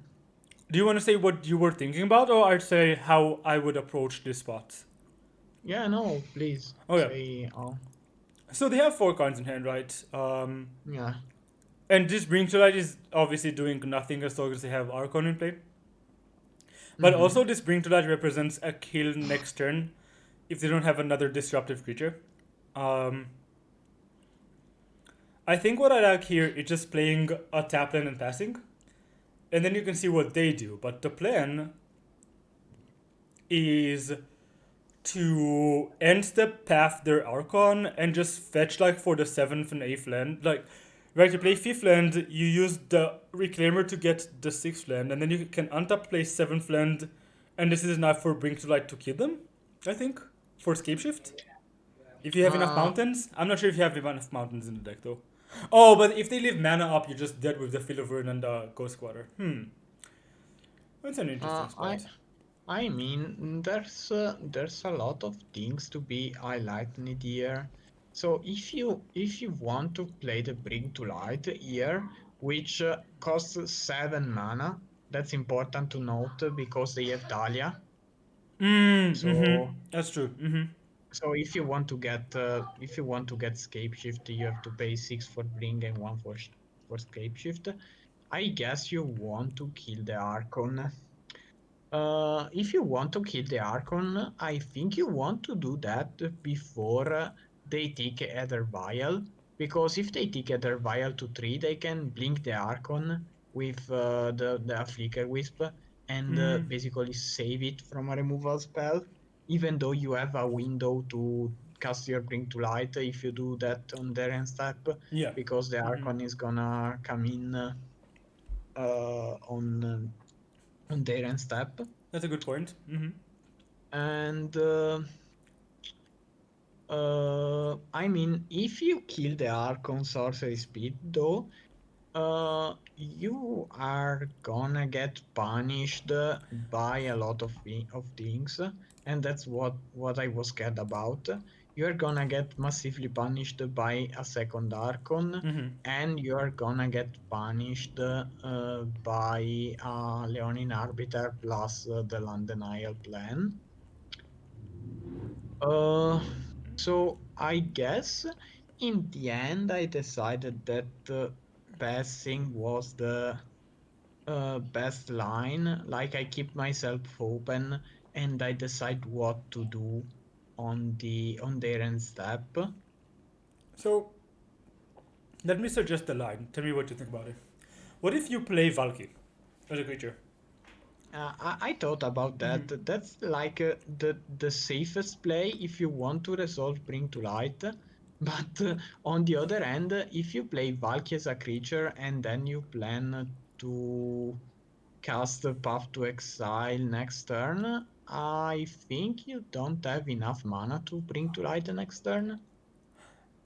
do you want to say what you were thinking about, or I'd say how I would approach this spot? yeah, no, please Oh yeah. say, oh, So they have four cards in hand, right? yeah. And this Bring to Light is obviously doing nothing as long as they have Archon in play. But Mm-hmm. also, this Bring to Light represents a kill next turn if they don't have another disruptive creature. Um, I think what I like here is just playing a tap land and passing, and then you can see what they do. But the plan is to end step path their Archon and just fetch like for the seventh and eighth land. Like, right, you play fifth land, you use the Reclaimer to get the sixth land, and then you can untap play seventh land, and this is enough for Bring to Light to kill them, I think, for Scapeshift. If you have enough Uh, mountains. I'm not sure if you have enough mountains in the deck though. Oh, but if they leave mana up, you're just dead with the Field of Ruin and the Ghost Squatter. That's an interesting uh, I spot. I mean, there's a lot of things to be highlighted here. So if you want to play the Bring to Light here, which costs 7 mana, that's important to note because they have Dahlia. So That's true. so if you want to get Scape Shift, you have to pay 6 for Bring and 1 for Scape Shift. I guess you want to kill the Archon. If you want to kill the Archon, I think you want to do that before they take Ether Vial, because if they take Ether Vial to 3, they can blink the Archon with the Flicker Wisp and basically save it from a removal spell, even though you have a window to cast your Bring to Light if you do that on their end step, Yeah. because the Archon is gonna come in on their end step. That's a good point. And I mean, if you kill the Archon Sorcery Speed, though, you are gonna get punished by a lot of things, and that's what I was scared about. You are gonna get massively punished by a second Archon, and you are gonna get punished by Leonin Arbiter plus the Land Denial plan. Uh, so I guess in the end I decided that passing was the best line. Like I keep myself open and I decide what to do on their end step. So let me suggest a line. Tell me what you think about it. What if you play Valky as a creature? I thought about that. That's like the safest play if you want to resolve Bring to Light. But on the other hand, if you play Valky as a creature and then you plan to cast the Path to Exile next turn, I think you don't have enough mana to Bring to Light the next turn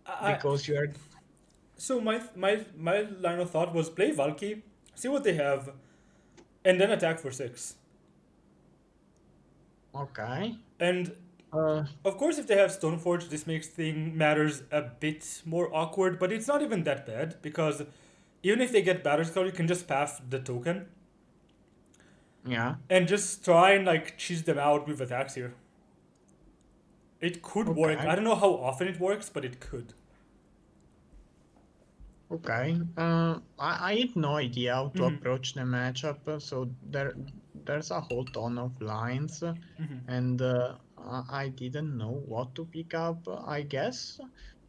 I because you are so my line of thought was play Valky, see what they have, and then attack for six. okay. And Uh, of course, if they have Stoneforge, this makes thing matters a bit more awkward. But it's not even that bad because even if they get Batter's Cloud, you can just path the token yeah, and just try and like cheese them out with attacks here. It could work. okay. I don't know how often it works, but it could. Okay. I had no idea how to approach the matchup, so there's a whole ton of lines, and I didn't know what to pick up. I guess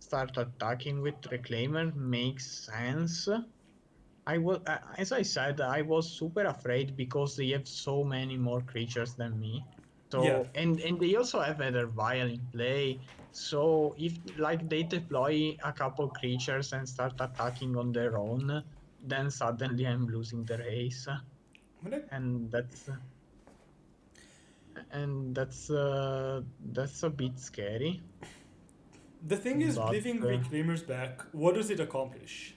start attacking with Reclaimer makes sense. As I said, I was super afraid because they have so many more creatures than me. Yeah. So and they also have other vial in play. So if like they deploy a couple creatures and start attacking on their own, then suddenly I'm losing the race, But it, and that's a bit scary. the thing is, But leaving Reclaimers back, what does it accomplish?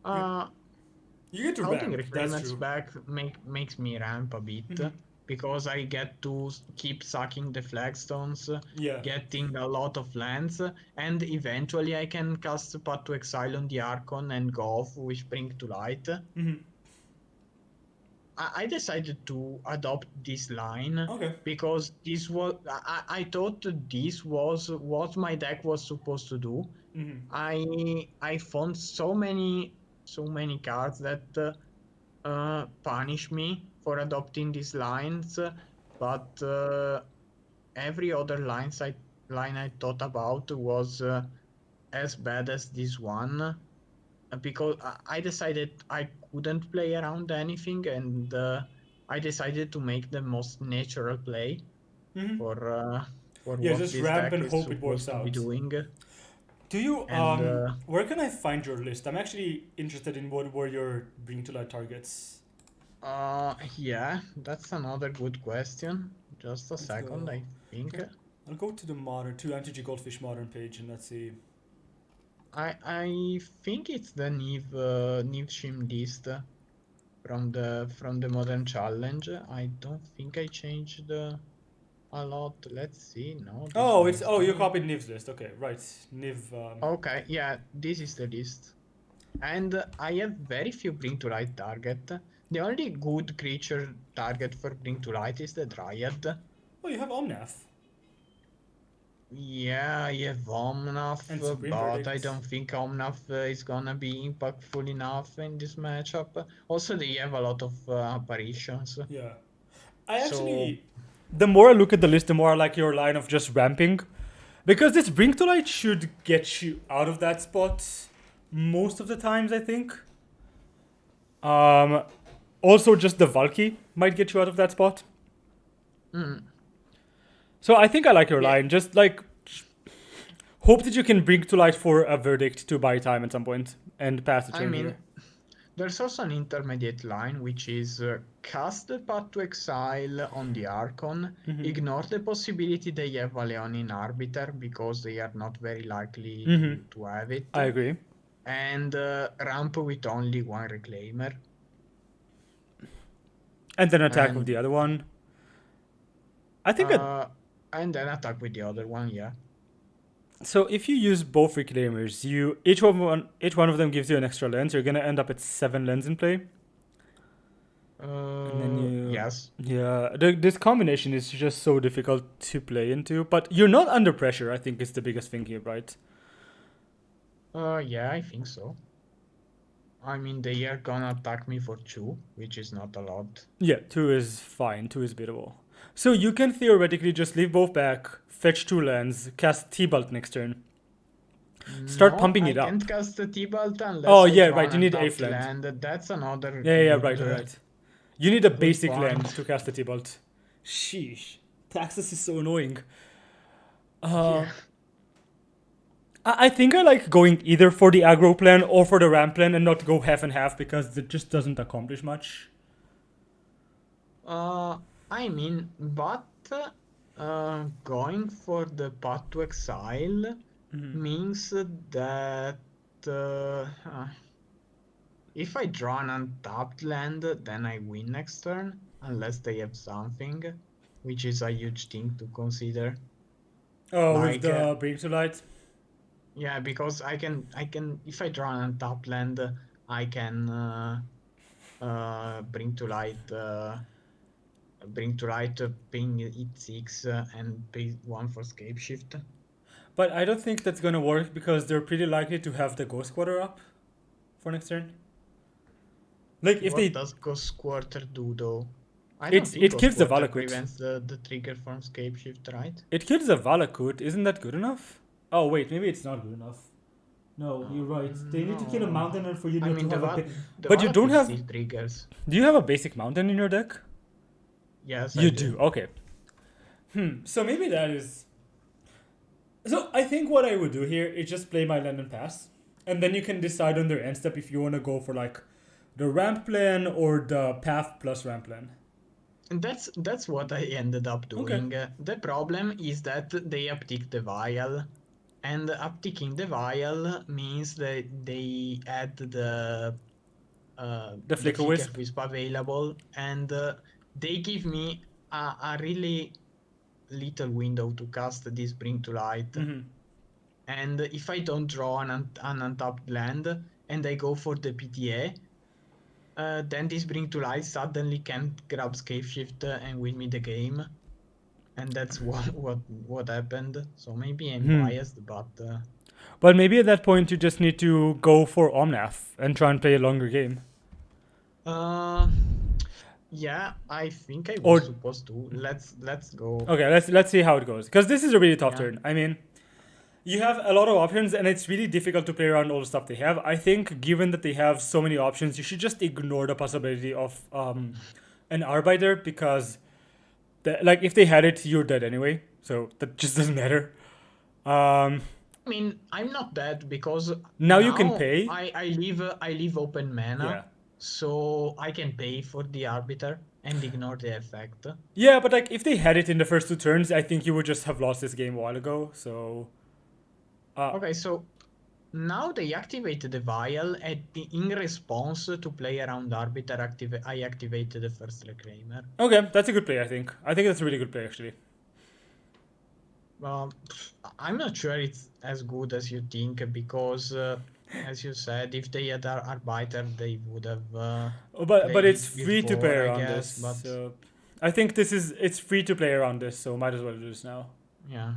You, Uh, you get to Outing ramp. That's reframers true. back makes me ramp a bit Hmm. because I get to keep sucking the flagstones, Yeah. getting a lot of lands, and eventually I can cast Path to Exile on the Archon and go off with Bring to Light. Hmm. I decided to adopt this line Okay. because this was I thought this was what my deck was supposed to do. Hmm. I found so many cards that punish me for adopting these lines, but every other line I thought about was as bad as this one because I decided I couldn't play around anything, and I decided to make the most natural play Hmm. for uh, for Yeah, what just this ramp deck and is hope it works supposed to be out. doing. Do you And where can I find your list? I'm actually interested in what were your bring to light targets. yeah, that's another good question. Just a Let's second, go. I think. Okay. I'll go to the modern to Anti Goldfish modern page and let's see. I think it's the Niv Shim list from the modern challenge. I don't think I changed a lot. Let's see. No, this Oh, one it's is you Niv. copied Niv's list. Okay, right. Niv. Okay, yeah, this is the list. And I have very few Bring to Light target. The only good creature target for Bring to Light is the Dryad. Oh, you have Omnath Yeah, I have and Omnath, Supreme but I Verdict. don't think Omnath is gonna be impactful enough in this matchup. Also, they have a lot of apparitions. Yeah. I So, actually, the more I look at the list, the more I like your line of just ramping, because this Bring to Light should get you out of that spot most of the times. I think. Um, Also, just the Valky might get you out of that spot. mm, So I think I like your yeah, line. Just like hope that you can bring to light for a verdict to buy time at some point and pass the I turn here. mean, there's also an intermediate line, which is cast the Path to Exile on the Archon, Mm-hmm. ignore the possibility they have a Leonin Arbiter because they are not very likely Mm-hmm. to have it, I agree. and ramp with only one Reclaimer. And then attack with And the other one. I think that uh, and then attack with the other one, yeah. so. If you use both reclaimers, you each one of them gives you an extra lens. You're gonna end up at 7 lens in play, and then you Yes. yeah. This combination is just so difficult to play into, but you're not under pressure. I think is the biggest thing here, right? Yeah, I think so. I mean, they are gonna attack me for 2, which is not a lot. Yeah, 2 is fine. 2 is beatable. So you can theoretically just leave both back, fetch 2 lands, cast T-Bolt next turn, start No, pumping I it up. can't cast the T-Bolt Oh unless I yeah, draw right. an You need untapped 8th land. land. That's another Yeah, yeah, yeah, good right, right, right. You need a good basic land point. to cast the T-Bolt. Sheesh, Taxus is so annoying. Yeah. Uh, I think I like going either for the aggro plan or for the ramp plan and not go half and half because it just doesn't accomplish much. Uh, I mean, but going for the Path to Exile Mm-hmm. means that if I draw an untapped land, then I win next turn, unless they have something, which is a huge thing to consider. Oh, with Like, the Bring to Light. yeah, because if I draw an untapped land, I can bring to light, ping it 6 and pay 1 for Scapeshift. But I don't think that's gonna work because they're pretty likely to have the Ghost Quarter up for next turn. Like if What they, does Ghost Quarter do though? I don't think it Ghost kills the Quarter Valakut. prevents the trigger from Scapeshift, right? It kills the Valakut. Isn't that good enough? Oh wait, maybe it's not good enough. No, you're right. They need to kill a No. mountain and for you I not to mean, have a the but you don't Valakut have. still triggers. Do you have a basic mountain in your deck? Yes, I You do. do. Okay. So maybe that is. So I think what I would do here is just play my land and pass, and then you can decide on their end step if you want to go for like the ramp plan or the path plus ramp plan. And that's what I ended up Okay. doing. The problem is that they uptick the vial. And upticking the vial means that they add The the flicker flicker wisp. wisp available, and they give me a really little window to cast this bring to light. Hmm. And if I don't draw an untapped land and I go for the PTA, then this bring to light suddenly can grab Scapeshift and win me the game. And that's what happened. So maybe I'm Hmm. biased, but But maybe at that point you just need to go for Omnath and try and play a longer game. uh, yeah, I think I was Or supposed to. Let's go. okay, let's see how it goes because this is a really tough Yeah. turn. I mean, you have a lot of options and it's really difficult to play around all the stuff they have. I think given that they have so many options, you should just ignore the possibility of an Arbiter because like if they had it, you're dead anyway. So that just doesn't matter. Um, I mean, I'm not dead because Now you can now pay. I leave open Yeah. mana, so I can pay for the arbiter and ignore the effect. Yeah, but like if they had it in the first two turns, I think you would just have lost this game a while ago. So uh, Okay, so now they activated the vial, and in response to play around arbiter, I activated the first reclaimer. okay, that's a good play. I think that's a really good play actually. I'm not sure it's as good as you think because, as you said, if they had arbiter, they would have Oh, but played it's it free to play before, I around this. guess. But So I think it's free to play around this. So might as well do this now. yeah.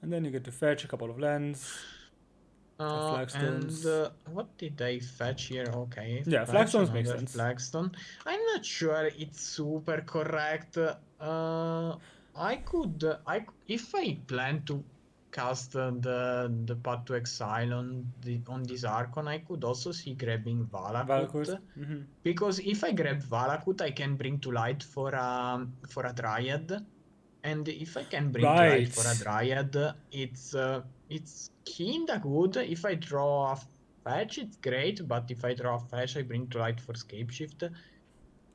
And then you get to fetch a couple of lands, And flagstones. what did I fetch here? Okay, Yeah, fetch flagstones make another sense. flagstone. I'm not sure it's super correct. If I plan to cast the Path to Exile on this Archon, I could also see grabbing Valakut. Valakut. Mm-hmm. Because if I grab Valakut, I can bring to light for a Dryad. And if I can bring to light for a Right. Dryad, it's kinda good. If I draw a fetch, it's great, but if I draw a fetch, I bring to light for Scapeshift.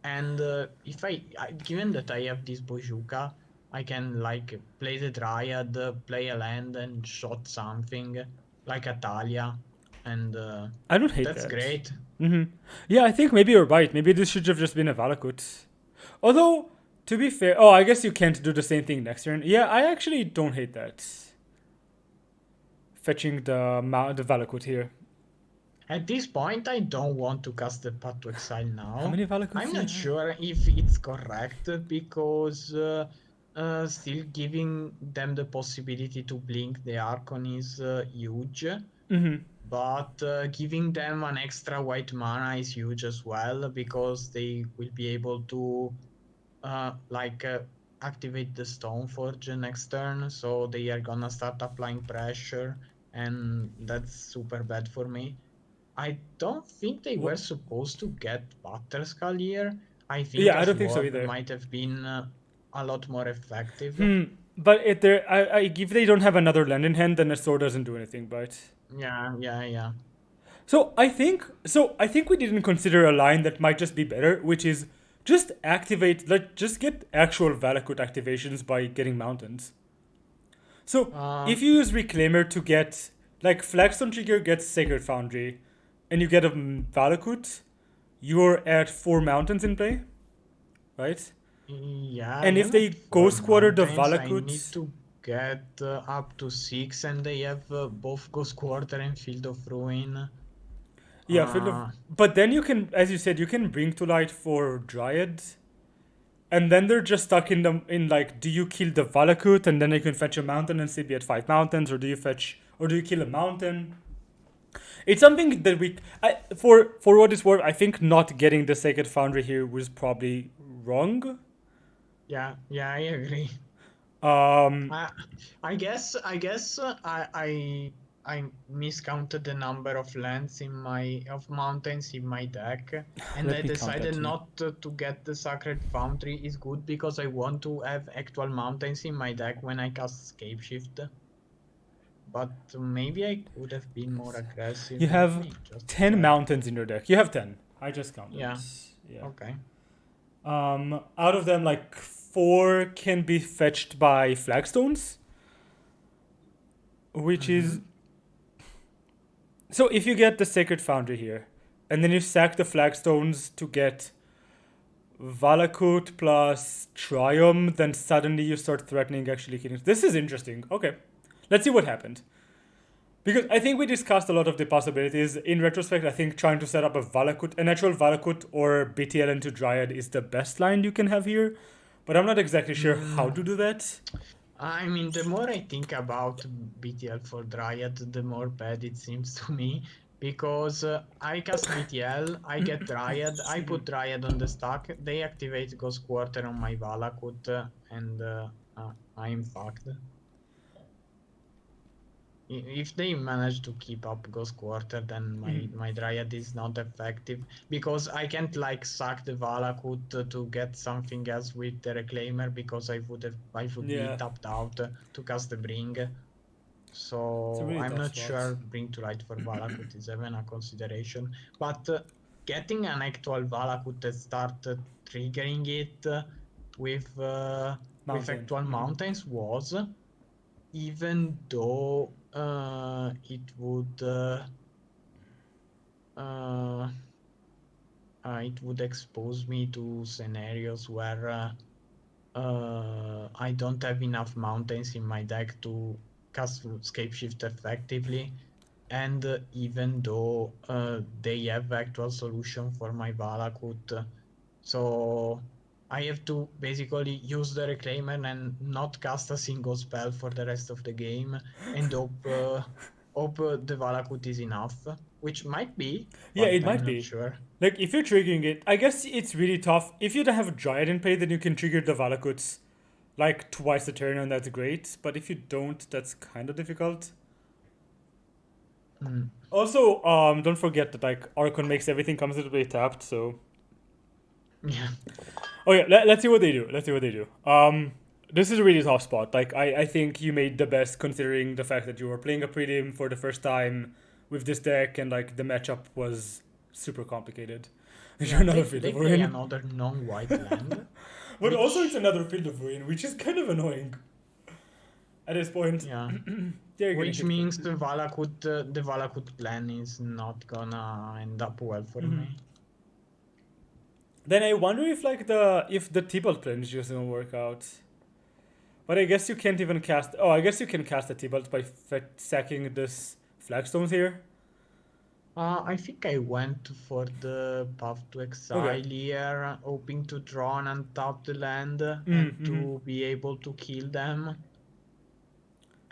And if given that I have this Bojuka, I can like play the Dryad, play a land, and shot something like a Talia, and I don't hate that's that. great. Mm-hmm. Yeah, I think maybe you're right. Maybe this should have just been a Valakut. Although, to be fair, oh, I guess you can't do the same thing next turn. Yeah, I actually don't hate that. Fetching the Valakut here. At this point, I don't want to cast the Path to Exile How now. many Valakuts I'm do you not have? sure if it's correct because still giving them the possibility to blink the Archon is huge, Mm-hmm. but giving them an extra white mana is huge as well because they will be able to like activate the Stoneforge next turn, so they are gonna start applying pressure, and that's super bad for me. I don't think they were supposed to get Batterskull here. I think Yeah, a I don't think so Sword either. might have been a lot more effective. Hmm. But if they don't have another land in hand, then a sword doesn't do anything. But Yeah, yeah, yeah. I think we didn't consider a line that might just be better, which is just activate. Like just get actual Valakut activations by getting mountains. So if Um, you use Reclaimer to get like Flagstone Trigger gets Sacred Foundry, and you get a Valakut, you're at 4 mountains in play, right? yeah, I And if am at they four Ghost Quarter the mountains. I need Valakut, to get up to six, and they have both Ghost Quarter and Field of Ruin. yeah, Field of. Uh, But then you can, as you said, you can bring to light for Dryad, and then they're just stuck in like, do you kill the Valakut and then you can fetch a mountain and still be at 5 mountains, or do you fetch, or do you kill a mountain? It's something that for what it's worth, I think not getting the Sacred Foundry here was probably wrong. yeah, yeah, I agree. Um, I I miscounted the number of lands in my of mountains in my deck, and I Let me count that decided too. not to get the Sacred Foundry is good because I want to have actual mountains in my deck when I cast Scapeshift. But maybe I could have been more aggressive. You Let have me just 10 check. mountains in your deck. You have 10. I just counted. Yeah, Yeah. okay. Out of them, like 4 can be fetched by flagstones. which is Mm-hmm. so if you get the Sacred Foundry here, and then you sack the flagstones to get Valakut plus Triumph, then suddenly you start threatening actually killing. This is interesting. Okay, let's see what happened. Because I think we discussed a lot of the possibilities. In retrospect, I think trying to set up a natural Valakut or BtL into Dryad is the best line you can have here. But I'm not exactly sure how Mm, to do that. I mean, the more I think about BTL for Dryad, the more bad it seems to me. Because I cast BTL, I get Dryad, I put Dryad on the stack, they activate Ghost Quarter on my Valakut, and I'm fucked. If they manage to keep up Ghost Quarter, then my Dryad is not effective because I can't like sack the Valakut to get something else with the Reclaimer because I would be Yeah, tapped out to cast the Bring. it's a So really I'm tough not spot. sure Bring to Light for Valakut is even a consideration. But getting an actual Valakut that start triggering it with Mountain. actual mountains was, even though uh, it would expose me to scenarios where I don't have enough mountains in my deck to cast Scapeshift effectively. And even though they have actual solution for my Valakut, so I have to basically use the Reclaimer and not cast a single spell for the rest of the game and hope the Valakut is enough, which might be, Yeah, but it I'm might not be. sure. Like, if you're triggering it, I guess it's really tough. If you don't have a Dryad in play, then you can trigger the Valakuts like twice a turn, and that's great. But if you don't, that's kind of difficult. Mm. Also, don't forget that like Archon makes everything considerably tapped. So, Yeah. oh yeah, let's see what they do. Let's see what they do. This is a really tough spot. Like, I think you made the best considering the fact that you were playing a prelim for the first time with this deck, and like the matchup was super complicated. You're Yeah, another they Field they of play Ruin. another non-white land, But also, it's which, another Field of Ruin, which is kind of annoying at this point. yeah, They're getting which hit for. means the Valakut plan is not gonna end up well for me. Then I wonder if the Tibalt plan is just gonna work out. But I guess you can't even cast. Oh, I guess you can cast a Tibalt by sacking this flagstones here. I think I went for the Path to Okay. Exile here, hoping to draw and untap the land and Mm-hmm. to be able to kill them.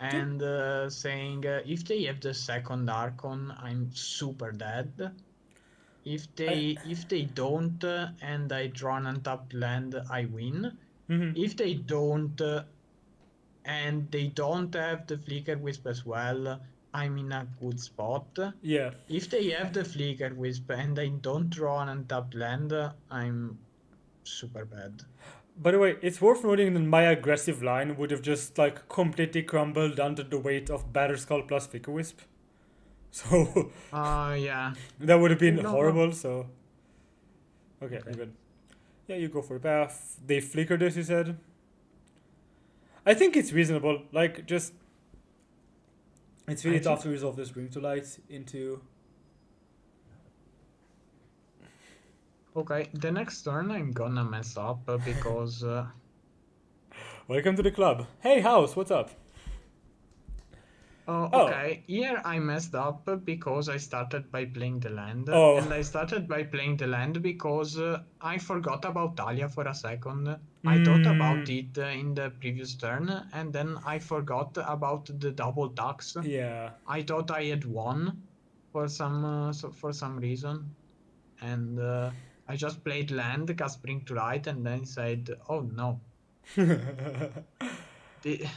Okay. And saying if they have the second Archon, I'm super dead. I. If they don't and I draw an untapped land, I win. Mm-hmm. If they don't and they don't have the Flicker Wisp as well, I'm in a good spot. Yeah. If they have the Flicker Wisp and I don't draw an untapped land, I'm super bad. By the way, it's worth noting that my aggressive line would have just like completely crumbled under the weight of Batterskull plus Flicker Wisp. So Yeah. that would have been No. horrible. So okay, we're Okay. good. Yeah, you go for a bath. They flickered this, you said. I think it's reasonable. Like, just it's I really tough think to resolve this Bring to Light into. okay. The next turn I'm gonna mess up because Welcome to the club. Hey, House, what's up? oh, Oh, okay. Here I messed up because I started by playing the land, oh, and I started by playing the land because I forgot about Talia for a second. I thought about mmm, it in the previous turn, and then I forgot about the double tax. yeah. I thought I had won for some reason, and I just played land, cast Bring to Light, and then said, "Oh no, thi-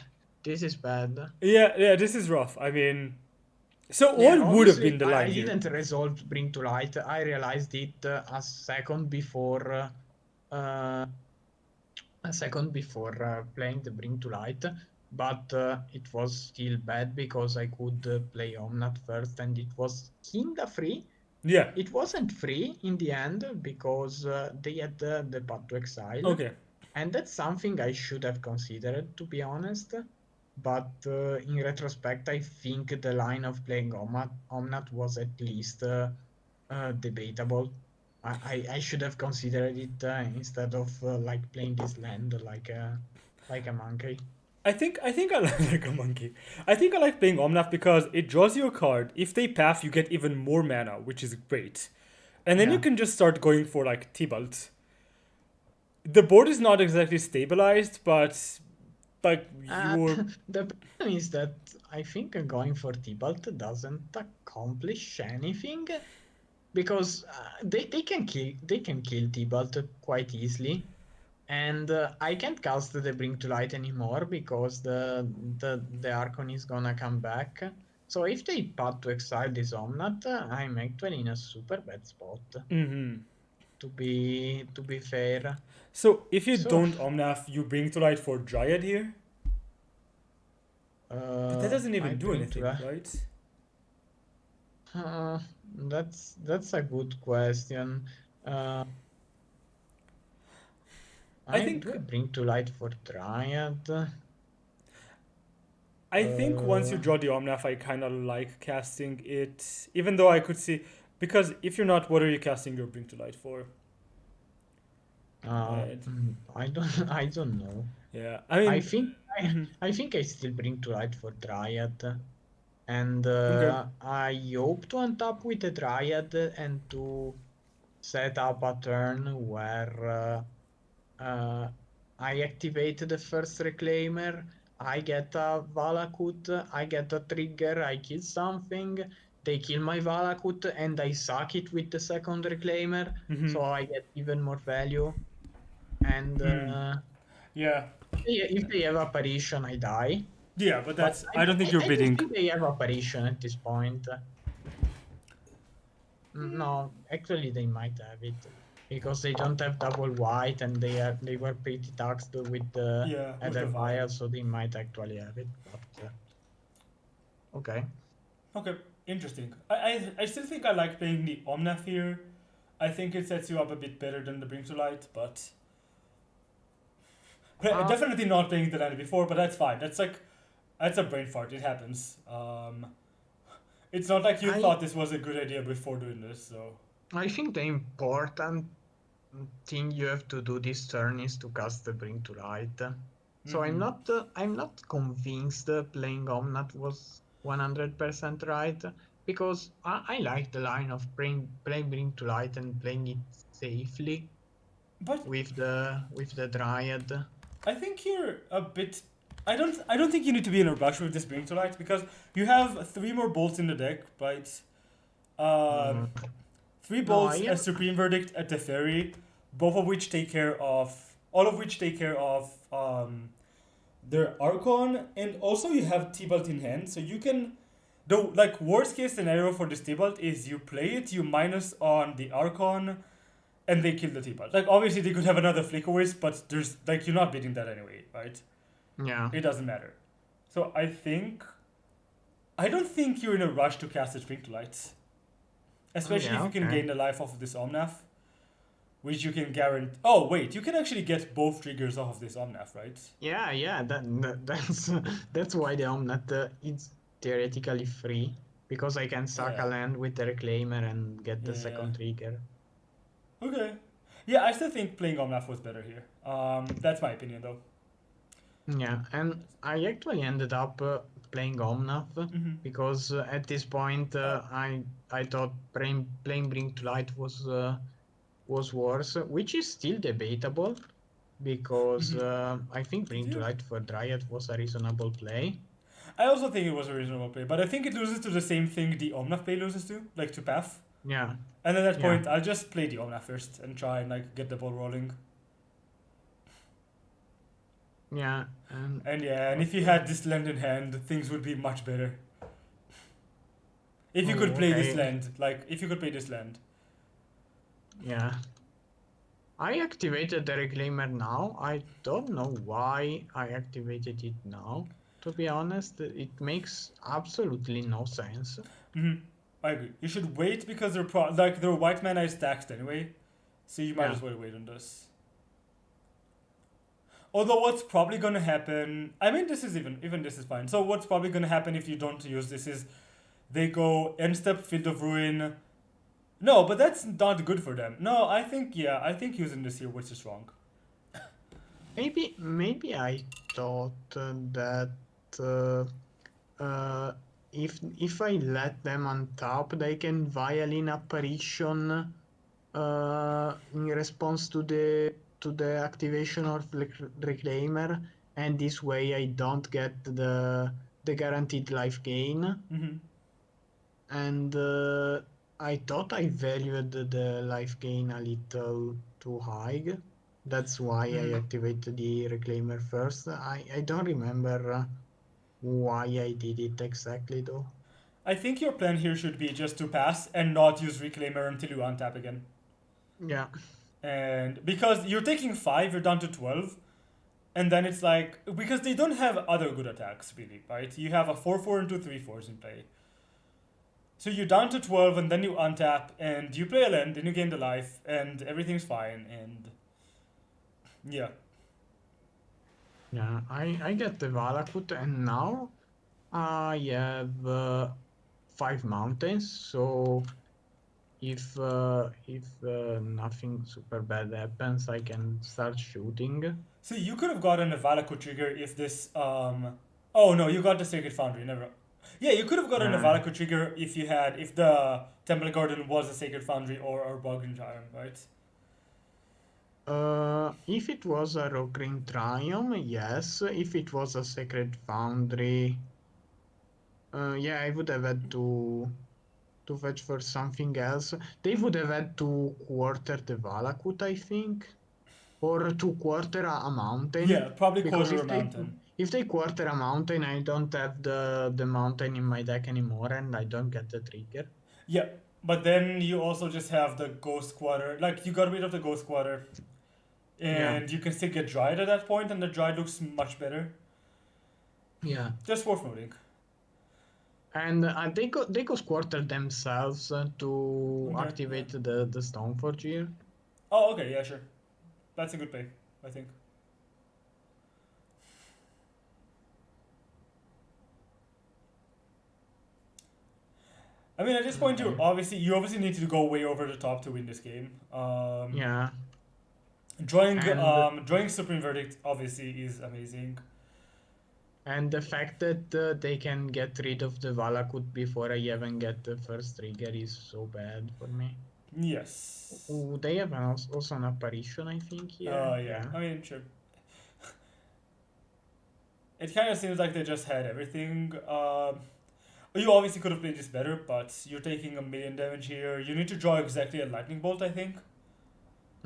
this is bad." Yeah, this is rough. I mean, so Yeah, what would have been obviously, the I line here? didn't resolve Bring to Light. I realized it uh, a second before playing the Bring to Light, but it was still bad because I could play Omnat first, and it was kinda free. Yeah, It wasn't free in the end because they had the Path to Exile, okay. and that's something I should have considered, to be honest. but in retrospect, I think the line of playing Omnat was at least debatable. I should have considered it instead of like playing this land like a monkey. I think I like a monkey. I think I like playing Omnath because it draws you a card. If they path, you get even more mana, which is great. And then you Yeah. can just start going for like Tibalt. The board is not exactly stabilized, but like you're. The problem is that I think going for Tibalt doesn't accomplish anything because they can kill Tibalt quite easily, and I can't cast the Bring to Light anymore because the Archon is gonna come back. So if they path to exile this Omnat, I'm actually in a super bad spot. Hmm. To be fair, So if you so don't Omnath, you bring to light for Dryad here, but that doesn't I even do bring to anything, light. right? Uh, that's a good question. Uh, I I think do I bring to light for Dryad. I think once you Uh, draw the Omnath, I kind of like casting it, even though I could see because if you're not, what are you casting your bring to light for? Right. I don't I don't know. Yeah. I I mean. think I Mhm. I think I still bring to light for Dryad, and Okay. I hope to untap with the Dryad and to set up a turn where I activate the first reclaimer. I get a Valakut. I get a trigger. I kill something. They kill my Valakut, and I suck it with the second reclaimer, Hmm. so I get even more value. And Yeah. if they have apparition, I die. Yeah, but But that's. I, I don't think I, you're I don't bidding. think they have apparition at this point. No, actually they might have it because they don't have double white and they were pretty taxed with the Yeah, with the other vial. vial, so they might actually have it. But okay. Okay, interesting. I still think I like playing the Omnath here. I think it sets you up a bit better than the Bring to Light, but Uh, definitely not playing the land before. But that's fine. That's a brain fart. It happens. It's not like you I thought this was a good idea before doing this. So. I think the important thing you have to do this turn is to cast the Bring to Light. So I'm Mm-hmm. not convinced playing Omnat was 100% right because I like the line of playing Bring to Light and playing it safely But with the Dryad. I think you're a bit. I don't think you need to be in a rush with this Bring to Light because you have three more bolts in the deck, right? Um, Mm, three no, I bolts, a am. Supreme Verdict, a Teferi, both of which take care of all of which take care of their Archon, and also you have Tibalt in hand, so you can. The like worst case scenario for this Tibalt is you play it, you minus on the Archon, and they kill the Tibalt. Like obviously they could have another Flicker Wisp, but there's like you're not beating that anyway, right? Yeah, It doesn't matter. So I don't think you're in a rush to cast a Drink to Light, especially if yeah, you can okay. gain the life off of this Omnath, which you can guarantee. Oh wait, you can actually get both triggers off of this Omnath, right? Yeah. That's why the Omnat is theoretically free because I can sack a Yeah, land with the Reclaimer and get the yeah, second trigger. yeah. Okay. Yeah, I still think playing Omnath was better here. That's my opinion though. Yeah, and I actually ended up playing Omnath Mm-hmm. because at this point I thought playing Bring to Light was worse, which is still debatable because Mm-hmm. I think Did Bring to you? Light for Dryad was a reasonable play. I also think it was a reasonable play, but I think it loses to the same thing the Omnath play loses to, like to Path. Yeah, And at that yeah, point, I'll just play the Omnath first and try and like get the ball rolling. yeah, and And yeah, and but if you had this land in hand, things would be much better. If you could oh, play this okay, land, like if you could play this land. yeah. I activated the Reclaimer now. I don't know why I activated it now. To be honest, it makes absolutely no sense. Mm-hmm. I agree. You should wait because like their white mana is taxed anyway, so you might Yeah. as well wait on this. Although what's probably gonna happen, I mean, this is even this is fine. So what's probably gonna happen if you don't use this is they go end step Field of Ruin. No, but that's not good for them. No, I think yeah, I think using this here which is wrong. Maybe I thought that uh, uh, if I let them on top, they can violin apparition in response to the activation of reclaimer, and this way I don't get the guaranteed life gain. Hmm. And I thought I valued the life gain a little too high. That's why I Hmm. activated the reclaimer first. I don't remember why I did it exactly though. I think your plan here should be just to pass and not use Reclaimer until you untap again. Yeah, And because you're taking 5, you're down to 12. And then it's like, because they don't have other good attacks, really, right? You have a 4/4 and two 3/4s in play. So you're down to 12, and then you untap, and you play a land, then you gain the life, and everything's fine, and yeah. yeah. I get the Valakut, and now I have 5 mountains. So if nothing super bad happens, I can start shooting. So you could have gotten a Valakut trigger if this, oh no, you got the Sacred Foundry, never. Yeah, you could have gotten a Yeah. Valakut trigger if the Temple Garden was a Sacred Foundry or Bargain Giant, right? If it was a rock green triumph, yes. If it was a sacred foundry, yeah, I would have had to fetch for something else. They would have had to quarter the Valakut, I think, or to quarter a Yeah, mountain. probably Because quarter a mountain. if they quarter a mountain, I don't have the mountain in my deck anymore, and I don't get the trigger. Yeah, but then you also just have the Ghost Quarter. Like, you got rid of the Ghost Quarter, Yeah, and you can still get Dried at that point, and the Dried looks much better. yeah. Just worth noting. And they go quarter themselves to Okay, yeah. activate the Stoneforge here. Oh, okay, yeah, sure. That's a good play, I think. I mean, at this point, Okay. you obviously need to go way over the top to win this game. Yeah, and Drawing Supreme Verdict obviously is amazing. the fact that they can get rid of the Valakut before I even get the first trigger is so bad for me. Yes. Oh, they have also an apparition, I think, here. Yeah. Yeah. I mean, sure. It kind of seems like they just had everything. You obviously could have played this better, but you're taking a million damage here. You need to draw exactly a lightning bolt, I think.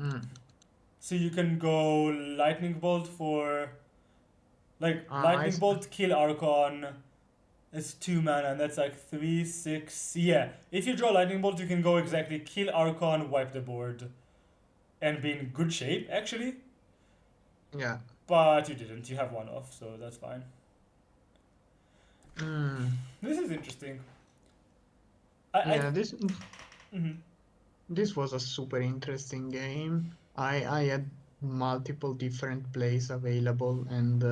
Mm. So you can go lightning bolt for lightning I bolt kill Archon. It's 2 mana, and that's like 3/6. Yeah, if you draw lightning bolt, you can go exactly kill Archon, wipe the board, and be in good shape actually. yeah. But you didn't. You have one off, so that's fine. Mm. This is interesting. Yeah, Mhm. this was a super interesting game. I had multiple different plays available, and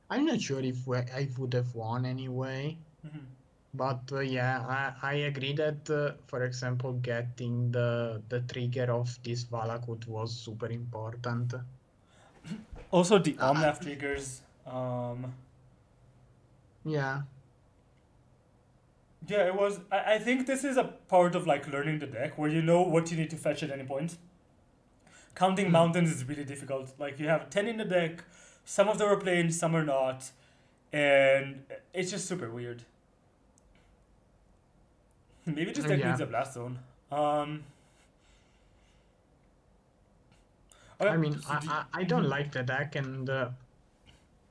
I'm not sure if I would have won anyway. Mhm. But yeah, I agree that, for example, getting the trigger of this Valakut was super important. Also, the Uh, Omnath triggers. yeah. Yeah, it was. I think this is a part of like learning the deck where you know what you need to fetch at any point. Counting Mm. mountains is really difficult. Like you have 10 in the deck, some of them are playing, some are not, and it's just super weird. Maybe this deck needs Yeah. a blast zone. Um, okay, I mean, so the. I don't like the deck, and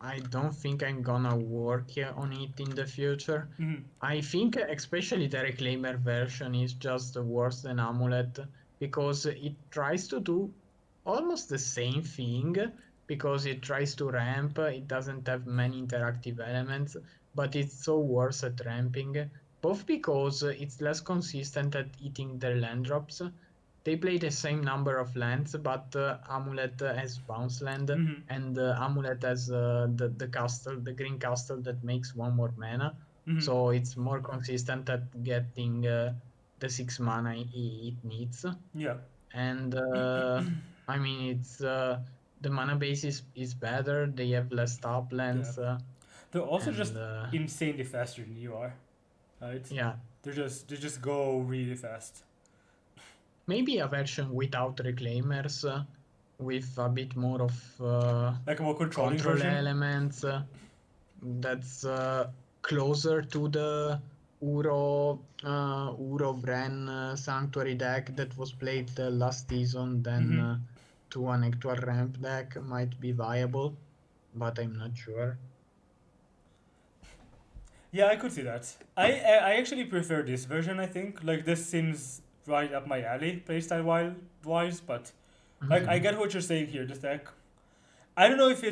I don't think I'm gonna work on it in the future. Mhm. I think especially the Reclaimer version is just worse than Amulet because it tries to do almost the same thing because it tries to ramp. It doesn't have many interactive elements, but it's so worse at ramping. Both because it's less consistent at eating their land drops, they play the same number of lands, but Amulet has bounce land, Mm-hmm. and Amulet has the castle, the green castle that makes one more mana. Mm-hmm. So it's more consistent at getting the 6 mana it needs. Yeah. And I mean, it's the mana base is better. They have less top Yeah. lands, They're also just and insanely faster than you are, right? yeah, They just go really fast. maybe a version without reclaimers, with a bit more of Like a more controlling control version. elements. That's closer to the Uro Vren Sanctuary deck that was played last season than Mm-hmm. to an actual ramp deck might be viable, but I'm not sure. Yeah, I could see that. I actually prefer this version. I think like this seems right up my alley, playstyle wise. But like I Mhm. get what you're saying here. This deck, I don't know if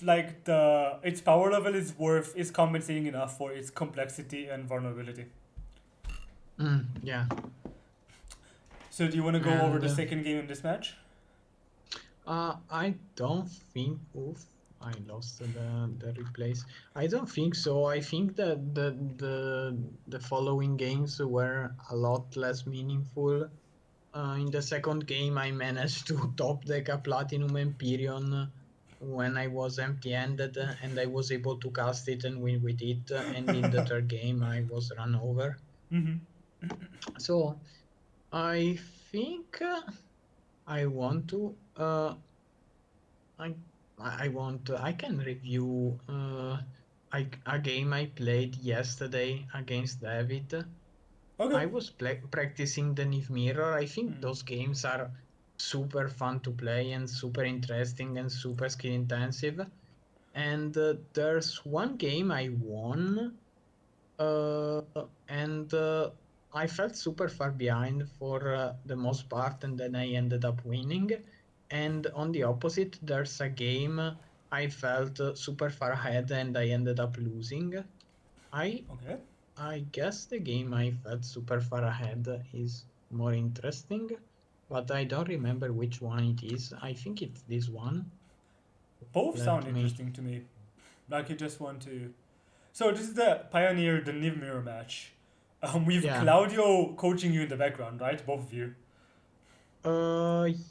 like the its power level is compensating enough for its complexity and vulnerability. Yeah, So do you want to go over and the second game in this match? I don't think. Oof, I lost the replays. I don't think so. I think that the following games were a lot less meaningful. In the second game, I managed to top deck a Platinum Empyrean when I was empty-handed, and I was able to cast it and win with it. And in the third game, I was run over. Mm-hmm. So I think I want to. I I want. I can review a game I played yesterday against David. Okay. I was practicing the Niv Mirror. I think Mm. those games are super fun to play and super interesting and super skill intensive. And there's one game I won, uh, and I felt super far behind for the most part, and then I ended up winning. And on the opposite, there's a game I felt super far ahead, and I ended up losing. I Okay. I guess the game I felt super far ahead is more interesting, but I don't remember which one it is. I think it's this one. Both Let sound me. interesting to me. Like you just want to. So this is the Pioneer the Niv Mirror match. With Yeah. Claudio coaching you in the background, right? Both of you.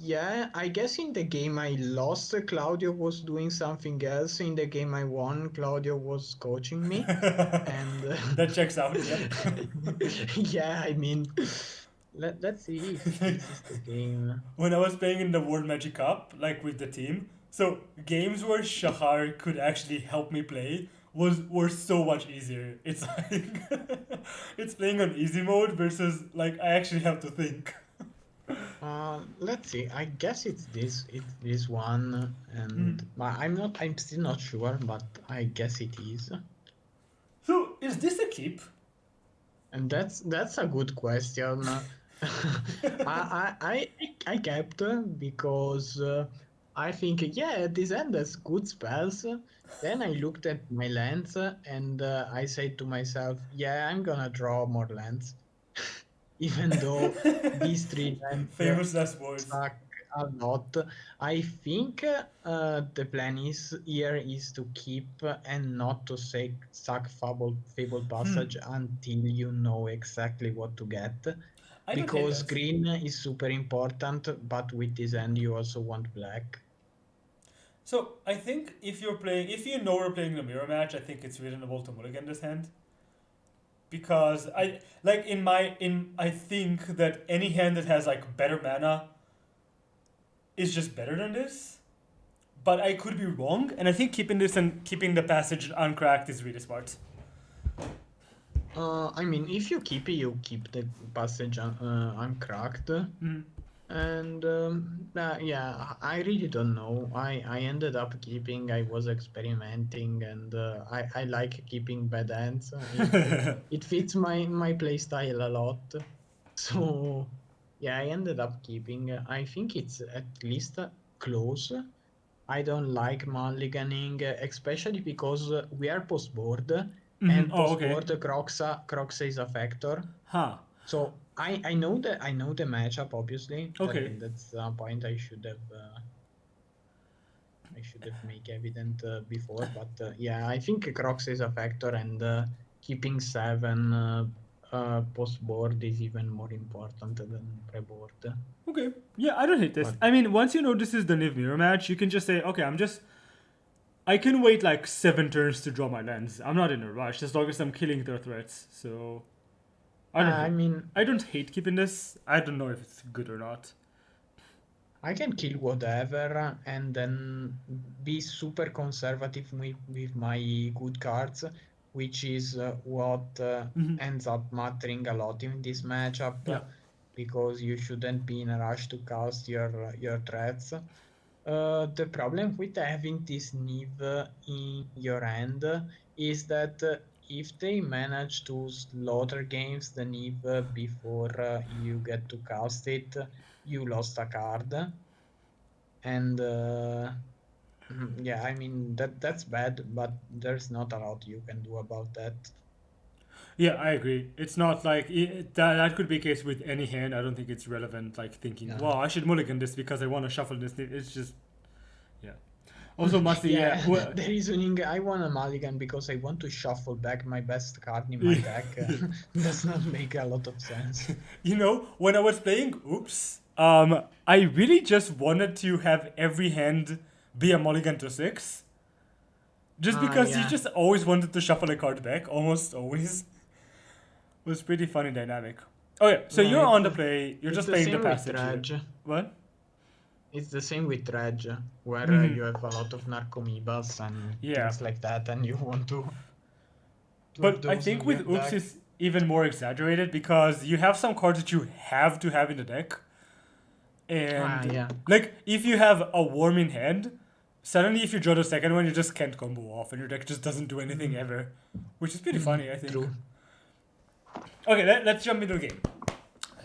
Yeah, I guess in the game I lost, Claudio was doing something else. In the game I won, Claudio was coaching me. And That checks out. Yep. yeah, I mean, let's see if this is the game. When I was playing in the World Magic Cup, like with the team, so games where Shahar could actually help me play were so much easier. It's like it's playing on easy mode versus like I actually have to think. Let's see. I guess it's this one, Mm. and I'm still not sure, but I guess it is. So is this a keep? And that's a good question. I kept because I think yeah, this end has good spells. Then I looked at my lands and I said to myself, yeah, I'm gonna draw more lands, even though these three lands Famous last words. suck a lot. I think the plan is here is to keep and not to say suck Fable Passage until you know exactly what to get. I don't hate Because that. green is super important, but with this end you also want black. So I think if you know we're playing the mirror match, I think it's reasonable to mulligan this hand because I like in I think that any hand that has like better mana is just better than this. But I could be wrong, and I think keeping this and keeping the passage uncracked is really smart. I mean, if you keep it, you keep the passage uncracked. Mm. And yeah, I really don't know. I ended up keeping. I was experimenting, and I like keeping bad ends. It fits my play style a lot. So yeah, I ended up keeping. I think it's at least close. I don't like mulliganing, especially because we are post board, Mhm. and Oh, post okay. board Croxa is a factor. Huh. So I know the matchup obviously. Okay. That's a point I should have make evident before, but yeah, I think Crocs is a factor, and keeping seven post board is even more important than pre board. Okay. Yeah, I don't hate this. But I mean, once you know this is the Niv mirror match, you can just say, okay, I can wait like 7 turns to draw my lands. I'm not in a rush as long as I'm killing their threats. So I don't I hate. mean, I don't hate keeping this. I don't know if it's good or not. I can kill whatever and then be super conservative with my good cards, which is what ends up mattering a lot in this matchup, Yeah. because you shouldn't be in a rush to cast your threats. The problem with having this Niv in your hand is that if they manage to slaughter games the Niv before you get to cast it, you lost a card, and yeah, I mean that's bad, but there's not a lot you can do about that. Yeah, I agree. It's not like that could be a case with any hand. I don't think it's relevant. Like thinking, Yeah. well, I should mulligan this because I want to shuffle this. It's just yeah. Also, Masti, yeah. Yeah, the reasoning I want a mulligan because I want to shuffle back my best card in my Yeah. deck does not make a lot of sense. When I was playing Oops, I really just wanted to have every hand be a mulligan to 6. Just Ah, because you yeah. just always wanted to shuffle a card back, almost always. It was pretty funny dynamic. Okay, so Yeah, you're on the play, you're it's just the playing the same with passage here. Dredge. What? It's the same with Dredge, where Mm-hmm. you have a lot of narcomoebas and Yeah. things like that, and you want to have But I those think in your with Oops deck. is even more exaggerated because you have some cards that you have to have in the deck. Ah, And yeah. like if you have a worm in hand, suddenly if you draw the second one, you just can't combo off, and your deck just doesn't do anything Mm, ever, which is pretty funny, I think. true. Okay, let's jump into the game.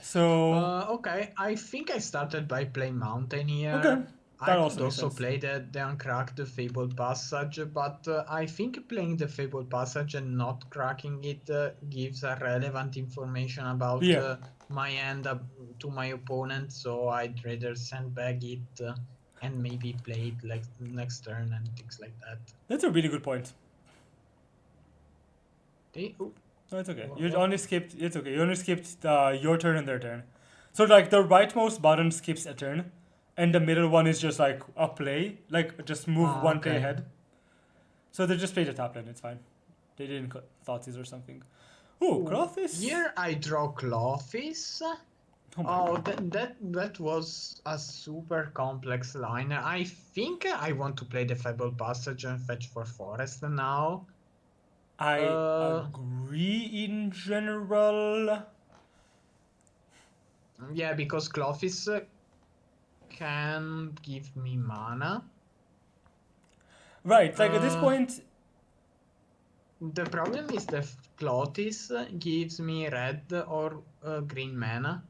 So Okay, I think I started by playing okay, Mountaineer. I that could also makes also sense. play the Uncracked Fabled Passage, but I think playing the Fabled Passage and not cracking it gives a relevant information about Yeah, my end to my opponent, so I'd rather sandbag it and maybe play it like next turn and things like that. that's a really good point. Oh, No, it's okay. You what? only skipped. It's okay. You only skipped your turn and their turn. So like the rightmost button skips a turn, and the middle one is just like a play, like just move Oh, one play okay. ahead. So they just played the top lane. It's fine. They didn't cut Thoughtseize or something. Ooh, Oh, Cloth is. here I draw Clothes. Oh my Oh, god. that was a super complex line. I think I want to play the Fable Passage and fetch for Forest now. I Uh, agree in general. yeah, because Clothes can give me mana. Right, like at this Uh, point, the problem is that Clothes gives me red or green mana,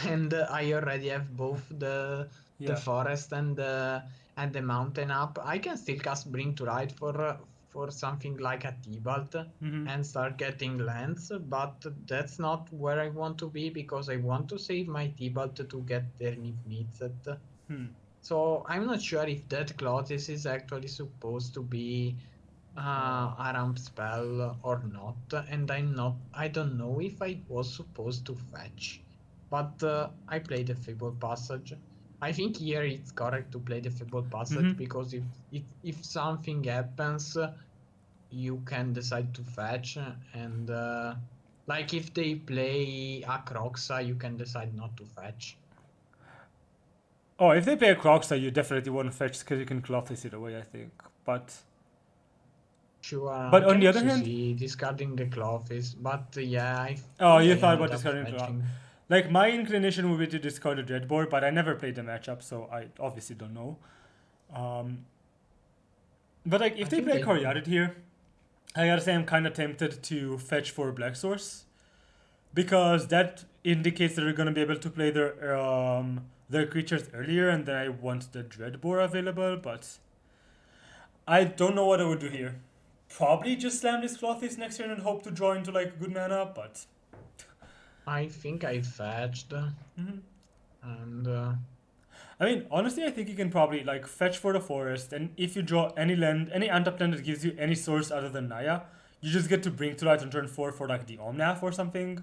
and I already have both the yeah. forest and the mountain up. I can still cast Bring to Light for something like a Tibalt and start getting lands, but that's not where I want to be because I want to save my Tibalt to get their needs. So I'm not sure if that Clotis is actually supposed to be a ramp spell or not, and I don't know if I was supposed to fetch, but I played the Fable Passage. I think here it's correct to play the Fable Passage because if something happens, you can decide to fetch, and like if they play a Croxa, you can decide not to fetch. Oh, if they play a Croxa, you definitely want to fetch because you can Cloth this it away, I think. Sure, But I on can the other also hand, see discarding the Clothes, but yeah, I oh, think you I thought ended about up discarding Cloth. fetching. Like my inclination would be to discard the Dreadboard, but I never played the matchup, so I obviously don't know. Um, but like if I they think play they. Coriated here, I gotta say I'm kind of tempted to fetch for Black Source because that indicates that they're gonna be able to play their creatures earlier, and then I want the Dreadbore available. But I don't know what I would do here. Probably just slam this Clothes next turn and hope to draw into like good mana, but I think I fetched, Hmm. and I mean, honestly, I think you can probably like fetch for the forest, and if you draw any land, any untap land that gives you any source other than Naya, you just get to bring to light on turn 4 for like the Omnath or something.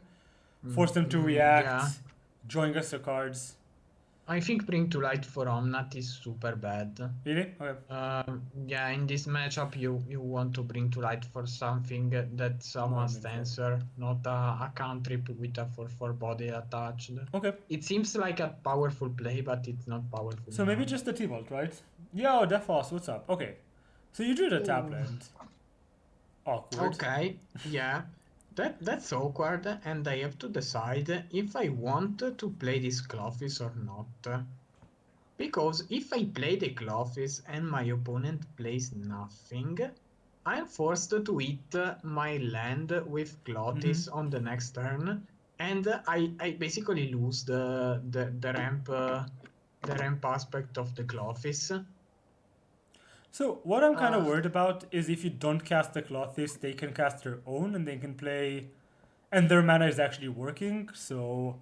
Force them to yeah. react, drawing us the cards. I think Bring to Light for Omnat is super bad. Really? Okay. Yeah, in this matchup, you want to Bring to Light for something that More someone's meaningful. answer, not a cantrip with a 4/4 body attached. Okay. It seems like a powerful play, but it's not powerful So maybe enough. just the T-Vault, right? Yo, Defos, what's up? Okay. So you drew the tap Oh, land. Awkward. okay, yeah, that's awkward, and I have to decide if I want to play this Clovis or not. Because if I play the Clovis and my opponent plays nothing, I'm forced to hit my land with Mm-hmm. Clotis on the next turn, and I basically lose the ramp aspect of the Clovis. So what I'm kind of Uh, worried about is if you don't cast the Clothis, they can cast their own and they can play, and their mana is actually working. So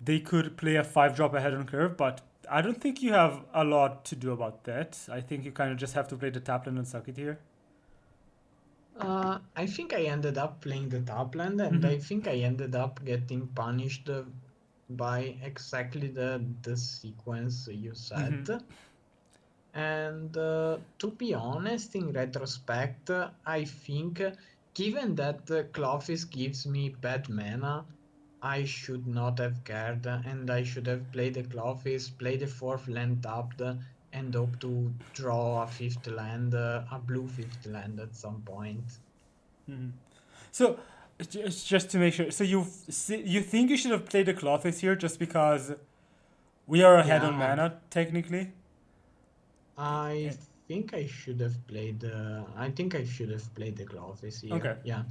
they could play a 5 drop ahead on curve, but I don't think you have a lot to do about that. I think you kind of just have to play the Tapland and suck it here. I think I ended up playing the top land, and Mm-hmm. I think I ended up getting punished by exactly the sequence you Mm-hmm. said. And to be honest, in retrospect, I think given that Clovis gives me bad mana, I should not have cared, and I should have played the Clovis, play the fourth land tapped, and hope to draw a fifth land, a blue fifth land at some point. Mm-hmm. So just to make sure, so you think you should have played the Clothis here just because we are ahead on Yeah, mana technically? I Eh, think I should have played. I think I should have played the Clovis here. Okay. Yeah,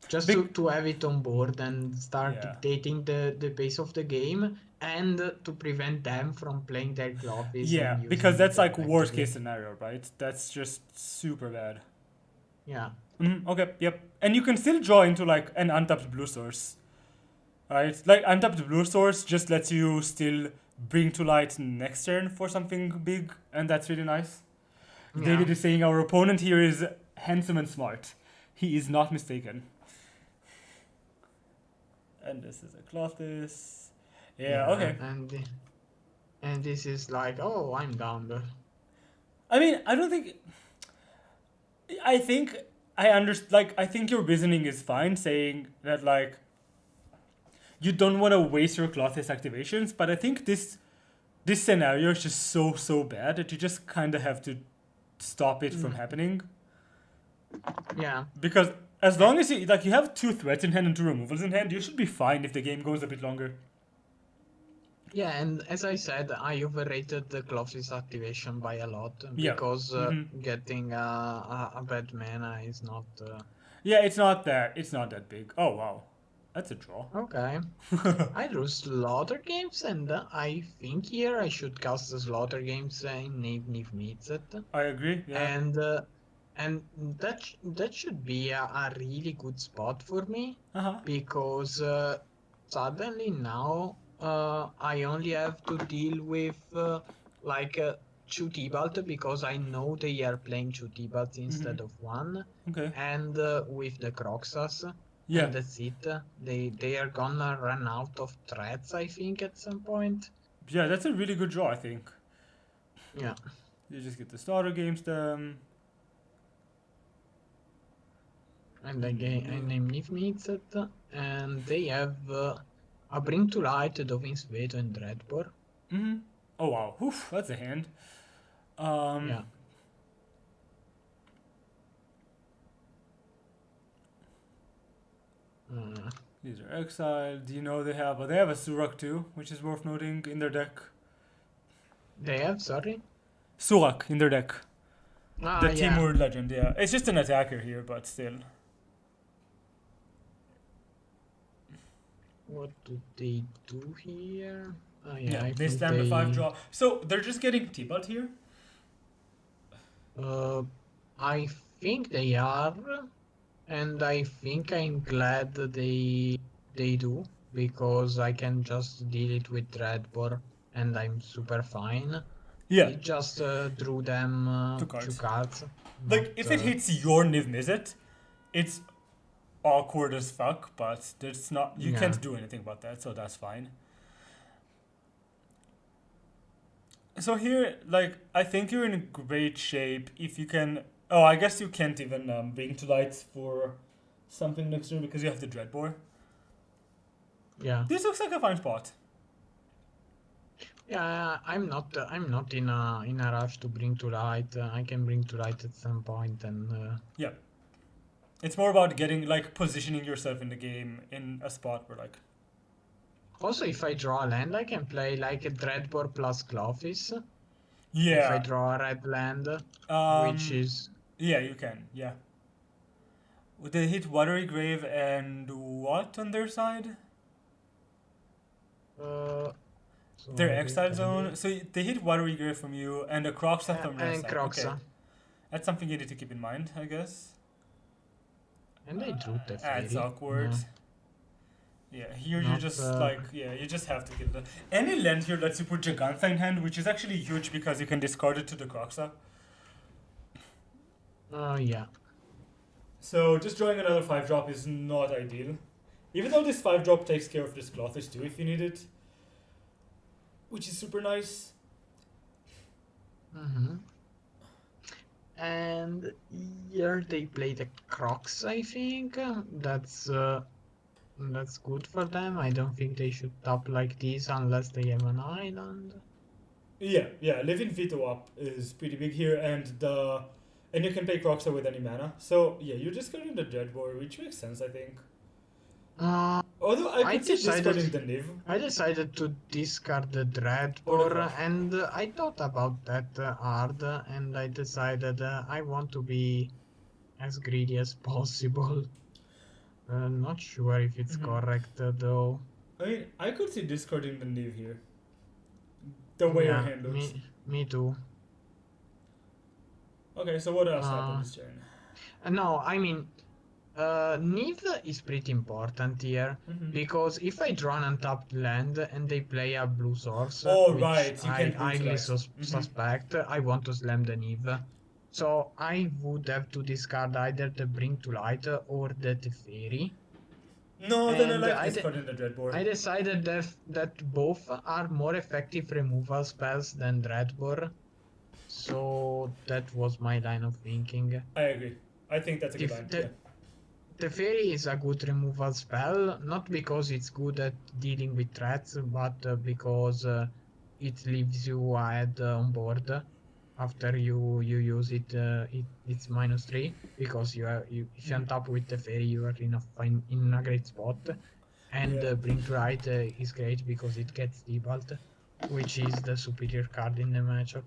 just Big. to have it on board and start Yeah. dictating the pace of the game, and to prevent them from playing their Clovis Yeah, and because using it that's like worst effectively. case scenario, right? That's just super bad. Yeah, Okay, yep. And you can still draw into like an untapped blue source, right? Like untapped blue source just lets you still bring to light next turn for something big, and that's really nice. yeah, David is saying our opponent here is handsome and smart. He is not mistaken. And this is a Clothis. Yeah, yeah, okay. and this is like, oh, I'm down. I mean, I don't think. I think I understand. Like, I think your reasoning is fine, saying that like you don't want to waste your Clothis activations, but I think this scenario is just so bad that you just kind of have to stop it from Mm, happening yeah. because as Eh, long as you have 2 threats in hand and 2 removals in hand, you should be fine if the game goes a bit longer. Yeah, and as I said, I overrated the Clovis activation by a lot Yeah. because Hmm. getting a bad mana is not Yeah, it's not that big. Oh wow, that's a draw. okay. I drew Slaughter Games, and I think here I should cast the Slaughter Games in Niv Mizzet, I agree. Yeah. and that should be a really good spot for me Uh huh. because suddenly now I only have to deal with like two Tibalt because I know they are playing two Tibalt Hmm. instead of one, Okay. and with the Croxas, Yeah. and that's it. They are gonna run out of threats, I think, at some point. Yeah, that's a really good draw. I think Yeah, you just get the starter games. Them. and I name Niv Mizzet, and they have a Bring to Light, Dovin's Veto, and Dreadbore. Mm-hmm. Oh wow. Oof, that's a hand. Um. Yeah. Uh, These are exiled. Do you know they have a Surak too, which is worth noting in their deck. they have, sorry. Surak in their deck. Ah, The yeah. Timur legend. Yeah, it's just an attacker here, but still. What do they do here? Oh, yeah, Yeah, I they think spam the 5 draw. they. So they're just getting T-Bot here. Uh, I think they are, and I think I'm glad that they do. because I can just deal it with Dreadbore and I'm super fine. Yeah, It just drew them two two cards. cards, not. Like if it hits your Niv Mizzet, it's awkward as fuck, but there's not you Yeah. can't do anything about that, so that's fine. So here, like I think you're in great shape if you can. Oh, I guess you can't even bring to lights for something next turn because you have the Dreadbore. Yeah. This looks like a fine spot. Yeah, I'm not in a rush to bring to light. I can bring to light at some point, and Yeah, it's more about getting like positioning yourself in the game in a spot where like. also if I draw a land, I can play like a Dreadbore plus Clothis. If I Yeah. draw a red land, which Um. is Yeah, you can. Yeah. Would they hit Watery Grave and what on their side? uh, Their sorry, exile tell zone. me, So they hit Watery Grave from you and a Croxa from their and side. Okay, Croxa, that's something you need to keep in mind, I guess. and I drew the It's fairy. awkward. Yeah, Yeah, here you not. just like you just have to kill the. Any land here lets you put Jagantha in hand, which is actually huge because you can discard it to the Croxa. Yeah. So just drawing another 5 drop is not ideal. Even though this 5 drop takes care of this Clothish too if you need it. Which is super nice. Mm-hmm. And here they play the Crocs, I think. That's good for them. I don't think they should top like this unless they have an island. Yeah, living veto up is pretty big here and you can play Croxa with any mana. So yeah, you're discarding the Dreadbore, which makes sense I think. Uh, Although I I could see decided discarding the Niv I decided to discard the or the Dreadbore, Crush. and I thought about that hard, and I decided I want to be as greedy as possible. Not sure if it's Mm-hmm. correct though. I mean, I could see discarding the Niv here. The way your Yeah, hand looks. me too. Okay, so what else happened Uh, this turn? no, I mean, Niv is pretty important here Mm-hmm. because if I draw an untapped land and they play a blue source, Oh which right, you I can't bring to highly light. Mm-hmm. suspect, I want to slam the Niv. So I would have to discard either the Bring to Light or the Teferi. No, then I And like discarding the Dreadbore. I decided that both are more effective removal spells than Dreadbore. So that was my line of thinking. I agree. I think that's a good If line. Yeah. the fairy is a good removal spell, not because it's good at dealing with threats, but because it leaves you ahead on board after you use it. It's -3 because if you Mm-hmm. untap with the fairy, you are in a great spot. And Yeah. Bring to Light is great because it gets Debalt, which is the superior card in the matchup.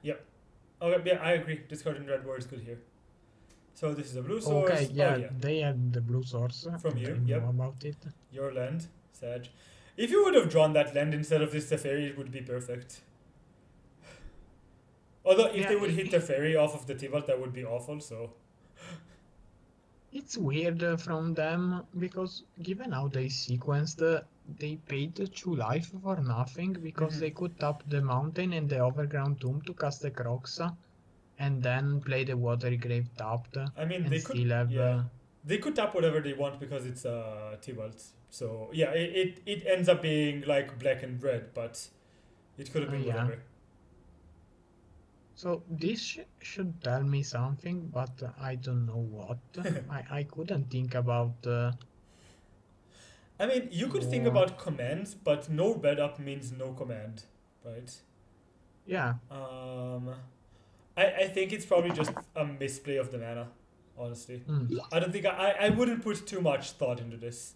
Yep. Okay, yeah, I agree. Discarding Dreadbore is good here. So this is a blue Okay, source. Oh yeah, yeah, they had the blue source, from and I you. know Yep, about it. your land, Sag. If you would have drawn that land instead of this Teferi, it would be perfect. Although if Yeah, they would hit the fairy off of the Tibalt, that would be awful. So. it's weird from them because given how they sequenced, they paid 2 life for nothing because Mm-hmm. they could tap the mountain and the overground tomb to cast the Croxa and then play the watery grave tapped I mean, and they could. still have. Yeah, they could tap whatever they want because it's Tibalt. So yeah, it ends up being like black and red, but it could have been Yeah. whatever. So this should tell me something, but I don't know what. I couldn't think about. I mean, you could think Or about commands, but no red up means no command, right? yeah. Um, I think it's probably just a misplay of the mana, honestly. Mm. I don't think I wouldn't put too much thought into this.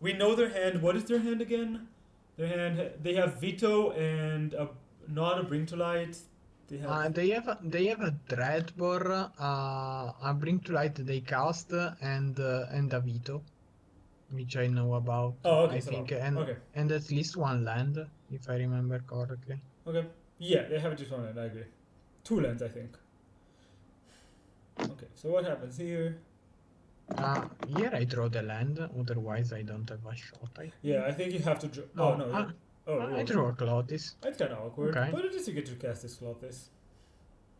We know their hand. What is their hand again? Their hand. They have veto and not a bring to light. They have. They have a Dreadbore, a Bring to Light they cast, and a Veto, which I know about. Oh, okay, I so think, okay, and at least one land, if I remember correctly. okay. Yeah, they have just one land. I agree. 2 lands, I think. Okay, so what happens here? Here I draw the land, otherwise I don't have a shot, I Yeah, think. I think you have to. Oh No, no. Oh I well. draw a Clotis. That's kind of awkward, Okay. but at least you get to cast this Clothis.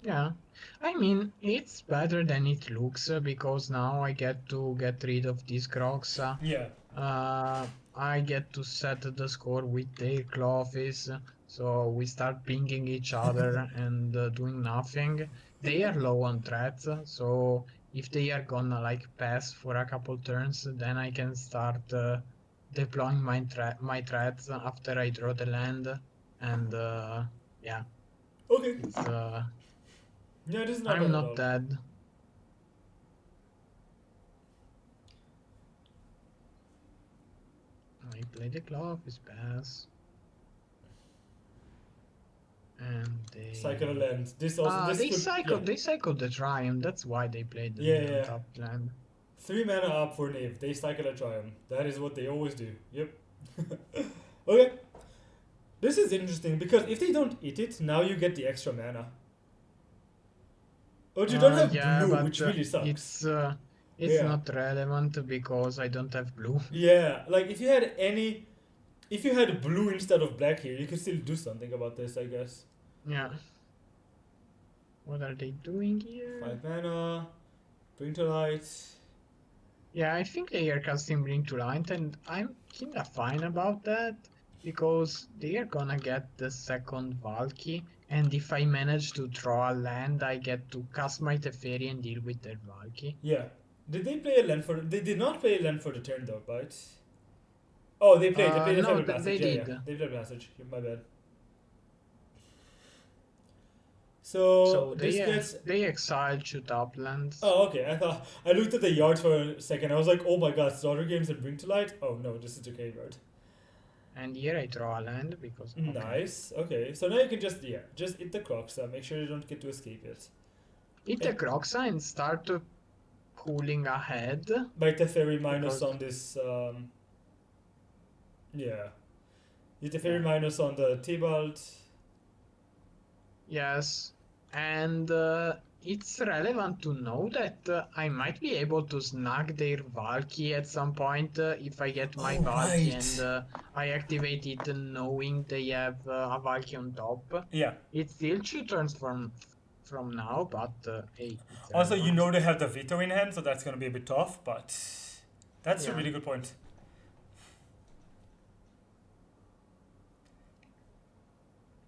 Yeah. I mean, it's better than it looks because now I get to get rid of these Crocs. Yeah. I get to set the score with their Clovis, so we start pinging each other and doing nothing. They are low on threats, so if they are gonna like pass for a couple turns, then I can start deploying my threats after I draw the land, and yeah, Okay. it's Yeah, this is not I'm bad at not all. dead. I play the Clovis pass, and Cycle a they land. This also this could yeah They cycled the Triumph. That's why they played yeah the yeah. untapped land. 3 mana up for Knave. They cycle a Triumph. That is what they always do. Yep. Okay. This is interesting because if they don't eat it, now you get the extra mana. But you don't have Yeah, blue, but which really sucks. it's Yeah. not relevant because I don't have blue. Yeah. Like if you had any, if you had blue instead of black here, you could still do something about this, I guess. Yeah. What are they doing here? 5 mana. Bring to light. Yeah, I think they are casting Bring to Light, and I'm kinda fine about that because they are gonna get the second Valky, and if I manage to draw a land, I get to cast my Teferi and deal with their Valky. Yeah. Did they play a land for? They did not play a land for the turn though, right? Oh, they played. They played a No, Fable Passage. they Yeah, yeah. did. They played Passage. My bad. So So this gets. they exiled two Toplands, Oh, okay. I thought I looked at the yard for a second. I was like, oh my god, Starter Games and Bring to Light. Oh no, this is the graveyard. and here I draw a land because okay, Nice. Okay, so now you can just just hit the Crocs. Make sure you don't get to escape it. hit the And Croxa and start pulling ahead bite the fairy minus because on this. Yeah, hit the fairy yeah. minus on the Tybalt. Yes, and it's relevant to know that I might be able to snag their Valky at some point if I get my Oh Valky and right. I activate it knowing they have a Valky on top. Yeah. It's still two turns from now, but hey, it's Also, you relevant. know they have the veto in hand, so that's gonna be a bit tough. But that's a Yeah. really good point.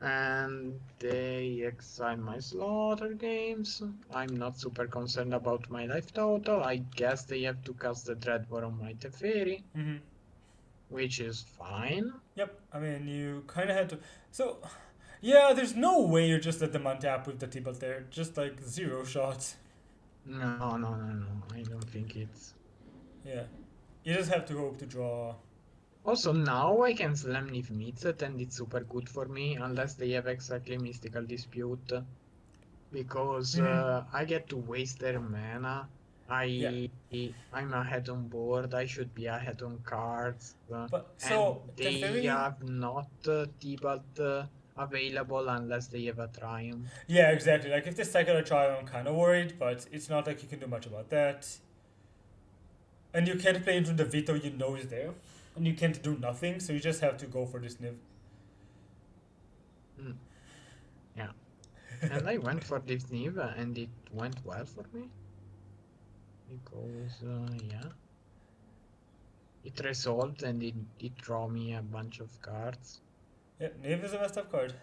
And they exile my slaughter games. I'm not super concerned about my life total. I guess they have to cast the Dreadbore on my Teferi, Mm-hmm. which is fine. Yep. I mean, you kind of had to. So, yeah, there's no way you just let them untap with the Tybalt there. Just like zero shots. No. I don't think it's. Yeah. You just have to hope to draw. Also, now I can slam Niv Mizzet, and it's super good for me, unless they have exactly Mystical Dispute, because Mm-hmm. I get to waste their mana. Yeah. I'm ahead on board. I should be ahead on cards, But and so they Teferi. have not Tibalt available unless they have a Triumph. Yeah, exactly. Like if they cycle a trial, I'm kind of worried, but it's not like you can do much about that. And you can't play into the veto you know is there, and you can't do nothing. So you just have to go for this Niv. Mm, yeah, and I went for this Niv, and it went well for me because yeah, it resolved and it draw me a bunch of cards. Yeah, Niv is a messed up card.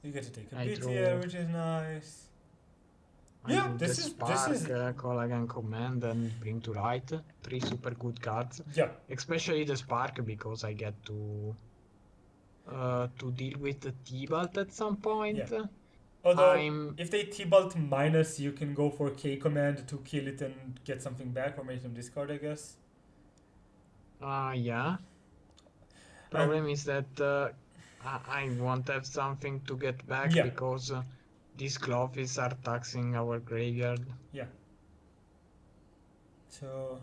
You get to take a I BtL, drew which is nice. I Yeah, drew the this is Spark, Collagen Command, and Bring to Light. Three super good cards, yeah especially the Spark because I get to deal with the Tibalt at some yeah. point. Although I'm if they T-Bolt minus, you can go for K command to kill it and get something back or make them discard, I guess. yeah. And Problem is that I won't have something to get back yeah, because these Clothes are taxing our graveyard. yeah. So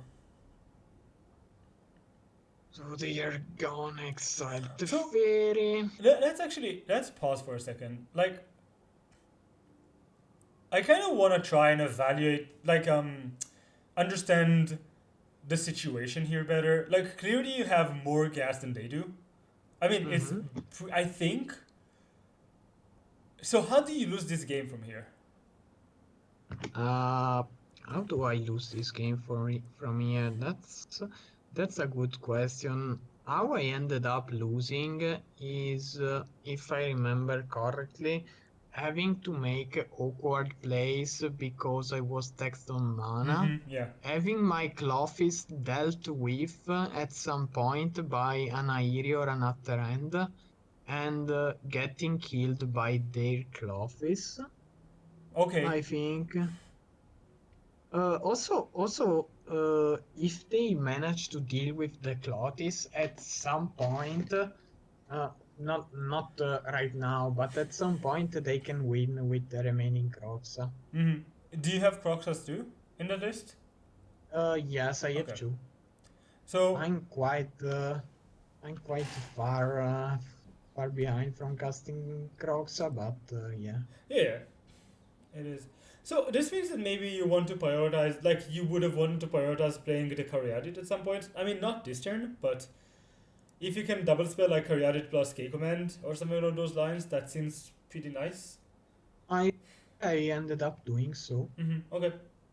So they are gone exile the so fairy. let's pause for a second. Like I kind of want to try and evaluate like understand the situation here better. Like clearly you have more gas than they do. I mean, it's Mm-hmm. I think. So how do you lose this game from here? Uh, how do I lose this game from here? That's a good question. How I ended up losing is, if I remember correctly, having to make awkward plays because I was text on mana, Yeah. having my Clofis dealt with at some point by an Airi or an After End, and getting killed by their Clofis, Okay. I think. If they manage to deal with the Clotis at some point, not right now, but at some point they can win with the remaining Crocs. Do you have Croxus too in the list? Yes, I have Okay. two. So I'm quite far behind from casting Crocs, but yeah. yeah, it is. So this means that maybe you want to prioritize, like you would have wanted to prioritize playing the Caryatid at some point. I mean, not this turn, but if you can double spell like Caryatid plus K command or something along those lines, that seems pretty nice. I I ended up doing so. Okay.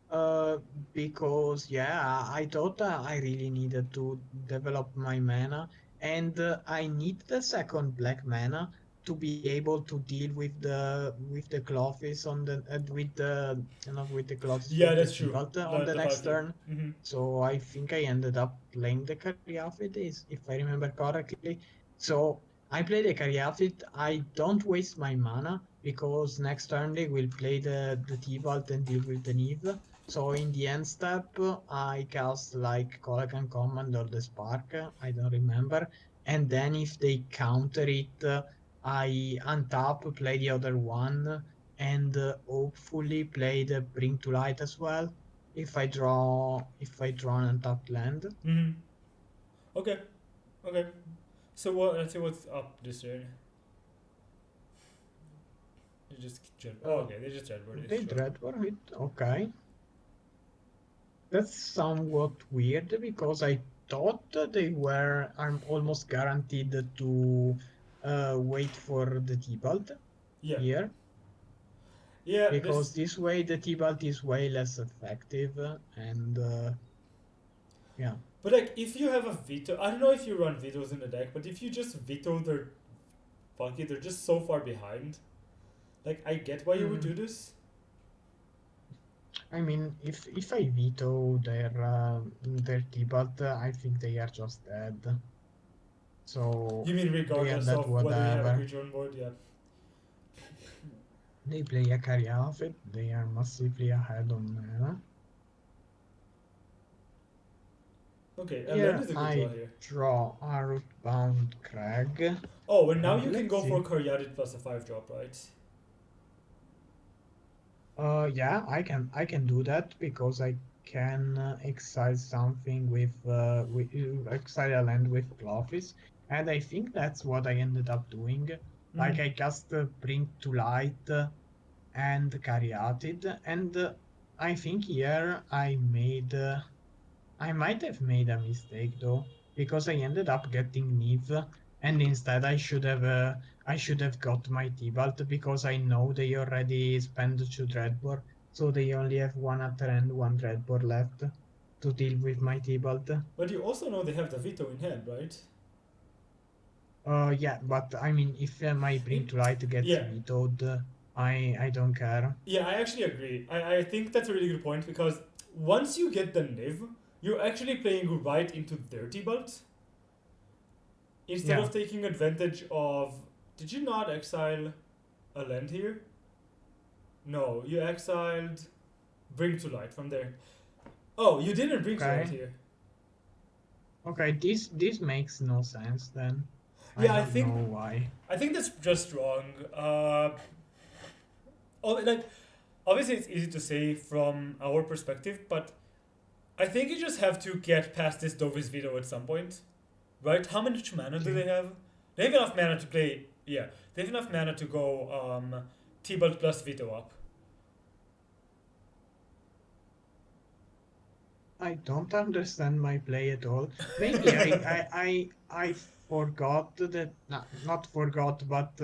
Uh, because yeah, I thought I really needed to develop my mana, and I need the second black mana to be able to deal with the Clothes on the with the not with the Clothes Yeah, with the that's true. Tibalt on the The next 5 2. turn. So I think I ended up playing the Caryatid, is if I remember correctly. So I play the Caryatid. I don't waste my mana because next turn they will play the Tibalt and deal with the Neve. So in the end step, I cast like Colacan Command or the Spark, I don't remember. And then if they counter it, I untap, play the other one, and hopefully play the Bring to Light as well. If I draw an untapped land. Okay. Okay. So what? Let's see what's up this turn. They just oh, Uh, okay. They just Dreadword. It's they sure. dread for it. Okay. That's somewhat weird because I thought that they were I'm almost guaranteed to wait for the Tibalt Yeah. here, Yeah. because This. this way the Tibalt is way less effective, and yeah. But like, if you have a veto, I don't know if you run vetoes in the deck, but if you just veto their funky, they're just so far behind. Like, I get why you would Hmm. do this. I mean, if I veto their Tibalt, I think they are just dead. You So mean they are regardless dead of whether you have a whatever. creature on board? Yeah. They play a carry of it. They are massively ahead on mana. Okay, a land Here is a good draw I here. draw a rootbound crag, Oh, and now and you can let's go for see. Caryatid plus a 5 drop, right? Yeah, I can do that because I can exile something with exile a land with Clovis, and I think that's what I ended up doing. Like I just bring to light and Caryatid, and I think here I might have made a mistake though, because I ended up getting Neve, and instead I should have got my Tibalt because I know they already spent 2 Dreadbore, so they only have one Utter and one Dreadbore left to deal with my Tibalt. But you also know they have the veto in hand, right? Yeah, but I mean, if my Bring It, to Light gets yeah, vetoed, I don't care. yeah, I actually agree. I think that's a really good point because once you get the Niv, you're actually playing right into their T-Bolt instead Yeah, of taking advantage of. Did you not exile a land here? No, you exiled Bring to Light from there. Oh, you didn't Bring to Light okay, here. okay. This makes no sense then. I Yeah, don't know why. I think that's just wrong. Like obviously it's easy to say from our perspective, but I think you just have to get past this Dovis veto at some point, right? How much mana do Okay. they have? They have enough mana to play. Yeah, they have enough mana to go T-Bolt plus veto up. I don't understand my play at all. Maybe I forgot that, not forgot, but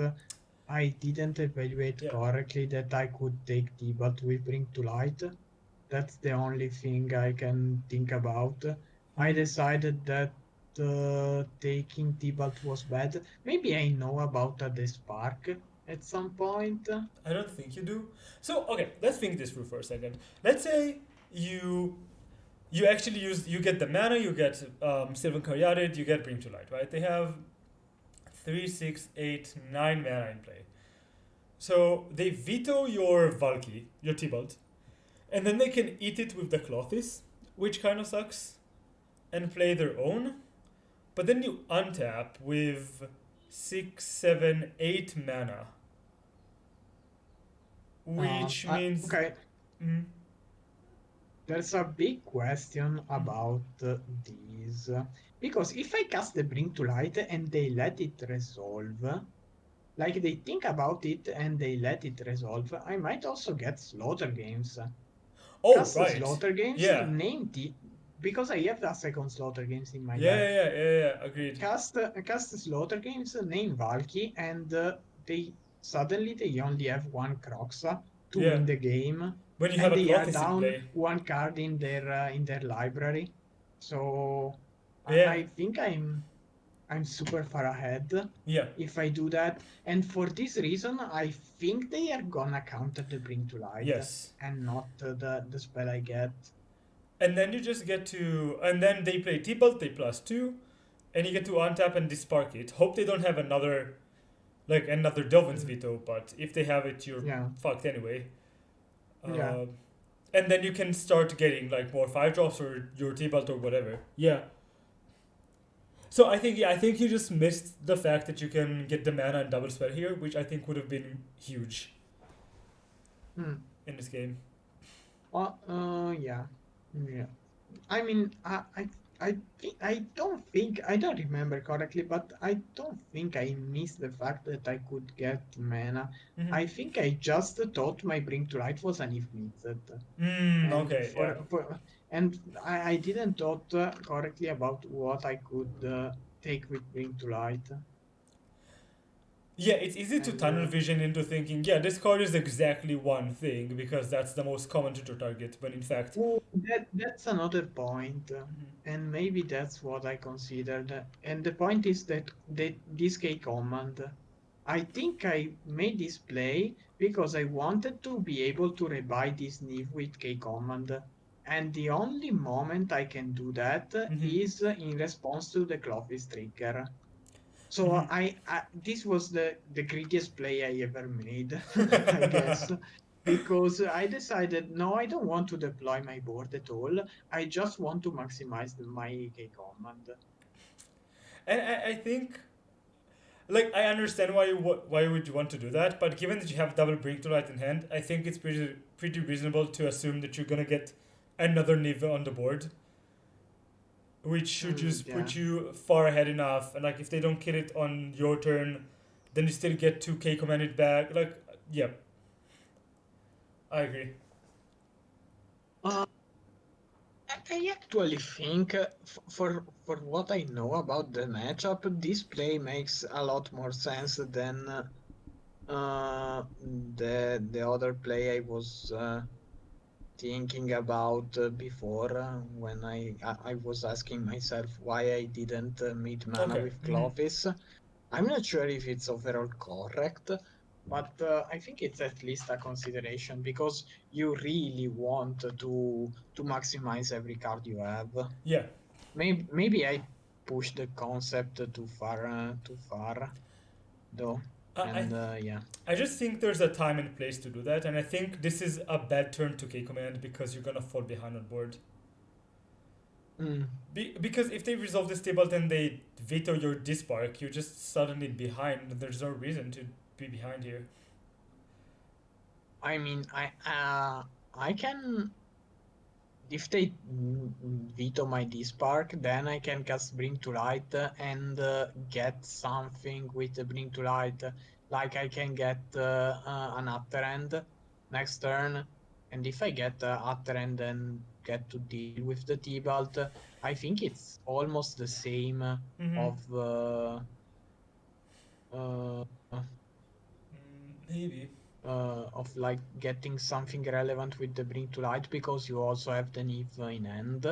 I didn't evaluate Yeah. correctly that I could take the but we bring to light. That's the only thing I can think about. I Hmm. decided that taking Tibalt was bad. Maybe I know about the spark at some point. I don't think you do. So okay, let's think this through for a second. Let's say you you actually use you get the mana, you get Sylvan Caryatid, you get Bring to Light, right? They have 3, 6, 8, 9 mana in play. So they veto your Valky, your Tibalt, and then they can eat it with the Clothis, which kind of sucks, and play their own. But then you untap with 6, 7, 8 mana, which means. Okay, Mm, there's a big question mm. about these. Because if I cast the Bring to Light and they let it resolve, like they think about it and they let it resolve, I might also get Slaughter Games. Oh, Cast right. Slaughter Games, Yeah. name the. Because I have a second Slaughter Games in my Yeah, yeah, deck. yeah, yeah, yeah. Agreed. Cast Slaughter Games, name Valky, and they suddenly they only have one Croxa to Yeah. win the game, When you have and a they are Clothis in down play. one card in their library. So Yeah. I think I'm super far ahead Yeah. if I do that. And for this reason, I think they are gonna counter the Bring to Light Yes. and not the spell I get. And then you just get to. And then they play T-Bolt, they +2, and you get to untap and dispark it. Hope they don't have another. Like another Delvin's Mm, veto, but if they have it, you're yeah, fucked anyway. yeah. Uh, and then you can start getting like more 5 drops or your T-Bolt or whatever. Yeah. So I think, yeah, I think you just missed the fact that you can get the mana and double spell here, which I think would have been huge Mm. in this game. Yeah, yeah. I mean, I don't remember correctly, but I don't think I missed the fact that I could get mana. Mm-hmm. I think I just thought my Bring to Light was an if mixed, and Okay, yeah. I didn't thought correctly about what I could take with Bring to Light, Yeah, it's easy to and tunnel vision into thinking, yeah, this card is exactly one thing because that's the most common tutor target, when in fact. oh, that's another point, Mhm. and maybe that's what I considered. And the point is that this K command, I think I made this play because I wanted to be able to rebuy this Niv with K command. And the only moment I can do that Mhm. is in response to the Clovis trigger. So Mhm. this was the greediest play I ever made, I guess, because I decided no, I don't want to deploy my board at all. I just want to maximize my K command. And I think, like, I understand why would you want to do that, but given that you have double break to light in hand, I think it's pretty reasonable to assume that you're gonna get another Niva on the board, which should just Yeah. put you far ahead enough. And like, if they don't kill it on your turn, then you still get 2K commanded back. Like, yeah, I agree. Uh, I actually think, for what I know about the matchup, this play makes a lot more sense than the other play I was thinking about before when I was asking myself why I didn't meet mana Okay. with Mm-hmm. Clovis. I'm not sure if it's overall correct, but I think it's at least a consideration because you really want to maximize every card you have. Yeah. Maybe I pushed the concept too far though, I, I and yeah. I just think there's a time and place to do that, and I think this is a bad turn to K command because you're gonna fall behind on board. Mm. Because if they resolve this table, then they veto your dispark, you're just suddenly behind. There's no reason to be behind here. I mean, I can if they veto my Dispark, then I can cast Bring to Light and get something with the Bring to Light. Like I can get an Utter End next turn, and if I get Utter End, then get to deal with the Tibalt. I think it's almost the same Mm-hmm. of uh, Maybe. of like getting something relevant with the Bring to Light, because you also have the Neve in hand.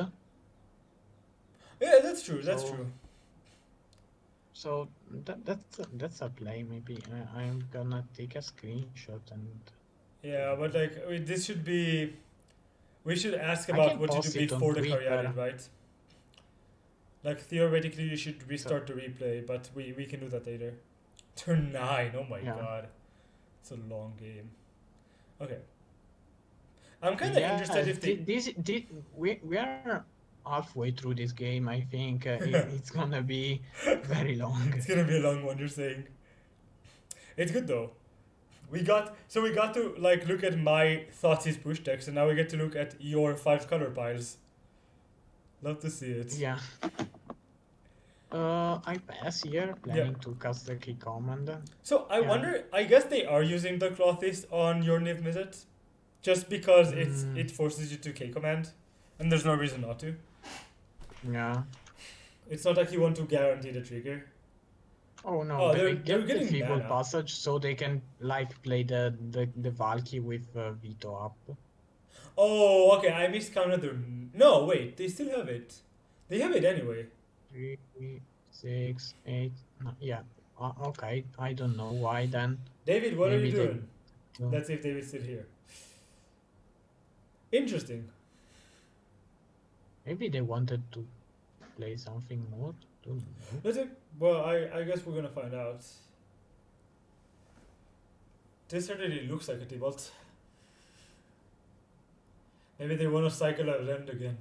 Yeah, that's true. That's So true. that's a play. Maybe I'm gonna take a screenshot and take Yeah, a but look. like this should be. We should ask I about can what to do post it on before the Twitter. Cariadid, right? Like theoretically, you should So restart the replay, but we can do that later. Turn 9. Oh my yeah, god, it's a long game. Okay, I'm kind of yeah. interested if they. We are halfway through this game. I think it's gonna be very long. It's gonna be a long one. You're saying it's good though. We got to like look at my thoughts is push text, and now we get to look at your 5 color piles. Love to see it. Yeah. I pass here, Yeah. planning to cast the key command. So I Yeah. wonder. I guess they are using the clothes on your Niv Mizzet, just because Mm, it forces you to K command, and there's no reason not to. yeah. It's not like you want to guarantee the trigger. Oh no, Oh, they they're get the getting Feeble mana. Passage so they can like play the Valky with Veto up. Oh, okay. I miscounted the. No, wait. They still have it. They have it anyway. 3, 6, 8. No, yeah. Okay. I don't know why then. David, what are you Maybe they doing? do. Let's see if David's still here. Interesting. Maybe they wanted to play something more. Don't know. Let's see. Well, I guess we're gonna find out. This certainly looks like a Tibalt. Maybe they want to cycle a rend again.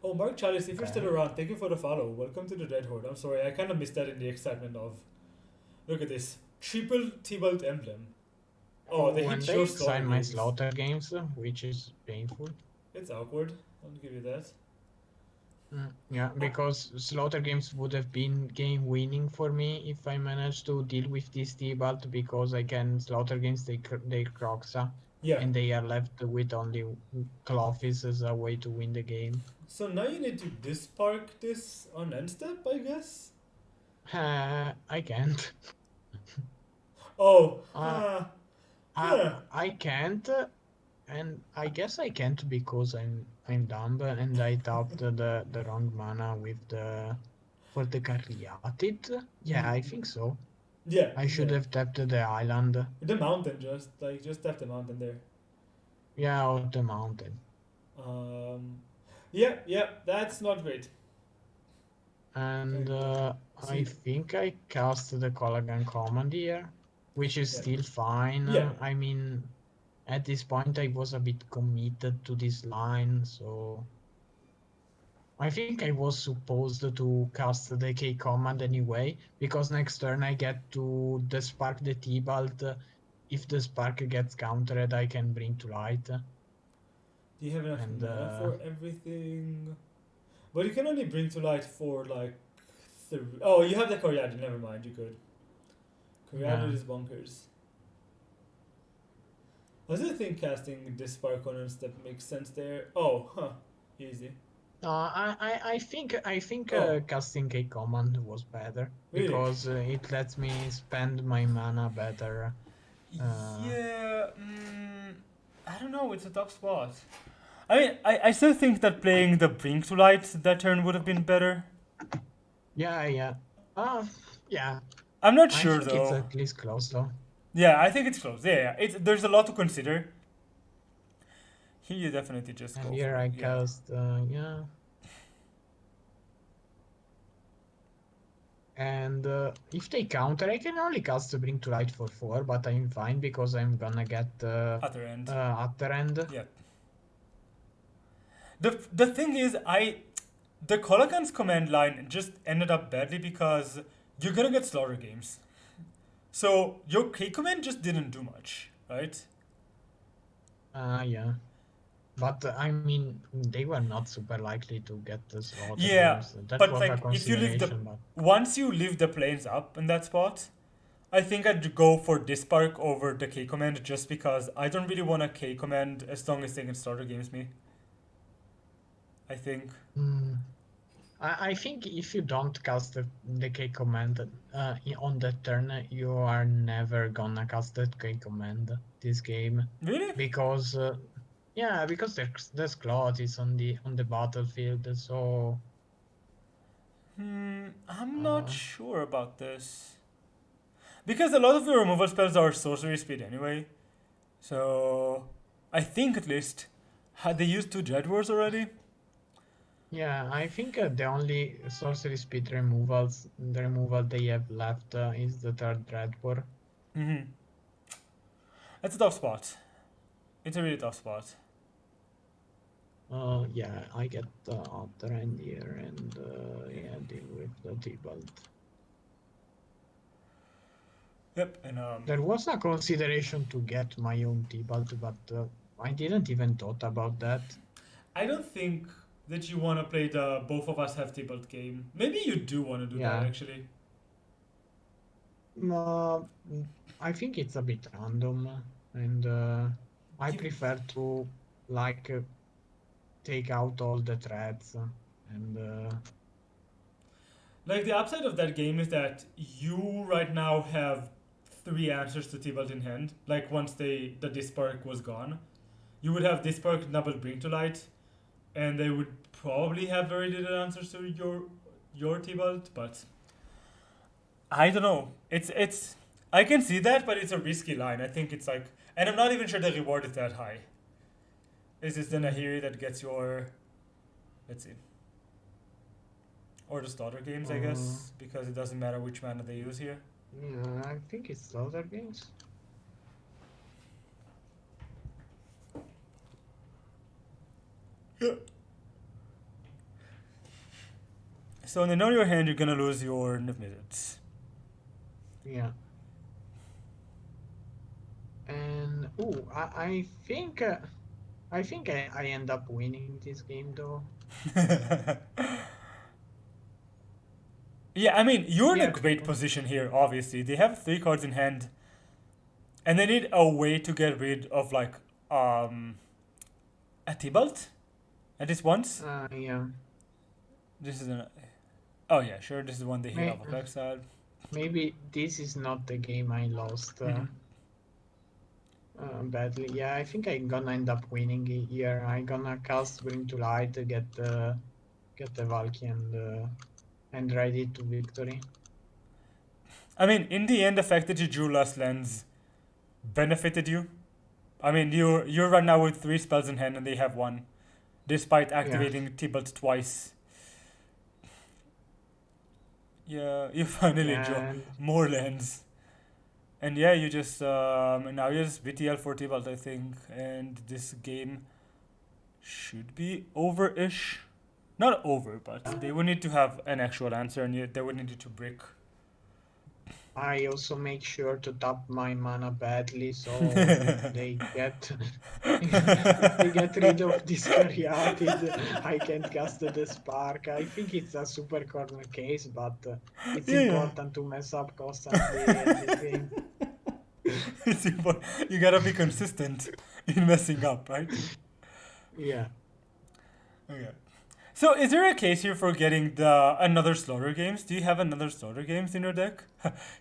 Oh, Mark Chalice, if you're still Okay. around, thank you for the follow. Welcome to the Dread Horde. I'm sorry, I kind of missed that in the excitement of. Look at this. Triple Tibalt emblem. Oh, they Oh, hit and your they slaughter sign my games. slaughter games, which is painful. It's awkward. I'll give you that. Yeah, Ah, because slaughter games would have been game winning for me if I managed to deal with this Tibalt, because I can slaughter games they Croxa, yeah. and they are left with only Clothes as a way to win the game. So now you need to dispark this on end step, I guess? I can't. Oh, Uh, huh. I can't, and I guess I can't because I'm dumb and I tapped the wrong mana with the for the Caryatid. Yeah, I Mm, think so. yeah, I should yeah. have tapped the island. The mountain, just have the mountain there. Yeah, or the mountain. Um, yeah, yeah, that's not great. And Very good. I See, think I cast the Collagen command here, which is yeah, still fine. yeah. I mean, at this point I was a bit committed to this line, so I think I was supposed to cast the K command anyway, because next turn I get to the spark the Tibalt. If the spark gets countered, I can bring to light. Do you have enough And mana for everything? But you can only bring to light for like three. Oh, you have the Coriander. Never mind. You could. Coriander yeah, is bonkers. I still think casting this spark on step makes sense there. Oh, huh. Easy. I think Oh, casting K command was better really? because it lets me spend my mana better. Uh, Yeah. I don't know. It's a tough spot. I mean, I still think that playing the Bring to Light that turn would have been better. yeah, yeah. Uh, yeah. I'm not I sure think it's though. at least close though. Yeah, I think it's close. Yeah, yeah. There's a lot to consider. Here you definitely just And go here for it. I Yeah. cast, yeah. And if they counter, I can only cast the Bring to Light for 4, but I'm fine because I'm gonna get Other end. Utter End. Yeah. The thing is, the Colagan's command line just ended up badly because you're gonna get slaughter games. So your K command just didn't do much, right? Yeah. But I mean, they were not super likely to get the slaughter Yeah, games. That but was a like if you leave the consideration, but once you leave the planes up in that spot, I think I'd go for Dispark over the K command just because I don't really want a K command as long as they can starter games me. I think. mm, I think if you don't cast the K command on that turn, you are never gonna cast that K command this game Really? because yeah, because there's Clotis on the battlefield, so I'm not uh, sure about this. Because a lot of the removal spells are sorcery speed anyway. So I think at least had they used two Dread Wars already? yeah, I think the only sorcery speed removals the removal they have left is the third Dreadbore. Mm-hmm. That's a tough spot. It's a really tough spot. Yeah, I get the other end here and yeah, deal with the Tybalt. Yep, and There was a consideration to get my own Tybalt, but I didn't even thought about that. I don't think that you want to play the both of us have Tybalt game. Maybe you do want to do that Yeah, actually. uh, I think it's a bit random, and I You, prefer to like take out all the threats and like the upside of that game is that you right now have three answers to Tybalt in hand. Like once the Dispark was gone, you would have Dispark double Bring to Light, and they would probably have very little answers to your Tybalt, but I don't know. It's I can see that, but it's a risky line. I think it's like, and I'm not even sure the reward is that high. Is this the mm, Nahiri that gets your, let's see, or the starter games, I uh, guess, because it doesn't matter which mana they use here. yeah, I think it's other games. Yeah. So in the know your hand, you're gonna lose your Niv Mizzets. Yeah. And oh, I think I end up winning this game though. Yeah, I mean you're in a Yeah, great position here. Obviously, they have three cards in hand, and they need a way to get rid of like um a Tybalt at least once. yeah. This is an oh yeah, sure. This is one they hit May, off of exile. maybe this is not the game I lost Mm-hmm. badly. Yeah, I think I'm gonna end up winning here. I'm gonna cast Bring to Light, get the Valky and ride it to victory. I mean, in the end, the fact that you drew less lands benefited you. I mean, you're right now with three spells in hand, and they have one, despite Yeah, activating Tybalt twice. Yeah, you finally draw and more lands, and yeah, you just now you just BtL for Tybalt, I think, and this game should be over-ish. Not over, but they would need to have an actual answer, and they would need to brick. I also make sure to tap my mana badly, so if they get if they get rid of this Caryatid, I can't cast the spark. I think it's a super corner case, but it's Yeah, important to mess up constantly at this game. it's important. You gotta be consistent in messing up, right? Yeah. Okay. So, is there a case here for getting the another slaughter games? Do you have another slaughter games in your deck?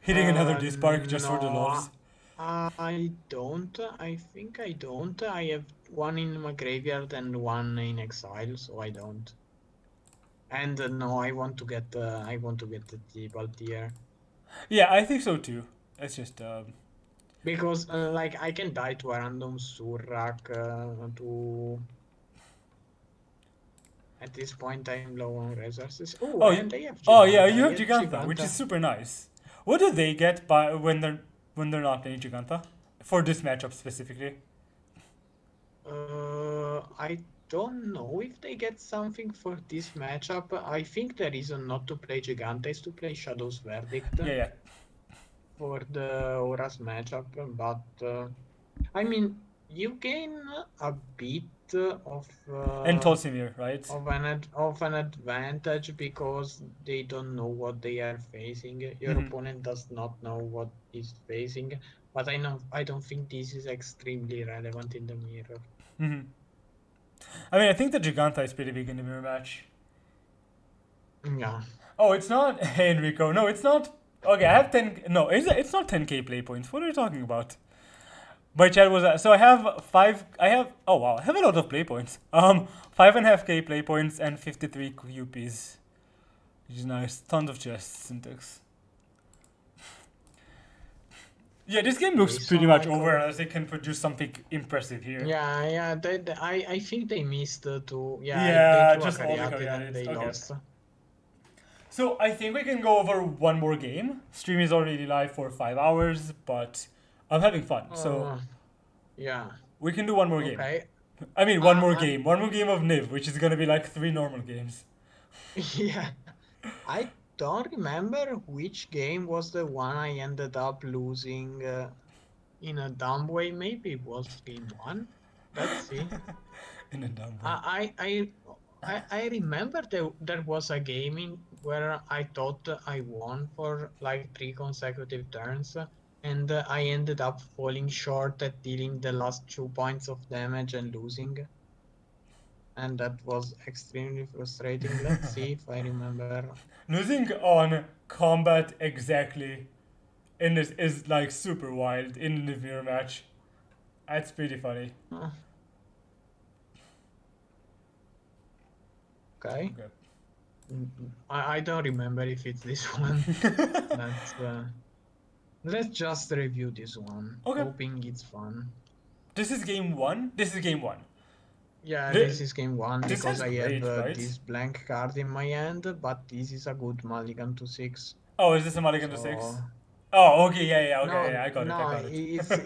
Hitting another Dispark just for the No, lols? I don't. I think I don't. I have one in my graveyard and one in exile, so I don't. And no, I want to get the Tibalt here Yeah, I think so too. It's just because like I can die to a random Surak to at this point I'm low on resources. Oh, oh and I have oh yeah, Giganta. you I have have Gigantha, which is Giganta. super nice. What do they get by when they're not playing Gigantha? For this matchup specifically. I don't know if they get something for this matchup. I think the reason not to play Giganta is to play Shadow's Verdict Yeah, yeah. for the Auras matchup, but I mean, you gain a bit And Tosimir, right? of an advantage because they don't know what they are facing. Your Hmm. opponent does not know what he's facing. But I don't think this is extremely relevant in the mirror. Hmm. I mean, I think the Giganta is pretty big in the mirror match. Yeah. Oh, it's not Enrico. No, it's not. Okay, I have 10. No, it's not 10k play points. What are you talking about? My chat was so I have five. I have oh wow, I have a lot of play points. 5.5k play points and 53 QPs, which is nice. Tons of chests syntax. Yeah, this game looks Okay, so pretty much like over unless they can produce something impressive here. yeah, I think they missed to yeah, they Yeah, drew a just all the Cariatid and Cariatids. they Okay. lost. So I think we can go over one more game. Stream is already live for 5 hours, but I'm having fun. So Uh, yeah. we can do one more game. Okay. I mean, one more I game. One more game of Niv, which is gonna be like 3 normal games. yeah. I don't remember which game was the one I ended up losing in a dumb way. Maybe it was game one. Let's see. In a dumb way. I remember there was a game in where I thought I won for like 3 consecutive turns, and I ended up falling short at dealing the last 2 points of damage and losing, and that was extremely frustrating. Let's see if I remember. Losing on combat exactly in this is like super wild in the mirror match. That's pretty funny. Uh, okay. Okay. I don't remember if it's this one. Let's uh, let's just review this one, Okay. hoping it's fun. This is game one. This is game one. Yeah, Th- this is game one This because has I have great, right? this blank card in my hand, but this is a good mulligan to 6. Oh, is this a mulligan to So 6? Oh, okay, yeah, okay, yeah, no, I got it, I no, got it.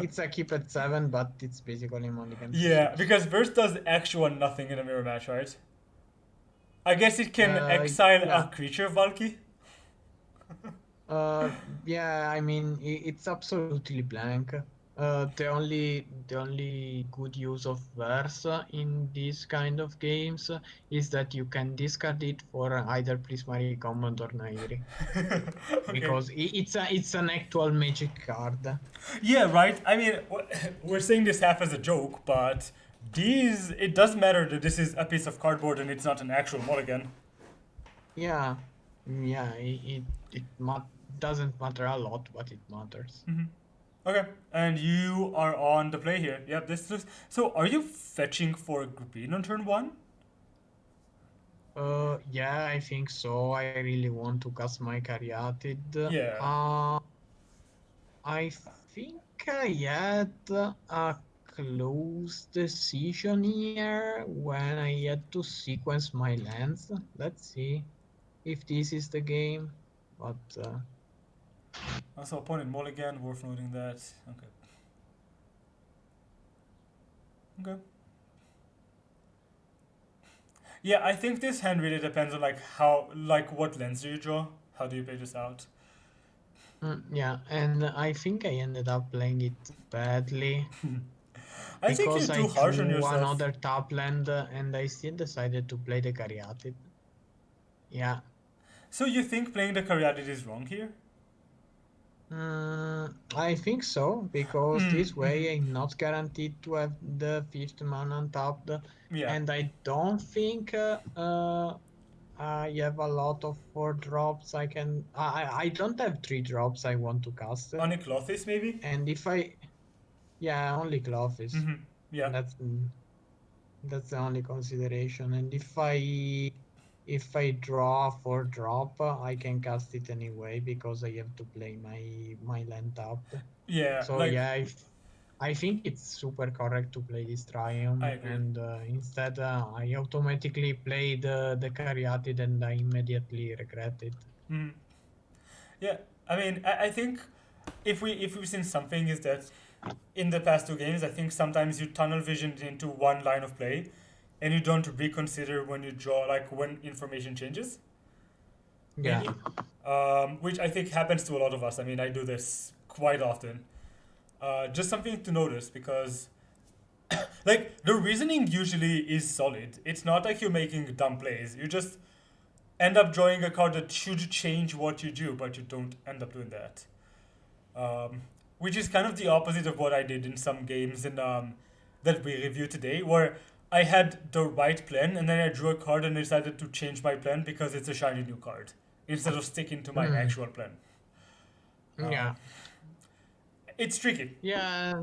it's a keep at 7, but it's basically mulligan to Yeah, 6. because Burst does actual nothing in a mirror match, right? I guess it can exile a Yeah, creature, Valky. uh, yeah. I mean, it's absolutely blank. The only good use of verse in these kind of games is that you can discard it for either Prismari Command or Nairi. Okay. Because it's an actual magic card. Yeah, right. I mean, we're saying this half as a joke, but these it does matter that this is a piece of cardboard and it's not an actual mulligan. Yeah, yeah. Doesn't matter a lot, but it matters. Okay, and you are on the play here. Yep, this is. So, are you fetching for green on turn one? Yeah, I think so. I really want to cast my Caryatid. Yeah. I think I had a close decision here when I had to sequence my lands. Let's see if this is the game. But Also, opponent mulligan, worth noting that. Okay. Okay. Yeah, I think this hand really depends on like what lens do you draw? How do you play this out? yeah, and I think I ended up playing it badly I think you're because I too harsh on drew yourself. another top land and I still decided to play the Caryatid. Yeah. So you think playing the Caryatid is wrong here? I think so, because this Mm-hmm. way I'm not guaranteed to have the fifth mana untapped, Yeah. and I don't think I have a lot of 4 drops. I don't have 3 drops I want to cast, On a Clothis, maybe? and if I yeah only Clothis. Mm-hmm. Yeah. That's the only consideration. And if I draw 4 drop, I can cast it anyway because I have to play my land tapped. Yeah, So like, yeah, I think it's super correct to play this I Triumph, agree. and instead I automatically play the Caryatid and I immediately regret it. Mm. Yeah, I mean, I think if we've seen something is that in the past 2 games, I think sometimes you tunnel vision into one line of play, and you don't reconsider when you draw, like when information changes. Yeah, Maybe, which I think happens to a lot of us. I mean, I do this quite often. Just something to notice because Like the reasoning usually is solid. It's not like you're making dumb plays. You just end up drawing a card that should change what you do, but you don't end up doing that. Um, which is kind of the opposite of what I did in some games in that we reviewed today, where I had the right plan and then I drew a card and decided to change my plan because it's a shiny new card instead of sticking to my Mm, actual plan. Um, yeah, it's tricky. yeah,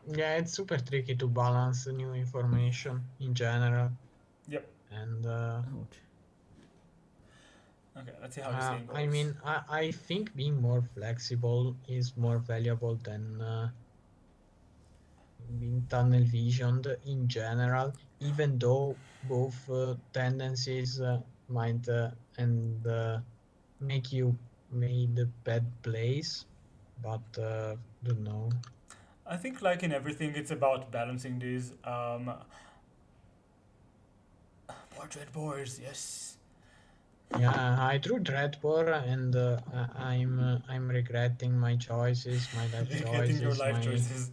yeah. It's super tricky to balance the new information in general, Yep. and Ouch. Okay, let's see how this game I goes. mean, I think being more flexible is more valuable than being tunnel visioned in general, even though both tendencies might and make you made bad plays, but don't know. I think, like in everything, it's about balancing these. More dread boars, yes. Yeah, I drew Dreadbore and I'm regretting my choices, my life Regretting your choices, life my choices.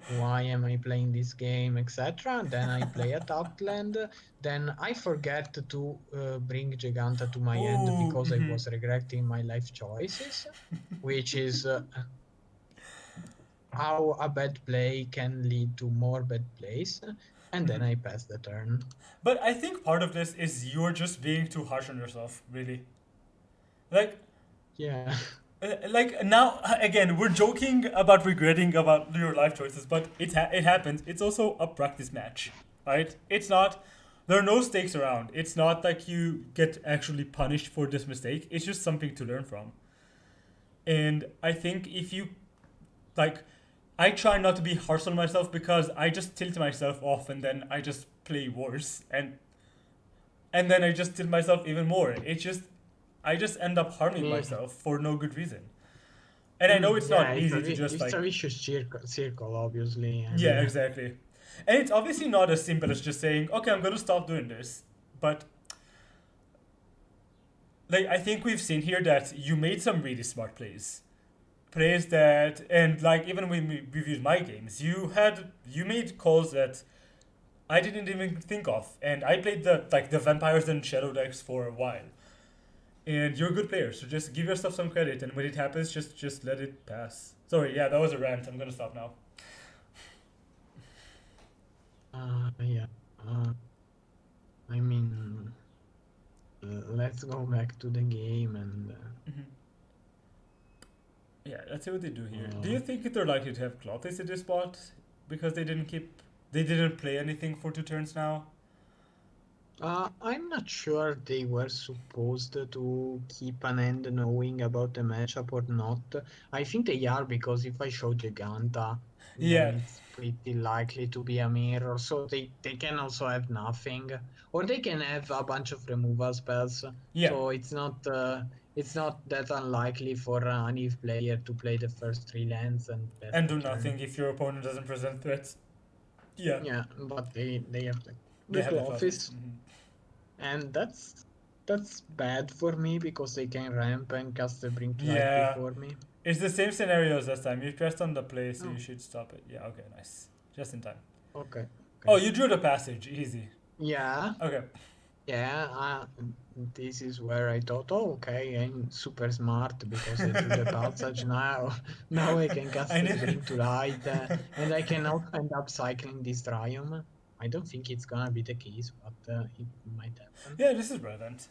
why am I playing this game, etc. Then I play a Outland. Then I forget to bring Giganta to my end Ooh, because I mm-hmm. was regretting my life choices, which is how a bad play can lead to more bad plays. And then I pass the turn. But I think part of this is you're just being too harsh on yourself, really. Like, Yeah. like now again, we're joking about regretting about your life choices, but it happens. It's also a practice match, right? It's not. There are no stakes around. It's not like you get actually punished for this mistake. It's just something to learn from. And I think if you like, I try not to be harsh on myself because I just tilt myself off and then I just play worse and then I just tilt myself even more. It's just I just end up harming Yeah. myself for no good reason. And I know it's Yeah, not easy to just it's a like vicious circle, obviously, and yeah, exactly. And it's obviously not as simple as just saying, okay, I'm gonna stop doing this. But like I think we've seen here that you made some really smart plays. Plays that and like even when we reviewed my games, you made calls that I didn't even think of. And I played the vampires and shadow decks for a while. And you're a good player, so just give yourself some credit and when it happens just let it pass. Sorry, yeah, that was a rant. I'm gonna stop now. yeah. Uh, I mean, let's go back to the game and Mm-hmm. Yeah, let's see what they do here. Do uh, you think they're likely to have Clotis in this spot? Because they didn't play anything for 2 turns now? I'm not sure they were supposed to keep an end knowing about the matchup or not. I think they are because if I show Giganta, then Yeah, it's pretty likely to be a mirror. So they can also have nothing, or they can have a bunch of removal spells. yeah. So it's not that unlikely for an Eve player to play the first three lands and pass And the do turn. nothing if your opponent doesn't present threats. Yeah, Yeah, but they have they the have the cloth Clotis. is Hmm. and that's bad for me because they can ramp and cast the Bring to Light Yeah, before me. it's the same scenario as last time. You pressed on the play, so you Oh, should stop it. Yeah, okay, nice. Just in time. okay, Oh, okay. you drew the passage. Easy. Yeah, Okay. yeah. This is where I thought, oh, okay, I'm super smart because I drew the passage now. Now I can cast I the knew. Bring to Light, and I can also end up cycling this Triumph. I don't think it's gonna be the case, but it might happen. Yeah, this is relevant.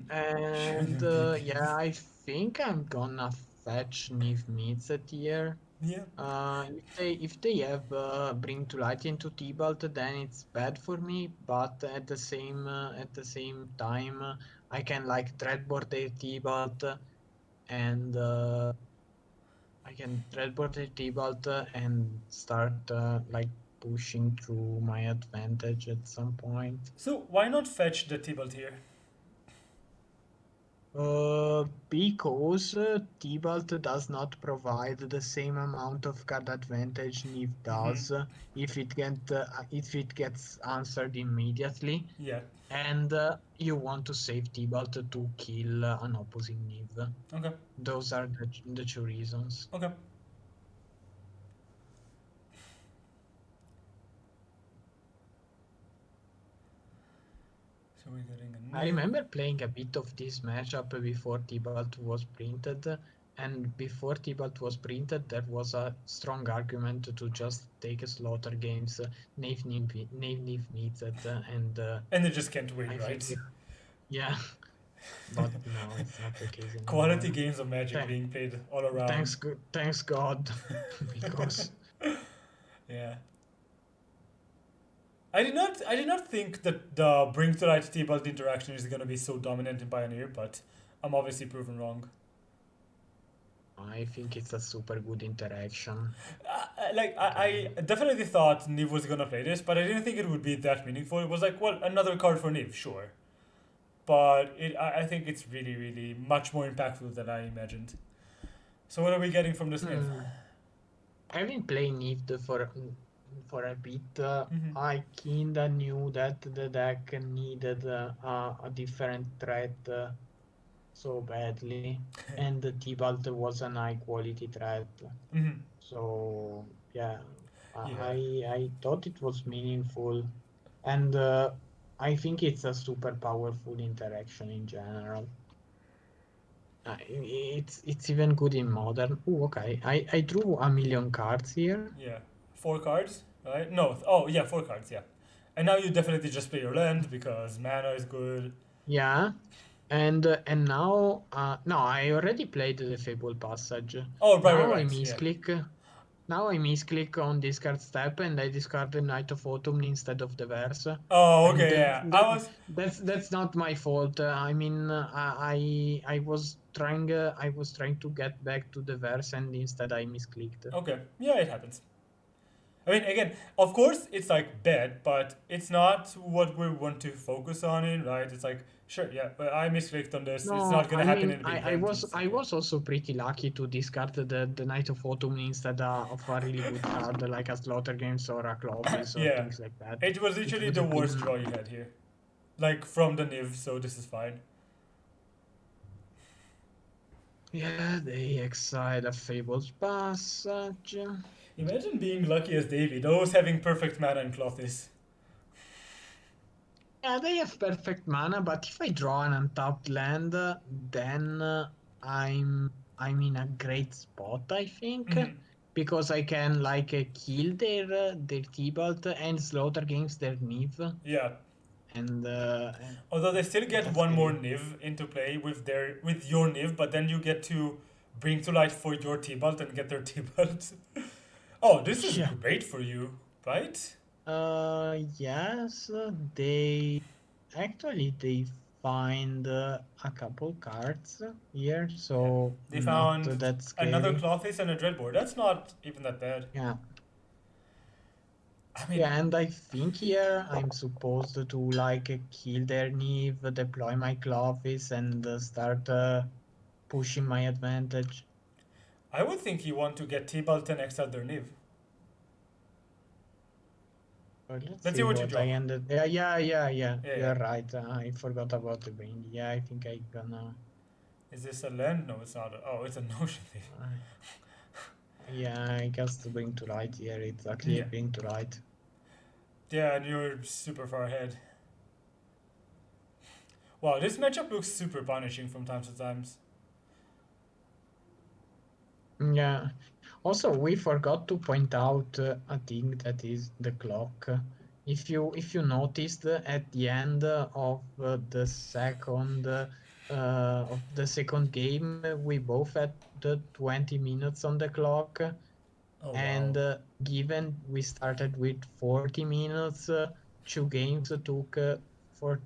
And Shouldn't be the yeah, case. I think I'm gonna fetch Niv Mids at here. Yeah. If they have bring to light into Tibalt, then it's bad for me. But at the same time, I can like dreadboard their Tibalt and I can dreadboard their Tibalt and start like pushing through my advantage at some point. So why not fetch the Tybalt here? Because Tibalt does not provide the same amount of card advantage Niv Mm-hmm. does if it gets answered immediately, Yeah. and you want to save Tibalt to kill an opposing Niv. Okay. Those are the two reasons. Okay. So we're getting a I Niv. remember playing a bit of this matchup before Tibalt was printed, and before Tibalt was printed, there was a strong argument to just take a Slaughter Games, Knave needs it, and And they just can't win, I think, right? yeah, but no, it's not the case Quality anymore. games of Magic Th- being played all around. thanks God, because Yeah. I did not think that the Bring to Light T-Belt interaction is gonna be so dominant in Pioneer, but I'm obviously proven wrong. I think it's a super good interaction. I definitely thought Niv was gonna play this, but I didn't think it would be that meaningful. It was like, well, another card for Niv, sure, but I think it's really, really much more impactful than I imagined. So what are we getting from this Niv? Hmm. I've been playing Nifd for a bit. Mm-hmm. I kinda knew that the deck needed a different threat so badly, and the Tibalt was an high quality threat. Mm-hmm. So yeah, Yeah. I thought it was meaningful, and I think it's a super powerful interaction in general. It's even good in modern. Oh, okay. I drew a million cards here. Yeah. Four cards, right? No. Oh, yeah, four cards. Yeah. And now you definitely just play your land because mana is good. Yeah, and now no, I already played the Fable Passage. Oh, right, right, Now I right. Yeah. misclick. Now I misclick on discard step and I discard the Knight of Autumn instead of the verse. Oh, And okay. Yeah. that's not my fault. I mean, I was trying to get back to the verse and instead I misclicked. Okay. Yeah, it happens. I mean, again, of course, it's like bad, but it's not what we want to focus on in, right? It's like, sure, yeah, but I misclicked on this. It's No, not gonna I happen mean, in a big event. It's I okay. was also pretty lucky to discard the Knight of Autumn instead of a really good card like a Slaughter Games or a Clothis or Yeah, things like that. it was It literally would the have worst been, draw you had here, like from the Niv. So this is fine. yeah, they exiled a Fabled Passage. Imagine being lucky as Davy. Those having perfect mana and cloth is. Yeah, they have perfect mana, but if I draw an untapped land, then I'm in a great spot, I think, Mhm. because I can like kill their Tibalt and slaughter games their Niv, Yeah. and Although they still get that's one more great. Niv into play with your Niv, but then you get to bring to light for your Tibalt and get their Tibalt. Oh, this is Yeah. great for you, right? Yes, they find a couple cards here, Yeah. so They not found that another scary. Clothis and a Dreadboard. That's not even that bad. Yeah. I mean, Yeah, and I think here I'm supposed to like kill their Neve, deploy my Clovis, and start pushing my advantage. I would think you want to get Tibalt and exile their Niv. But let's Let's see see what you what I draw. ended. Yeah. Yeah, yeah. You're right. I forgot about the bring. Yeah, I think I gonna. Is this a land? No, it's not. Oh, it's a notion thief. Uh, yeah, I guess the bring to light here. It's a clear Yeah. bring to light. Yeah, and you're super far ahead. Wow, this matchup looks super punishing from time to times. Yeah. Also, we forgot to point out a thing that is the clock. If you noticed at the end of the second game, we both had the 20 minutes on the clock, Oh, and wow. given we started with 40 minutes, two games took for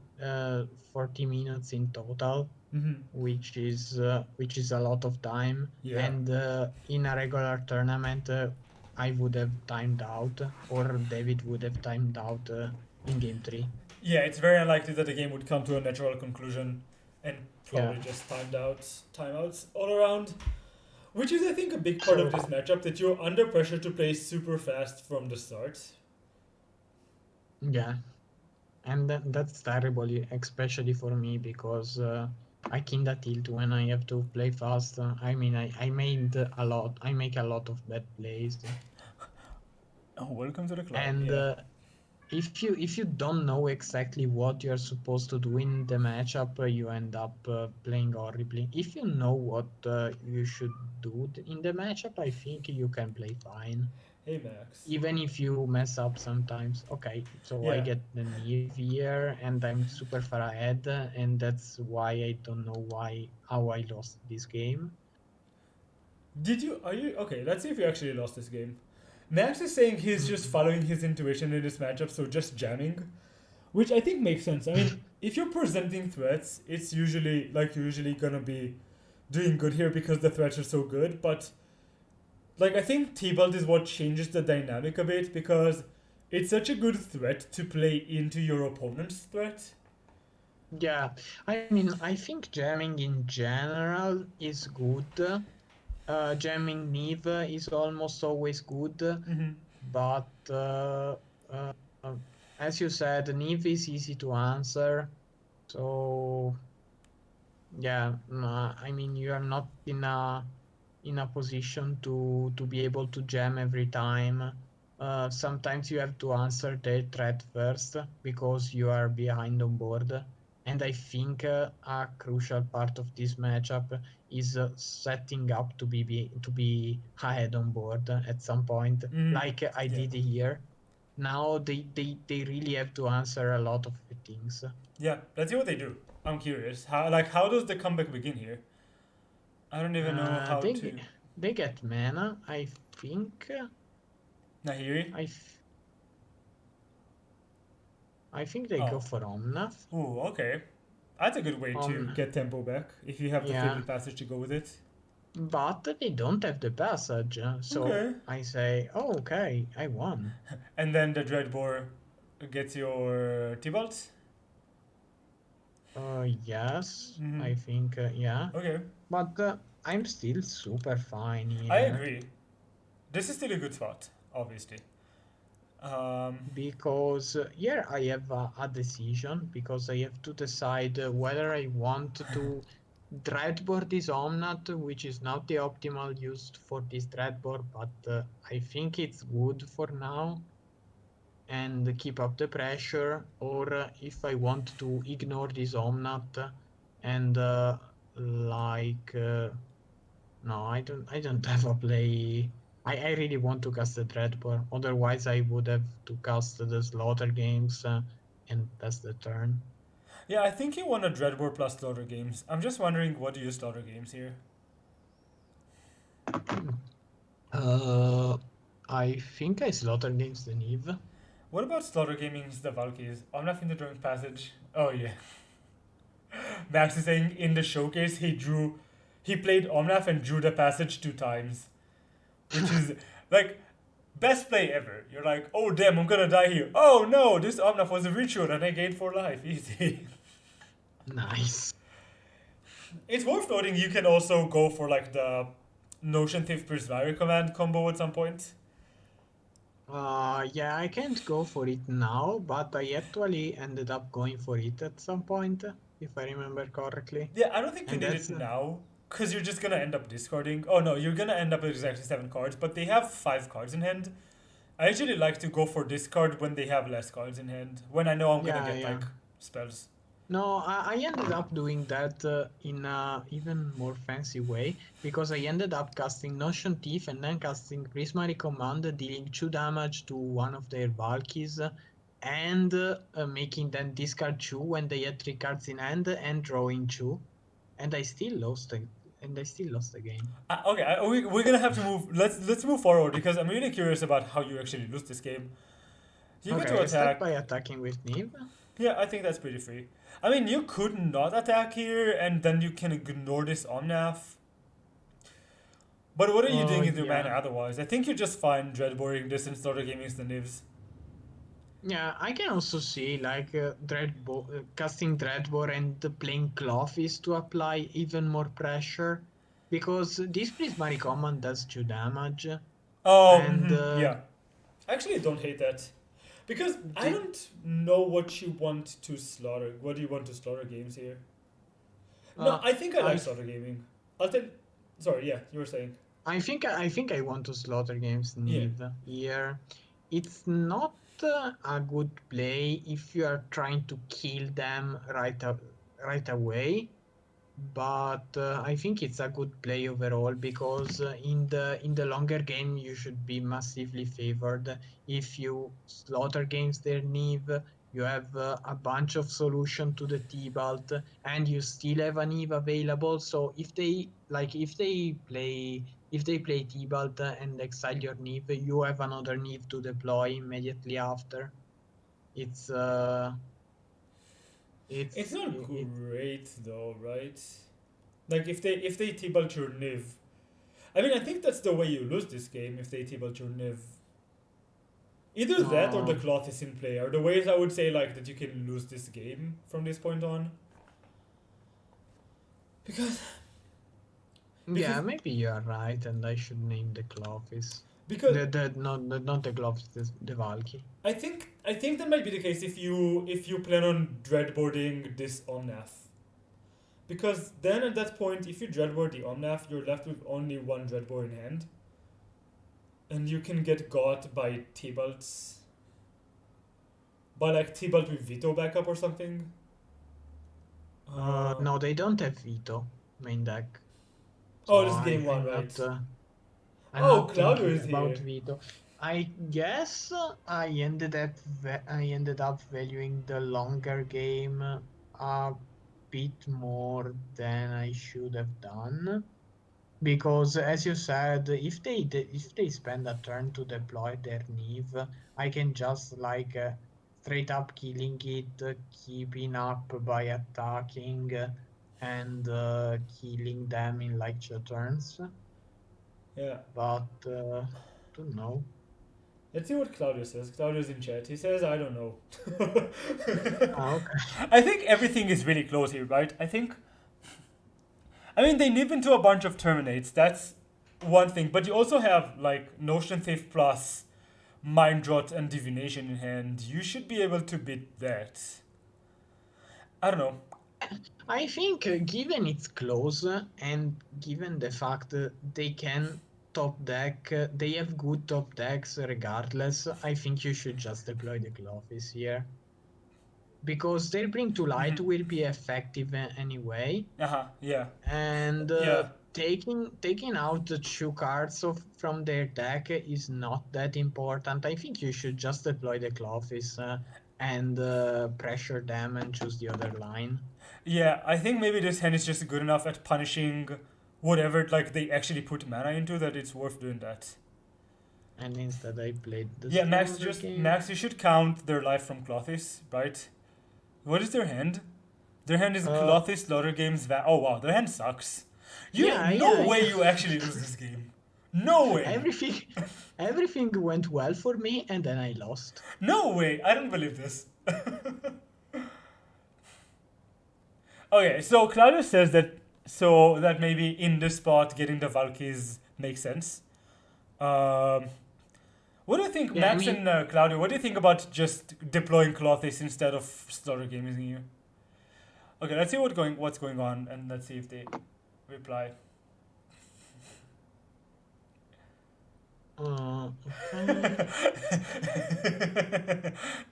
40 minutes in total, Mm-hmm. which is a lot of time. Yeah. And in a regular tournament, I would have timed out, or David would have timed out in game three. Yeah, it's very unlikely that the game would come to a natural conclusion and Yeah. probably just timeouts all around. Which is, I think, a big part of So this matchup that you're under pressure to play super fast from the start. yeah, and that's terrible, especially for me because I kinda tilt when I have to play fast. I mean, I made a lot. I make a lot of bad plays, Oh, welcome to the club. and Yeah. if you don't know exactly what you're supposed to do in the matchup, you end up playing horribly. If you know what you should do in the matchup, I think you can play fine, Hey Max. even if you mess up sometimes. Okay, so I Yeah. get the Neve here, and I'm super far ahead, and that's why I don't know why how I lost this game. Did you? Are you okay? Let's see if you actually lost this game. Max is saying he's just Mm. following his intuition in this matchup, so just jamming, which I think makes sense. I mean, if you're presenting threats, it's usually gonna be doing good here because the threats are so good. But like I think T-Belt is what changes the dynamic a bit because it's such a good threat to play into your opponent's threat. Yeah, I mean, I think jamming in general is good. Jamming Neve is almost always good, Mm-hmm. but uh, as you said, Neve is easy to answer. So yeah, I mean, you are not in a position to be able to jam every time. Sometimes you have to answer the threat first because you are behind on board. And I think a crucial part of this matchup is setting up to be ahead on board at some point, Mm-hmm. like I Yeah. did here. Now they really have to answer a lot of things. Yeah. Let's see what they do. I'm curious. How does the comeback begin here? I don't even know Uh, how they ge- to. they get mana. I think. Nahiri. I th- I think they go Oh. for Omnath. Ooh. Okay. That's a good way to Omnath. get tempo back if you have the Yeah, Fabled Passage to go with it. but they don't have the passage, so Okay. I say, oh, okay, I won. And then the Dreadbore gets your T-Bolt. Yes, Mm-hmm. I think, yeah, Okay. but I'm still super fine I here agree. This is still a good spot, obviously. Um, because here I have a decision because I have to decide whether I want to dreadboard this Omnat, which is not the optimal used for this dreadboard, but I think it's good for now and keep up the pressure, or if I want to ignore this Omnat and like no, I don't have a play. I really want to cast the Dreadbore. Otherwise, I would have to cast the Slaughter games and pass the turn. yeah, I think you want a Dreadbore plus Slaughter games. I'm just wondering what do you Slaughter games here? uh, I think I Slaughter games the Neve. What about Slaughter Gaming's the Valkyries? I'm not in the drawing passage. Oh yeah. Max is saying in the showcase he played Omnath and drew the passage 2 times. Which is like best play ever. You're like, oh damn, I'm gonna die here. Oh no, this Omnath was a ritual and I gained 4 life. Easy. Nice. It's worth noting you can also go for like the Notion Thief Prismari command combo at some point. Yeah, I can't go for it now, but I actually ended up going for it at some point, if I remember correctly. Yeah, I don't think you And need it that's now because you're just gonna end up discarding. Oh no, you're gonna end up with exactly 7 cards, but they have 5 cards in hand. I actually like to go for discard when they have less cards in hand. When I know I'm gonna yeah, get yeah. like spells. No, I ended up doing that in a even more fancy way because I ended up casting Notion Thief and then casting Prismary Command, dealing 2 damage to one of their Valkies, and making them discard 2 when they had 3 cards in hand and drawing 2, and I still lost the game. Okay, we're gonna have to move. Let's move forward because I'm really curious about how you actually lose this game. You go to Okay, I start by attack. attacking with Neve. Yeah, I think that's pretty free. I mean, you could not attack here, and then you can ignore this Omnath. But what are you doing with your mana Yeah. otherwise? I think you're just fine dreadboarding this and starter gaming the nibs. Yeah, I can also see like casting Dreadbore and playing Clovis to apply even more pressure because this Prismari command does 2 damage Oh, and yeah. I actually don't hate that. Because I the, don't know what you want to slaughter. What do you want to slaughter games here? No, uh, I think I I like f- slaughter gaming. I'll tell. Sorry, yeah, you were saying. I think I want to Slaughter Games Yeah. Neve here. It's not a good play if you are trying to kill them right away. But I think it's a good play overall because in the longer game you should be massively favored. If you slaughter against their Neve, you have a bunch of solution to the T-Balt, and you still have a Neve available. So if they play T-Balt and exile your Neve, you have another Neve to deploy immediately after. It's It's it's not it, great though, right? Like if they T-balt your Niv. I mean, I think that's the way you lose this game if they T-balt your Niv. Either that or the uh, cloth is in play are the ways I would say like that you can lose this game from this point on. Because because Yeah, maybe you are right, and I should name the Clovis. because Not the Clovis, the Valky. I think that might be the case if you plan on dreadboarding this Omnath. Because then at that point, if you dreadboard the Omnath, you're left with only one dreadboard in hand. And you can get got by T-Balts. By like T-Balt with Veto backup or something. Uh, No, they don't have Veto main deck, so oh, this is game one, I'm right? I'm Oh, not Claudio thinking is about here. Veto. I guess I ended up valuing the longer game a bit more than I should have done. Because, as you said, if they spend a turn to deploy their Neve, I can just straight up killing it, keeping up by attacking and killing them in like 2 turns. Yeah. But don't know. Let's see what Claudio says. Claudio's in chat. He says, I don't know. Ah, okay. I think everything is really close here, right? I mean, they nip into a bunch of terminates. That's one thing. But you also have, like, Notion Thief plus Mind Rot and Divination in hand. You should be able to beat that. I don't know. I think, given it's close and given the fact that they can top deck, they have good top decks regardless. I think you should just deploy the Clovis here because their Bring to Light Mm-hmm. will be effective anyway, Uh-huh, yeah. and Yeah. taking out the 2 cards from their deck is not that important. I think you should just deploy the Clovis and pressure them and choose the other line. Yeah, I think maybe this hand is just good enough at punishing whatever like they actually put mana into that it's worth doing that. And instead I played the Yeah, stronger game. Max, you should count their life from Clothis, right? What is their hand? Their hand is Uh, Clothis, Slaughter Games, oh wow, their hand sucks. yeah, No yeah, way yeah. you actually lose this game. No way. Everything, everything went well for me, and then I lost. No way. I don't believe this. Okay, so Claudius says that maybe in this spot getting the Valkyries makes sense. Um, what do you think, Yeah, I Max mean, and Claudio? What do you think about just deploying Clothis instead of Slaughter Game using you? Okay, let's see what's going on, and let's see if they reply. okay.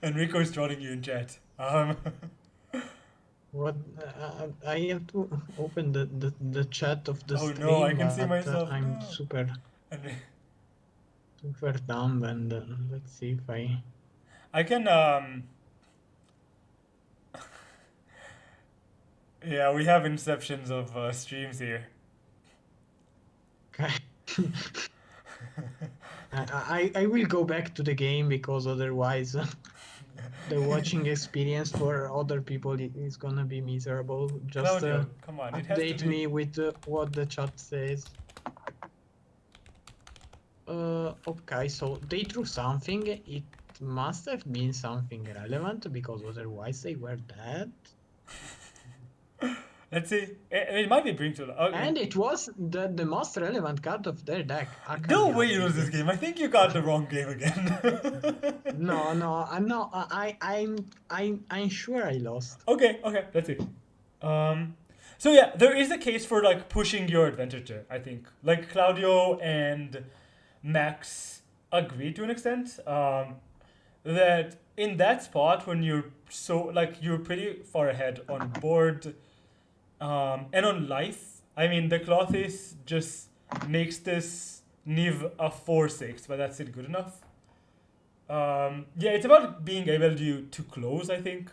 Enrico is trolling you in chat. What I have to open the chat of the Oh no, I stream, can see but myself. I'm No. And super dumb, and let's see if I. I can yeah, we have inceptions of streams here. Okay. I will go back to the game because otherwise the watching experience for other people is gonna be miserable. Just Claudio, come on, it has to update be. me with what the chat says. Okay, so they drew something. It must have been something relevant because otherwise they were dead. Let's see. It might be Bring to Life. Okay. And it was the most relevant card of their deck, No way you lose Archangel. this game. I think you got the wrong game again. No, no, I'm not. I'm sure I lost. Okay, let's see. Um, so yeah, there is a case for like pushing your advantage there, I think. Like Claudio and Max agree to an extent. that in that spot when you're so like you're pretty far ahead on board and on life, I mean the Clothes just makes this Niv a 4/6, but that's it good enough. Yeah, it's about being able to close, I think.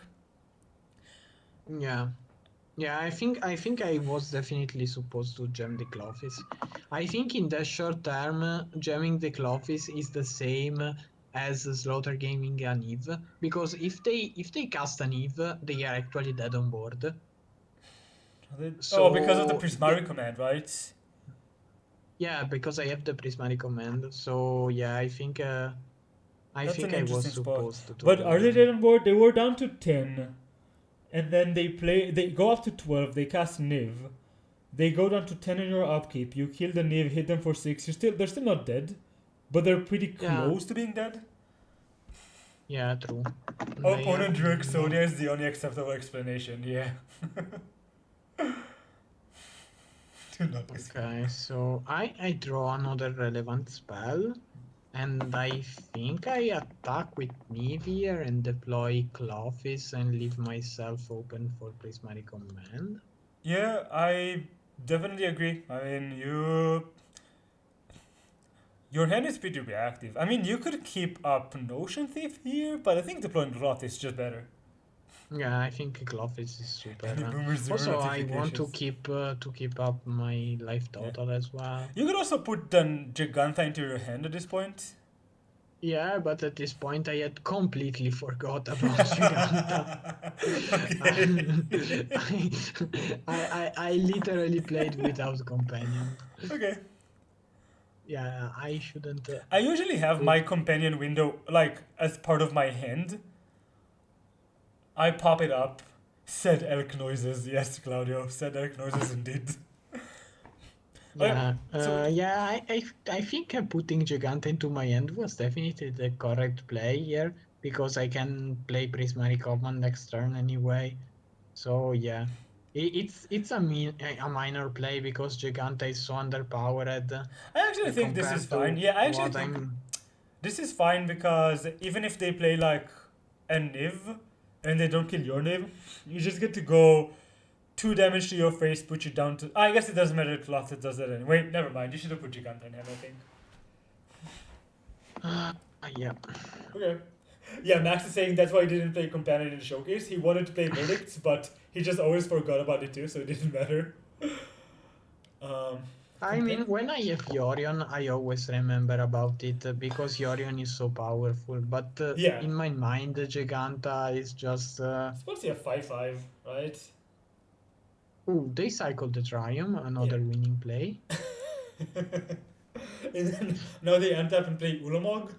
Yeah. Yeah, I think I was definitely supposed to gem the Clofis. I think in the short term, gemming the Clofis is the same as Slaughter Gaming an Eve, because if they cast an Eve, they are actually dead on board. Oh, because of the So Prismari command, right? yeah, because I have the Prismatic command. So yeah, I That's think an I was interesting spot. supposed to But do are they that. dead on board? They were down to 10, and then they go up to 12, they cast Niv. They go down to 10 in your upkeep. You kill the Niv, hit them for 6. They're still not dead, but they're pretty Yeah, close to being dead. yeah, true. Yeah, Opponent drew no. Exodia is the only acceptable explanation, yeah. Do not explain. Okay, so I draw another relevant spell, and I think I attack with Nivier and deploy Clofis and leave myself open for Prismatic Command. Yeah, I definitely agree. I mean, your hand is pretty reactive. I mean, you could keep up Notion Thief here, but I think deploying Rot is just better. Yeah, I think Clofis is Any super. boomers zero Also, I want notifications. to keep up my life Yeah. total as well. You could also put the Giganta into your hand at this point. Yeah, but at this point I had completely forgot about Giganta. Okay. I literally played without companion. Okay. Yeah, I shouldn't. I usually have Did. my companion window like as part of my hand. I pop it up. Said elk noises. Yes, Claudio. Said elk noises indeed. Okay. Yeah, So yeah. I think putting Giganta into my hand was definitely the correct play here because I can play Prismatic Command next turn anyway. So yeah, it's a minor play because Giganta is so underpowered I actually think this is compared fine. to Yeah, I actually what think I'm. this is fine because even if they play like a Niv and they don't kill your Niv, you just get to go 2 damage to your face, put you down to. I guess it doesn't matter if Loth does that anyway. Wait, never mind. You should have put Giganta in hand, I think. Yeah. Okay. Yeah, Max is saying that's why he didn't play Companion in the showcase. He wanted to play Verdicts, but he just always forgot about it too, so it didn't matter. Um, I mean, Companion? when I have Yorion, I always remember about it because Yorion is so powerful. But Yeah. in my mind, Giganta is just. Supposed to have 5/5, right? Oh, they cycled the Triumph, Yeah. another winning play. And then now they untap and play Ulamog.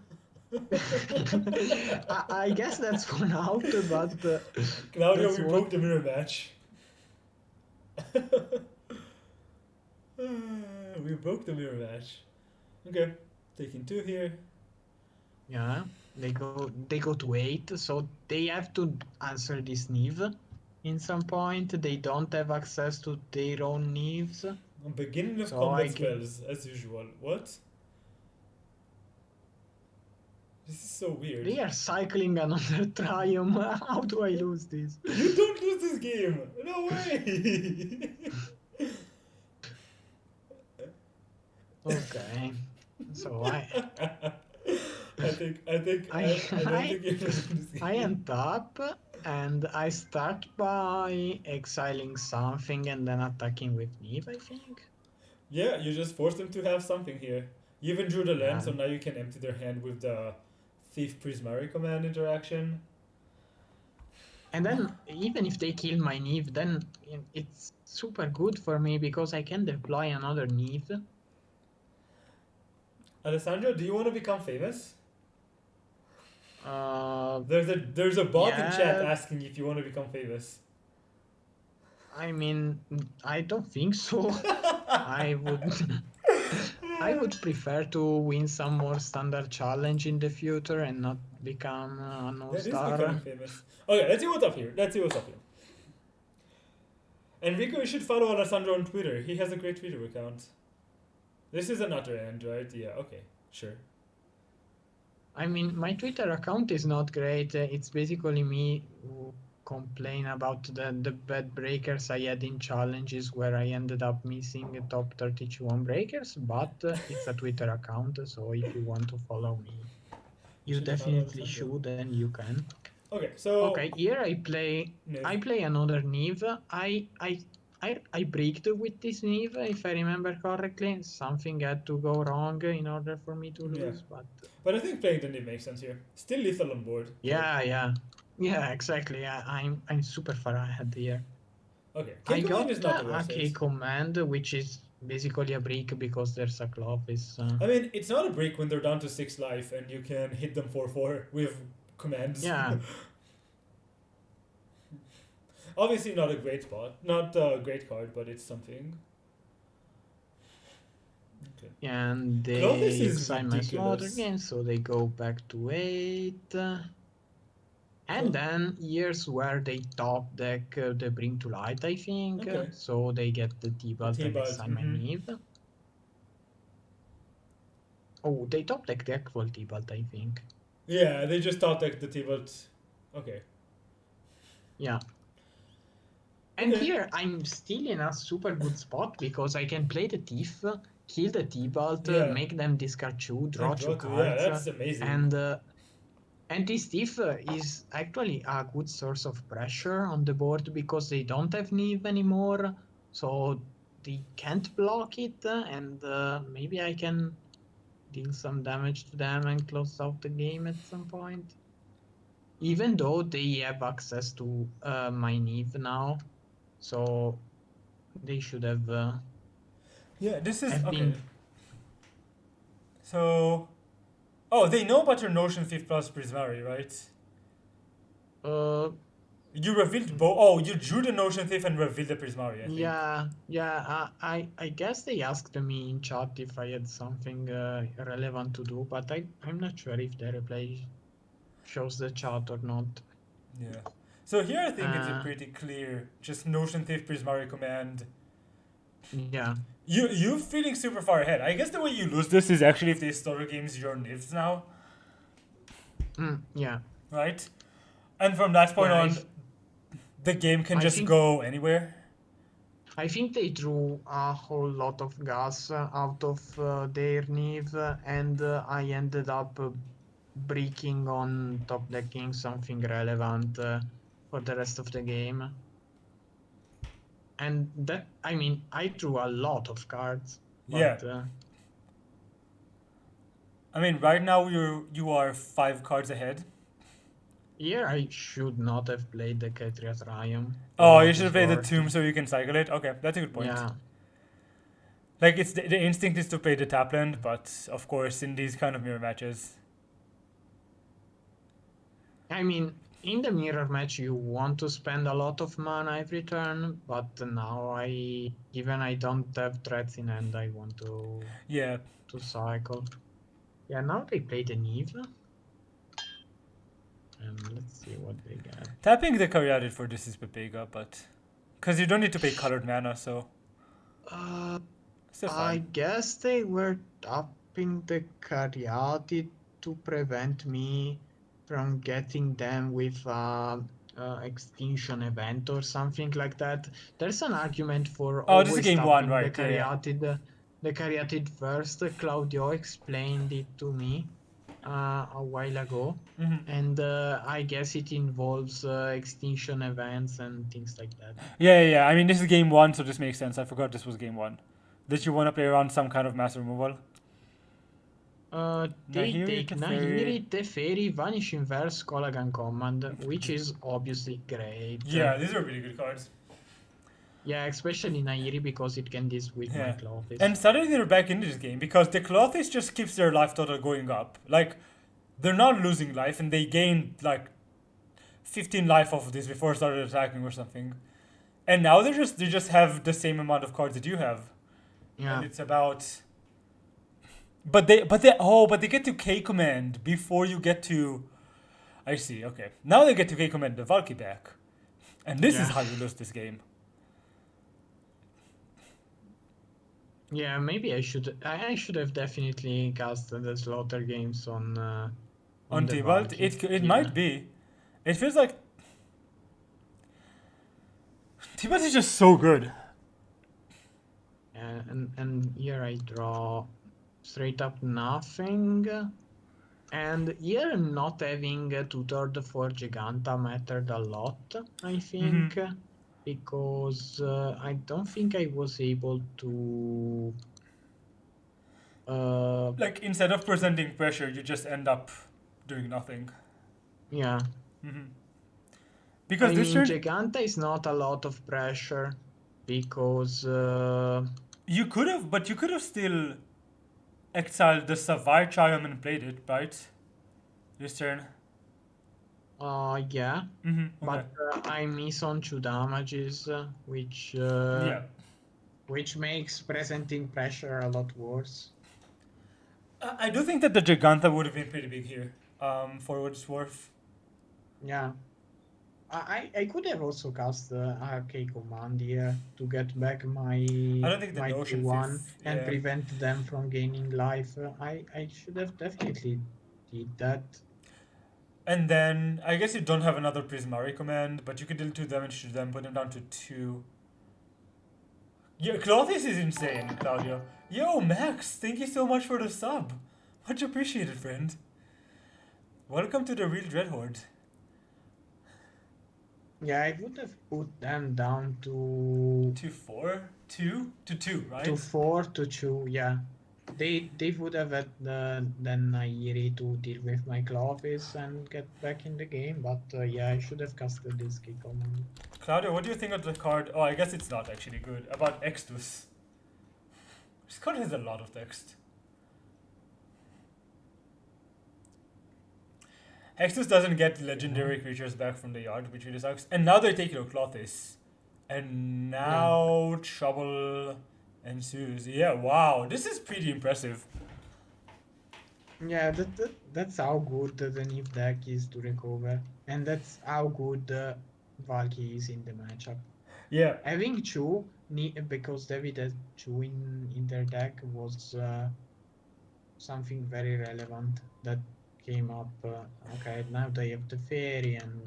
I guess that's one out, but Claudio, that's we what. broke the mirror match. We broke the mirror match. Okay, taking 2 here. Yeah, they go to 8, so they have to answer this Neve. In some point, they don't have access to their own Neves, Beginning of so I combat get. spells, as usual. What? This is so weird. They are cycling another Triumph. How do I lose this? You don't lose this game! No way! Okay, so I don't I think you lose this I game. untap and I start by exiling something and then attacking with Neve, I think. Yeah, you just forced them to have something here. You even drew the land, Yeah. so now you can empty their hand with the Thief Prismari command interaction. And then even if they kill my Neve, then it's super good for me because I can deploy another Neve. Alessandro, do you want to become famous? Uh, There's a bot in chat yeah, asking if you want to become famous. I mean, I don't think so. I would I would prefer to win some more standard challenge in the future and not become an That is becoming all-star. famous. Okay, let's see what's up here. Let's see what's up here. Enrico, you should follow Alessandro on Twitter. He has a great Twitter account. This is an utter end, right? Yeah, okay, sure. I mean, my Twitter account is not great. It's basically me who complain about the bad breakers I had in challenges where I ended up missing a top 31 breakers, but it's a Twitter account, so if you want to follow me, You you should have followed definitely Alessandro. should and you can. Okay, Okay, so here Niv. I play another Niv. I breaked with this Niv, if I remember correctly. Something had to go wrong in order for me to Yeah, lose, but but I think playing the Niv makes sense here. Still lethal on board, so yeah. Yeah, exactly. I'm super far ahead here. okay. K I command got is not the a worst K hit. command, which is basically a break because there's a cloth. Is I mean, it's not a break when they're down to 6 life and you can hit them 4/4 with commands. yeah, Obviously, not a great spot, not a great card, but it's something. Okay. and Clothis they is exile my slaughter ridiculous. again, so they go back to 8. And Clo- then here's where they top deck the Bring to Light, I think. okay. So they get the The T-Balt and T-Balt. exile my Mm-hmm. Neve. Oh, they top deck the actual T-Balt, I think. Yeah, they just thought that the T-Balt. Okay. Yeah. And Okay. here I'm still in a super good spot because I can play the Thief, kill the T-Balt, Yeah. make them discard 2, draw And 2 draw two. Yeah, cards, that's amazing. and uh, and this Thief is actually a good source of pressure on the board because they don't have Neve anymore, so they can't block it, and maybe I can deal some damage to them and close out the game at some point. Even though they have access to my Neve now, so they should Yeah, this is have okay. been So, oh, they know about your Notion Thief plus Prismari, right? uh You revealed both. Oh, you drew the Notion Thief and revealed the Prismari, I think. yeah. I guess they asked me in chat if I had something relevant to do, but I'm not sure if the replay shows the chat or not. Yeah. So here I think it's uh pretty clear. Just Notion Thief Prismari command. yeah. You feeling super far ahead. I guess the way you lose this is actually if they start games your nivs now, Yeah. right? And from that point Yeah, on, the game can I just think go anywhere. I think they drew a whole lot of gas out of their Neve, and I ended up breaking on top decking something relevant for the rest of the game. And that, I mean, I drew a lot of cards, but Yeah. I mean, right now you are 5 cards ahead. here I should not have played the Ketria's Rhyme for Oh, you what should it's play the worth. tomb so you can cycle it. Okay, that's a good point. Yeah, Like it's the instinct is to play the tapland, but of course in these kind of mirror matches. I mean, in the mirror match, you want to spend a lot of mana every turn, but now given I don't have threats in hand, I want Yeah. to cycle. Yeah, now they play the Neve, and let's see what they get. Tapping the Caryatid for this is Pepega, but because you don't need to pay colored mana, so Uh, still I fine. guess they were upping the Caryatid to prevent me from getting them with extinction event or something like that. There's an argument for Oh, this is always game one, tapping right? Yeah, the Caryatid first. Claudio explained it to me a while ago, yeah. and I guess it involves extinction events and things like that. Yeah. I mean, this is game one, so this makes sense. I forgot this was game one. Did you want to play around some kind of mass removal? They Nahiri, take Teferi. Nahiri, Teferi, Vanish Inverse, Colagan Command, which is obviously great. Yeah, these are really good cards. Yeah, especially Nahiri because it can deal with my Yeah. Clothes. And suddenly they're back into this game because the Clothes just keeps their life total going up. Like, they're not losing life and they gained like 15 life off of this before started attacking or something. And now they just have the same amount of cards that you have. And Yeah, it's about but they get to K command before you get to I see, okay. Now they get to K command the Valky back. And this is yeah. how you lose this game. Yeah, maybe I should have definitely cast the slaughter games on on On the Tibalt, Valky. it Yeah. might be. It feels like Tibalt is just so good. And here I draw straight up nothing. And here not having a tutored for Giganta mattered a lot, I Mm-hmm. think, because I don't think I was able to. Uh, Like instead of presenting pressure, you just end up doing nothing. yeah, Mm-hmm. Because I this mean, turn Giganta is not a lot of pressure because you could have, but you could have still exiled the Savai Charm and played it, right? This turn. yeah, Mm-hmm. Okay. but I miss on 2 damages, Yeah. which makes presenting pressure a lot worse. I do think that the Giganta would have been pretty big here. For what it's worth. Yeah. I could have also cast the RK command here to get back I my don't think the my notion 2-1 fifth. and Yeah. prevent them from gaining life. I should have definitely did that. And then I guess you don't have another Prismari command, but you can deal 2 damage to them, put them down to 2. Yeah, Clothis is insane, Claudio. Yo, Max, thank you so much for the sub. Much appreciated, friend. Welcome to the real Dreadhorde. Yeah, I would have put them down to 2-4? 2? To 2, to right? 4 to 2. Yeah, they would have had then Nairi to deal with my Clovis and get back in the game. But yeah, I should have casted this key command. Claudio, what do you think of the card? Oh, I guess it's not actually good. About Extus. This card has a lot of text. Extus doesn't get Yeah, legendary creatures back from the yard, which really sucks. And now they're taking Clothis. And yeah. now trouble ensues. Yeah, wow. This is pretty impressive. Yeah, that's how good the Nib deck is to recover, and that's how good Valky is in the matchup. Yeah. Having Chu, because David has Chu in their deck was something very relevant that came up. Okay, now they have the fairy, and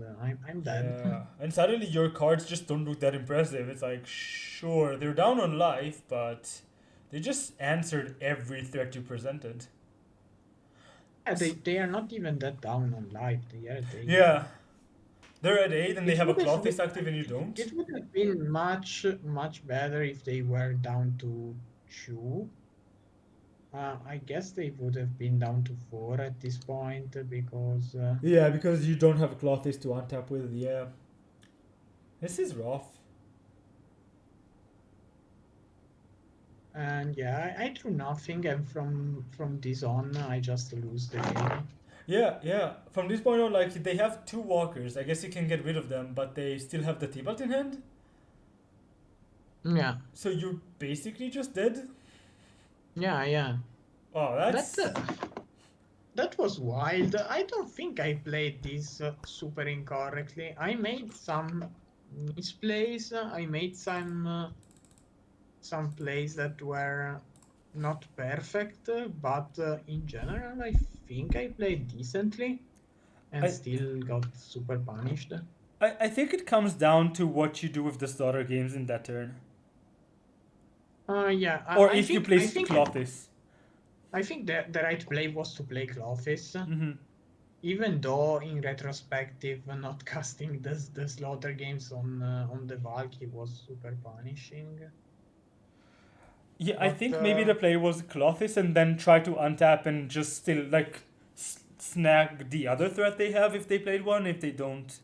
I'm dead. Yeah. And suddenly your cards just don't look that impressive. It's like, sure, they're down on life, but they just answered every threat you presented. Yeah, they are not even that down on life. They are at 8. Yeah. They're at 8 and they It have a would have Clothis been, active and you don't? it would have been much better if they were down to 2. I guess they would have been down to 4 at this point because, Yeah, because you don't have a Clothis to untap with. Yeah. This is rough. and yeah, I drew nothing, and from this on, I just lose the game. Yeah, yeah. From this point on, like, they have 2 walkers. I guess you can get rid of them, but they still have the T-Balt in hand? Yeah, So you're basically just dead? yeah. Oh, That that's. that was wild. I don't think I played this super incorrectly. I made some misplays. I made some plays that were not perfect, but in general, I think I played decently and I, still got super punished. I think it comes down to what you do with the slaughter games in that turn. Yeah, Or if you play I think Clothis. that the right play was to play Clovis, Mm-hmm. even though in retrospective, not casting the slaughter games on the Valky was super punishing. Yeah, I But think maybe the play was Clothis and then try to untap and just still, like, snag the other threat they have if they played one, if they don't.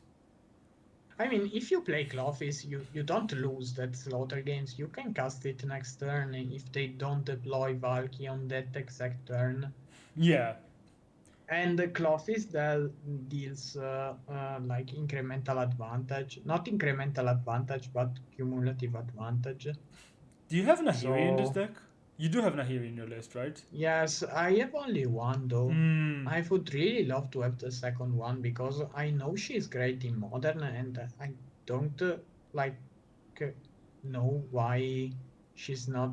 I mean, if you play Clovis, you don't lose that slaughter games. You can cast it next turn if they don't deploy Valky on that exact turn. Yeah. And the Clovis deals like incremental advantage, not incremental advantage, but cumulative advantage. Do you have Nahiri in this So deck? You do have Nahiri in your list, right? yes, I have only one though. Hmm. I would really love to have the second one because I know she's great in modern, and I don't like uh, know why she's not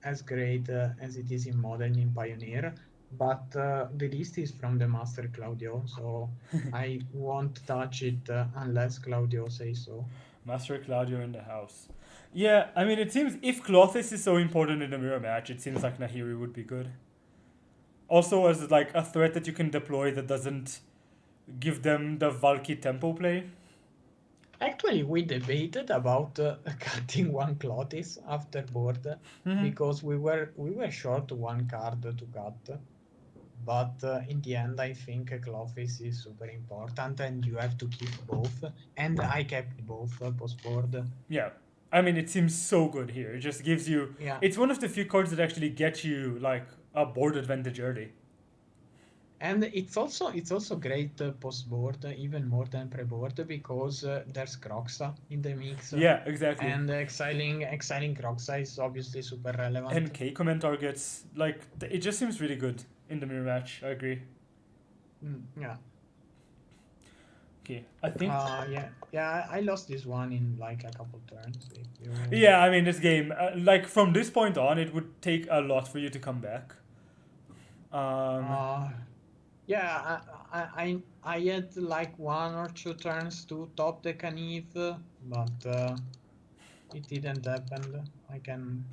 as great as it is in modern in Pioneer. But the list is from the master Claudio, so I won't touch it unless Claudio says so. Master Claudio in the house. Yeah, I mean, it seems if Clothes is so important in the mirror match, it seems like Nahiri would be good. Also, as like a threat that you can deploy that doesn't give them the Valky tempo play. Actually, we debated about cutting one Clotis after board Mm-hmm. because we were short one card to cut. But in the end, I think a Clovis is super important, and you have to keep both. And I kept both post board. Yeah. I mean, it seems so good here. It just gives you. Yeah, It's one of the few cards that actually get you like a board advantage early. and it's also great post board, even more than pre board, because there's Croxa in the mix, Yeah, exactly. and exiling Croxa is obviously super relevant. And K comment targets like it just seems really good in the mirror match. I agree. Yeah. Okay, I think. Yeah. I lost this one in like a couple turns. If you, Yeah, I mean, this game, like from this point on, it would take a lot for you to come back. Um, uh, yeah, I had like one or two turns to top the Canif, but it didn't happen. I can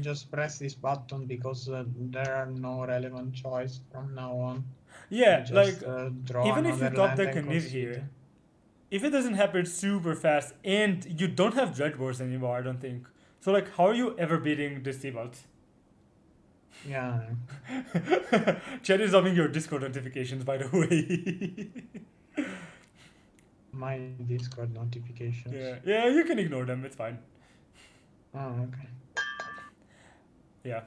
just press this button because there are no relevant choice from now on. I yeah, like just draw even if you another top land the and Kniv concede. here, if it doesn't happen super fast and you don't have Dread Wars anymore, I don't think. So, like, how are you ever beating this Tibalt? Yeah, Chat is loving your Discord notifications, by the way. my Discord notifications. Yeah, yeah, you can ignore them, it's fine. Oh, okay. Yeah.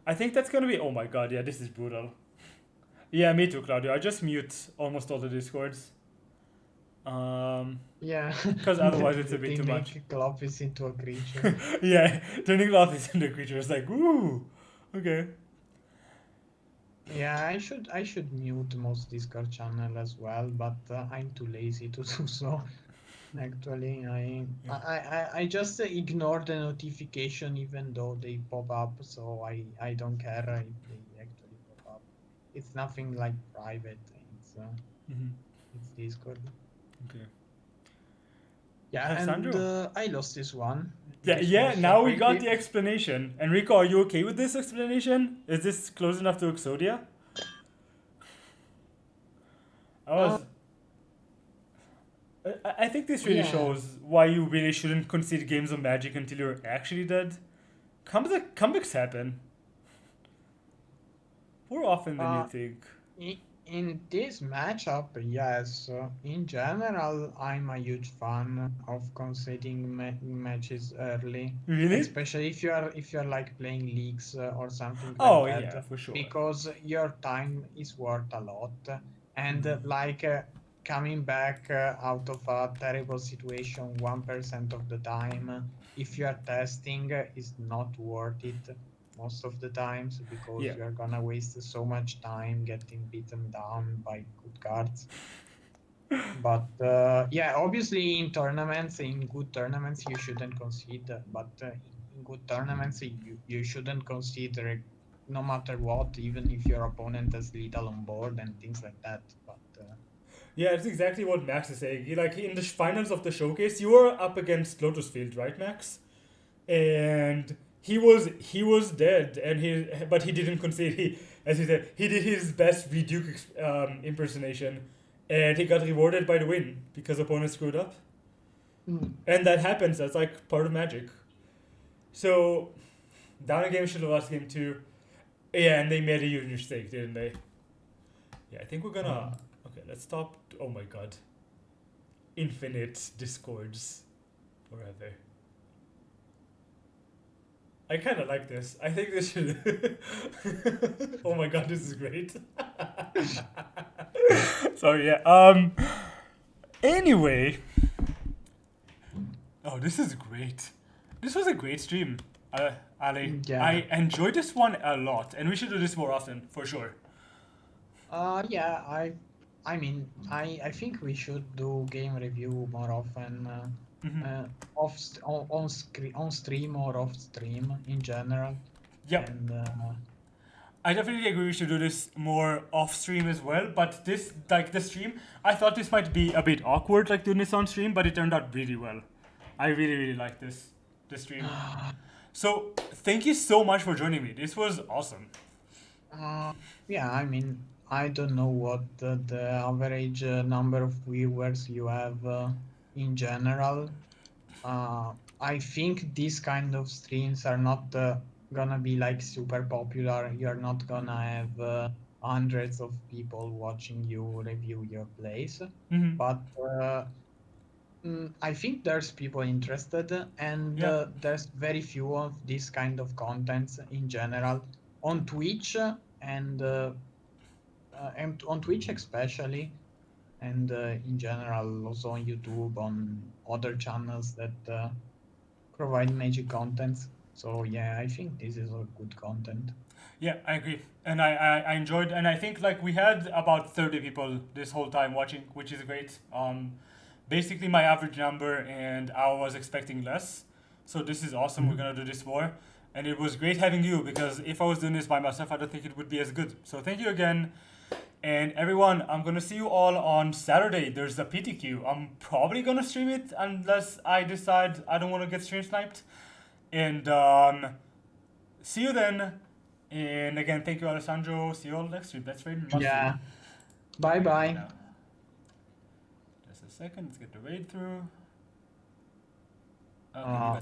I think that's gonna be. Oh my god, yeah, this is brutal. Yeah, me too, Claudio. I just mute almost all the Discords. Um, Yeah, because otherwise it's a bit too turning much. Clovis into a creature. Yeah, turning off is into creature is like, ooh, okay. Yeah, I should mute most Discord channel as well, but I'm too lazy to do so. Actually, Yeah. I just ignore the notification even though they pop up, so I don't care if they actually pop up. It's nothing like private. Mm-hmm. It's Discord. Okay. Yeah, and Sandro. I lost this one. Yeah, This yeah. was Now we got pretty. the explanation. Enrico, are you okay with this explanation? Is this close enough to Exodia? I Uh, was. I think this really yeah. shows why you really shouldn't concede games of Magic until you're actually dead. Comebacks happen more often than you Uh, think. in this matchup, yes. In general, I'm a huge fan of conceding matches early, Really? especially if you're like playing leagues or something like Oh that, yeah, for sure. because your time is worth a lot. And Mm-hmm. like coming back out of a terrible situation 1% of the time, if you are testing, is not worth it most of the times because Yeah. you are gonna waste so much time getting beaten down by good cards. But yeah, obviously in good tournaments, you shouldn't concede. But in good tournaments, you shouldn't consider no matter what, even if your opponent has little on board and things like that. But Yeah, it's exactly what Max is saying. Like in the finals of the showcase, you were up against Lotus Field, right, Max? And he was dead, and but he didn't concede. He, as he said, he did his best Reduke impersonation, and he got rewarded by the win because opponents screwed up, mm, and that happens. That's like part of Magic. So down a game should have lost game two. Yeah, and they made a huge mistake, didn't they? Yeah, I think we're mm. gonna. Okay, let's stop. Oh my god, infinite discords forever. I kind of like this. I think this should. Oh my god, this is great. Sorry, yeah. Anyway. Oh, this is great. This was a great stream, Ali. Yeah. I enjoyed this one a lot, and we should do this more often, for sure. Yeah, I think we should do game review more often, Hmm. on stream or off stream in general. Yep. And I definitely agree we should do this more off stream as well. But this, like the stream, I thought this might be a bit awkward, like doing this on stream, but it turned out really well. I really, really like this stream. So thank you so much for joining me. This was awesome. Uh, yeah, I mean, I don't know what the average number of viewers you have in general. I think these kind of streams are not gonna be like super popular. You're not gonna have hundreds of people watching you review your plays, Hmm. but I think there's people interested, and Yeah, there's very few of this kind of contents in general on Twitch and on Twitch especially, and in general also on YouTube, on other channels that provide magic contents. So yeah, I think this is a good content. yeah, I agree. And I enjoyed, and I think like we had about 30 people this whole time watching, which is great. Basically my average number, and I was expecting less. So this is awesome. We're Mhm. gonna do this more. And it was great having you because if I was doing this by myself, I don't think it would be as good. So thank you again. And everyone, I'm gonna see you all on Saturday. There's a PTQ. I'm probably gonna stream it unless I decide I don't want to get stream sniped. And see you then. And again, thank you, Alessandro. See you all next week. That's very much you. Yeah. Bye Bye bye. now. Just a second. Let's get the raid through. Okay, we got